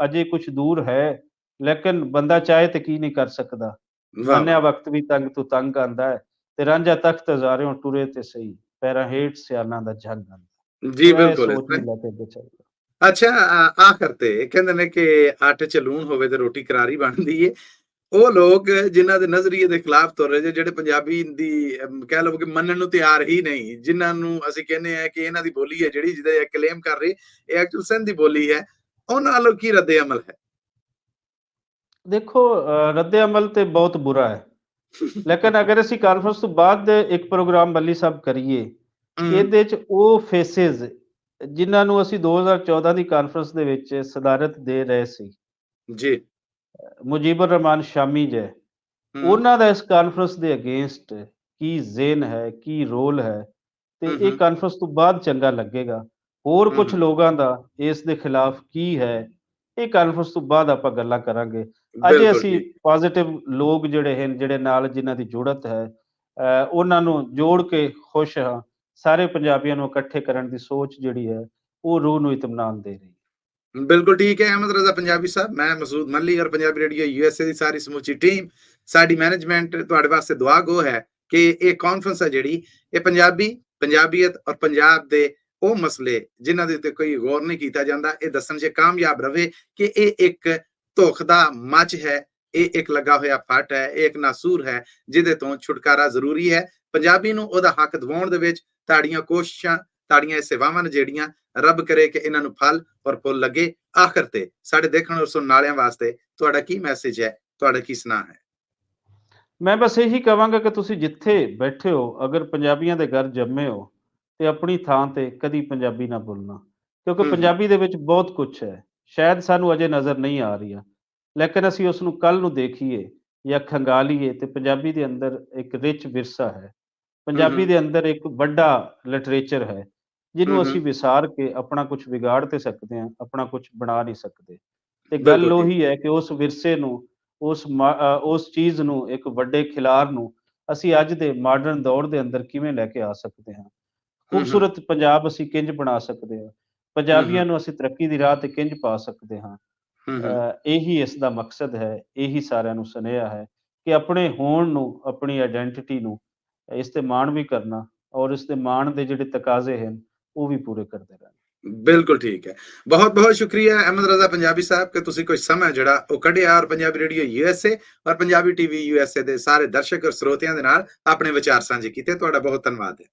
Speaker 1: ਅਜੇ ਕੁਝ ਦੂਰ ਹੈ, ਲੇਕਿਨ ਬੰਦਾ ਚਾਹੇ ਤੇ ਕੀ ਨਹੀਂ ਕਰ ਸਕਦਾ।
Speaker 2: वाह,
Speaker 1: ਮੰਨਿਆ
Speaker 2: वाह!
Speaker 1: ਵਕਤ ਵੀ ਤੰਗ ਤੋਂ ਤੰਗ ਆਂਦਾ ਹੈ, ਤੇ ਰਾਂਝਾ ਤਖ਼ਤ ਹਜ਼ਾਰਿਓਂ ਟੁਰੇ ਤੇ ਸਹੀ, ਪੈਰਾਂ ਹੇਠ ਸਿਆਲਾਂ ਦਾ ਜੰਗ ਆਂਦਾ।
Speaker 2: जी,
Speaker 1: ਸੋ ਇਹ
Speaker 2: बिल्कुल
Speaker 1: ਸੋਚ
Speaker 2: इसमें
Speaker 1: ਨੂੰ ਲੈ ਕੇ ਅੱਗੇ ਚੱਲਦਾ।
Speaker 2: ਅੱਛਾ, ਆਖਰ ਤੇ ਕਹਿੰਦੇ ਨੇ ਕਿ ਆਟੇ 'ਚ ਲੂਣ ਹੋਵੇ ਤੇ ਰੋਟੀ ਕਰਾਰੀ ਬਣਦੀ ਏ। ਉਹ ਲੋਕ ਜਿਨ੍ਹਾਂ ਦੇ ਨਜ਼ਰੀਏ ਦੇ ਖਿਲਾਫ ਤੁਰ ਰਹੇ ਜੇ, ਜਿਹੜੇ ਪੰਜਾਬੀ ਦੀ ਕਹਿ ਲਓ ਕਿ ਮੰਨਣ ਨੂੰ ਤਿਆਰ ਹੀ ਨਹੀਂ, ਜਿਨ੍ਹਾਂ ਨੂੰ ਅਸੀਂ ਕਹਿੰਦੇ ਆ ਕਿ ਇਹਨਾਂ ਦੀ ਬੋਲੀ ਹੈ ਜਿਹੜੀ, ਜਿਹਦਾ ਇਹ ਕਲੇਮ ਕਰ ਰਹੇ, ਇਹ ਐਕਚੁਅਲ ਸਿੰਧ ਦੀ ਬੋਲੀ ਹੈ, ਉਹਨਾਂ ਵੱਲੋਂ ਕੀ ਰੱਦੇ ਅਮਲ ਹੈ?
Speaker 1: ਦੇਖੋ, ਰੱਦੇ ਅਮਲ ਤੇ ਬਹੁਤ ਬੁਰਾ ਹੈ, ਲੇਕਿਨ ਅਗਰ ਅਸੀਂ ਕਾਨਫਰੰਸ ਤੋਂ ਬਾਅਦ ਇੱਕ ਪ੍ਰੋਗਰਾਮ ਬੱਲੀ ਸਾਹਿਬ ਕਰੀਏ,
Speaker 2: ਹੂੰ,
Speaker 1: ਇਹਦੇ 'ਚ ਉਹ ਫੇਸਿਸ ਜਿਨ੍ਹਾਂ ਨੂੰ ਅਸੀਂ 2014 ਦੀ ਕਾਨਫਰੰਸ ਦੇ ਵਿੱਚ ਸਦਾਰਤ ਦੇ ਰਹੇ ਸੀ,
Speaker 2: ਜੀ,
Speaker 1: ਮੁਜੀਬੁਰ ਰਹਿਮਾਨ ਸ਼ਾਮੀ ਜੈ,
Speaker 2: ਹੂੰ,
Speaker 1: ਉਹਨਾਂ ਦਾ ਇਸ ਕਾਨਫਰੰਸ ਦੇ ਅਗੇਂਸਟ ਕੀ ਜ਼ੇਨ ਹੈ, ਕੀ ਰੋਲ ਹੈ, ਤੇ
Speaker 2: ਹੂੰ,
Speaker 1: ਇਹ
Speaker 2: ਹੂੰ,
Speaker 1: ਕਾਨਫਰੰਸ ਤੋਂ ਬਾਅਦ ਚੰਗਾ ਲੱਗੇਗਾ। ਹੋਰ
Speaker 2: ਹੂੰ,
Speaker 1: ਕੁਝ ਲੋਕਾਂ ਦਾ ਇਸ ਦੇ ਖਿਲਾਫ ਕੀ ਹੈ, ਇਹ ਕਾਨਫਰੰਸ ਤੋਂ ਬਾਅਦ ਆਪਾਂ ਗੱਲਾਂ ਕਰਾਂਗੇ। ਅਜੇ
Speaker 2: ਬਿਲਕੁਲ
Speaker 1: ਅਸੀਂ
Speaker 2: ਠੀਕ।
Speaker 1: ਪੋਜ਼ਿਟਿਵ ਲੋਕ ਜਿਹੜੇ ਹਨ, ਜਿਹੜੇ ਨਾਲ ਜਿਨ੍ਹਾਂ ਦੀ ਜੁੜਤ ਹੈ, ਉਹਨਾਂ ਨੂੰ ਜੋੜ ਕੇ ਖੁਸ਼ ਹਾਂ। ਸਾਰੇ ਪੰਜਾਬੀਆਂ ਨੂੰ ਇਕੱਠੇ ਕਰਨ ਦੀ ਸੋਚ ਜਿਹੜੀ ਹੈ, ਉਹ ਰੂਹ ਨੂੰ ਇਤਮਨਾਨ ਦੇ ਰਹੀ ਹੈ।
Speaker 2: ਬਿਲਕੁਲ ਠੀਕ ਹੈ ਅਹਿਮਦ ਰਜ਼ਾ ਪੰਜਾਬੀ ਸਾਹਿਬ, ਮੈਂ ਮਸੂਦ ਮੱਲੀ ਔਰ ਪੰਜਾਬੀ ਰੇਡੀਓ ਯੂਐਸਏ ਦੀ ਸਾਰੀ ਸਮੁੱਚੀ ਟੀਮ, ਸਾਡੀ ਮੈਨੇਜਮੈਂਟ ਤੁਹਾਡੇ ਵਾਸਤੇ ਦੁਆ ਗੋ ਹੈ ਕਿ ਇਹ ਕਾਨਫਰੰਸ ਹੈ ਜਿਹੜੀ, ਇਹ ਪੰਜਾਬੀਅਤ ਔਰ ਪੰਜਾਬ ਦੇ ਉਹ ਮਸਲੇ ਜਿਨ੍ਹਾਂ ਦੇ ਉੱਤੇ ਕੋਈ ਗੌਰ ਨਹੀਂ ਕੀਤਾ ਜਾਂਦਾ, ਇਹ ਦੱਸਣ 'ਚ ਕਾਮਯਾਬ ਰਵੇ ਕਿ ਇਹ ਇੱਕ ਧੁੱਖ ਦਾ ਮੱਚ ਹੈ, ਇਹ ਇੱਕ ਲੱਗਾ ਹੋਇਆ ਫੱਟ ਹੈ, ਇਹ ਇੱਕ ਨਾਸੂਰ ਹੈ ਜਿਹਦੇ ਤੋਂ ਛੁਟਕਾਰਾ ਜ਼ਰੂਰੀ ਹੈ। ਪੰਜਾਬੀ ਨੂੰ ਉਹਦਾ ਹੱਕ ਦਿਵਾਉਣ ਦੇ ਵਿੱਚ ਤੁਹਾਡੀਆਂ ਕੋਸ਼ਿਸ਼ਾਂ, ਤੁਹਾਡੀਆਂ ਇਹ ਸੇਵਾਵਾਂ ਨੇ ਜਿਹੜੀਆਂ, ਰੱਬ ਕਰੇ ਕਿ ਇਹਨਾਂ ਨੂੰ ਫਲ ਔਰ ਫੁੱਲ ਲੱਗੇ। ਆਖਰ ਤੇ ਸਾਡੇ ਦੇਖਣ ਔਰ ਸੁਣਨ ਵਾਲਿਆਂ ਵਾਸਤੇ ਤੁਹਾਡਾ ਕੀ ਮੈਸੇਜ ਹੈ, ਤੁਹਾਡਾ ਕੀ ਸੁਨਾਹ ਹੈ?
Speaker 1: ਮੈਂ ਬਸ ਇਹੀ ਕਹਾਂਗਾ ਕਿ ਤੁਸੀਂ ਜਿੱਥੇ ਬੈਠੇ ਹੋ, ਅਗਰ ਪੰਜਾਬੀਆਂ ਦੇ ਘਰ ਜੰਮੇ ਹੋ, ਤੇ ਆਪਣੀ ਥਾਂ ਤੇ ਕਦੀ ਪੰਜਾਬੀ ਨਾ ਭੁੱਲਣਾ, ਕਿਉਂਕਿ
Speaker 2: ਹੂੰ, ਹੂੰ,
Speaker 1: ਪੰਜਾਬੀ ਦੇ ਵਿੱਚ ਬਹੁਤ ਕੁਝ ਹੈ, ਸ਼ਾਇਦ ਸਾਨੂੰ ਅਜੇ ਨਜ਼ਰ ਨਹੀਂ ਆ ਰਹੀਆਂ, ਲੇਕਿਨ ਅਸੀਂ ਉਸ ਨੂੰ ਕੱਲ੍ਹ ਨੂੰ ਦੇਖੀਏ ਜਾਂ ਖੰਗਾਲੀਏ, ਤੇ ਪੰਜਾਬੀ ਦੇ ਅੰਦਰ ਇੱਕ ਰਿਚ ਵਿਰਸਾ ਹੈ,
Speaker 2: ਹੂੰ,
Speaker 1: ਪੰਜਾਬੀ ਦੇ ਅੰਦਰ ਇੱਕ ਵੱਡਾ ਲਿਟਰੇਚਰ ਹੈ, ਜਿਹਨੂੰ
Speaker 2: ਹੂੰ,
Speaker 1: ਅਸੀਂ ਵਿਸਾਰ ਕੇ ਆਪਣਾ ਕੁਝ ਵਿਗਾੜ ਤੇ ਸਕਦੇ ਹਾਂ, ਆਪਣਾ ਕੁਝ ਬਣਾ ਨਹੀਂ ਸਕਦੇ। ਤੇ ਗੱਲ
Speaker 2: ਬਿਲਕੁਲ ਠੀਕ।
Speaker 1: ਉਹੀ ਹੈ ਕਿ ਉਸ ਵਿਰਸੇ ਨੂੰ, ਉਸ ਚੀਜ਼ ਨੂੰ, ਇੱਕ ਵੱਡੇ ਖਿਲਾਰ ਨੂੰ ਅਸੀਂ ਅੱਜ ਦੇ ਮਾਡਰਨ ਦੌਰ ਦੇ ਅੰਦਰ ਕਿਵੇਂ ਲੈ ਕੇ ਆ ਸਕਦੇ ਹਾਂ।
Speaker 2: ਹੂੰ, ਹੂੰ,
Speaker 1: ਖੂਬਸੂਰਤ ਪੰਜਾਬ ਅਸੀਂ ਕਿੰਝ ਬਣਾ ਸਕਦੇ ਹਾਂ,
Speaker 2: ਹੂੰ, ਹੂੰ,
Speaker 1: ਪੰਜਾਬੀਆਂ ਨੂੰ ਅਸੀਂ ਤਰੱਕੀ ਦੀ ਰਾਹ ਤੇ ਕਿੰਝ ਪਾ ਸਕਦੇ ਹਾਂ।
Speaker 2: ਹੂੰ, ਹੂੰ,
Speaker 1: ਇਹੀ ਇਸ ਦਾ ਮਕਸਦ ਹੈ, ਇਹੀ ਸਾਰਿਆਂ ਨੂੰ ਸੁਨੇਹਾ ਹੈ ਕਿ ਆਪਣੇ ਹੋਣ ਨੂੰ, ਆਪਣੀ ਆਈਡੈਂਟਿਟੀ ਨੂੰ, ਇਸ ਤੇ ਮਾਣ ਵੀ ਕਰਨਾ, ਔਰ ਇਸ ਦੇ ਮਾਣ ਦੇ ਜਿਹੜੇ ਤਕਾਜ਼ੇ ਹਨ, ਉਹ ਵੀ ਪੂਰੇ ਕਰਦੇ ਰਹਿਣਾ।
Speaker 2: ਬਿਲਕੁਲ ਠੀਕ ਹੈ। ਬਹੁਤ ਬਹੁਤ ਸ਼ੁਕਰੀਆ ਅਹਿਮਦ ਰਜ਼ਾ ਪੰਜਾਬੀ ਸਾਹਿਬ ਕਿ ਤੁਸੀਂ ਕੁਝ ਸਮਾਂ ਜਿਹੜਾ ਉਹ ਕੱਢਿਆ ਔਰ ਪੰਜਾਬੀ ਰੇਡੀਓ ਯੂਐਸਏ ਔਰ ਪੰਜਾਬੀ ਟੀਵੀ ਯੂਐਸਏ ਦੇ ਸਾਰੇ ਦਰਸ਼ਕ ਔਰ ਸਰੋਤਿਆਂ ਦੇ ਨਾਲ ਆਪਣੇ ਵਿਚਾਰ ਸਾਂਝੇ ਕੀਤੇ। ਤੁਹਾਡਾ ਬਹੁਤ ਧੰਨਵਾਦ ਹੈ।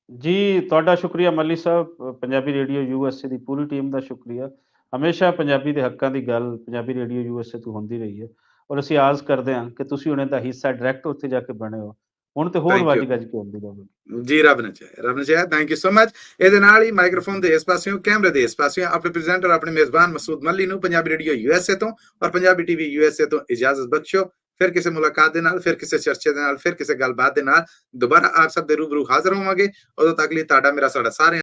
Speaker 1: ਜੀ, ਤੁਹਾਡਾ ਸ਼ੁਕਰੀਆ ਮੱਲੀ ਸਾਹਿਬ, ਪੰਜਾਬੀ ਰੇਡੀਓ ਯੂਐਸਏ ਦੀ ਪੂਰੀ ਟੀਮ ਦਾ ਸ਼ੁਕਰੀਆ। ਹਮੇਸ਼ਾ ਪੰਜਾਬੀ ਦੇ ਹੱਕਾਂ ਦੀ ਗੱਲ ਪੰਜਾਬੀ ਰੇਡੀਓ ਯੂਐਸਏ ਤੋਂ ਹੁੰਦੀ ਰਹੀ ਹੈ, ਔਰ ਅਸੀਂ ਆਸ ਕਰਦੇ ਹਾਂ ਕਿ ਤੁਸੀਂ ਹੁਣ ਇਹਦਾ ਹਿੱਸਾ ਡਾਇਰੈਕਟ ਉੱਥੇ ਜਾ ਕੇ ਬਣੇ ਹੋ। ਹੁਣ ਤੇ ਹੋਰ
Speaker 2: ਥੈਂਕ ਯੂ
Speaker 1: ਵੱਜ-ਗੱਜ ਕੇ ਹੁੰਦੀ ਰਹੇਗੀ।
Speaker 2: ਜੀ, ਰੱਬ ਨੇ ਚਾਹਿਆ, ਰੱਬ ਨੇ ਚਾਹਿਆ। Thank you so much. ਇਹਦੇ ਨਾਲ ਹੀ ਮਾਈਕ੍ਰੋਫੋਨ ਦੇ ਇਸ ਪਾਸਿਓਂ, ਕੈਮਰੇ ਦੇ ਇਸ ਪਾਸਿਓਂ ਆਪਣੇ ਪ੍ਰੈਜ਼ੈਂਟਰ, ਆਪਣੇ ਮੇਜ਼ਬਾਨ ਮਸੂਦ ਮੱਲੀ ਨੂੰ ਪੰਜਾਬੀ ਰੇਡੀਓ ਯੂਐਸਏ ਤੋਂ ਔਰ ਪੰਜਾਬੀ ਟੀਵੀ ਯੂਐਸਏ ਤੋਂ ਇਜਾਜ਼ਤ ਬਖਸ਼ੋ। ਫਿਰ ਕਿਸੇ ਮੁਲਾਕਾਤ ਦੇ ਨਾਲ, ਫਿਰ ਕਿਸੇ ਚਰਚੇ ਦੇ ਨਾਲ, ਫਿਰ ਕਿਸੇ ਗੱਲਬਾਤ ਦੇ ਨਾਲ ਦੁਬਾਰਾ ਆਪ ਸਭ ਦੇ ਰੂਬਰੂ ਹਾਜ਼ਰ ਹੋਵਾਂਗੇ। ਉਦੋਂ ਤੱਕ ਲਈ ਤੁਹਾਡਾ, ਮੇਰਾ, ਸਾਡਾ ਸਾਰਿਆਂ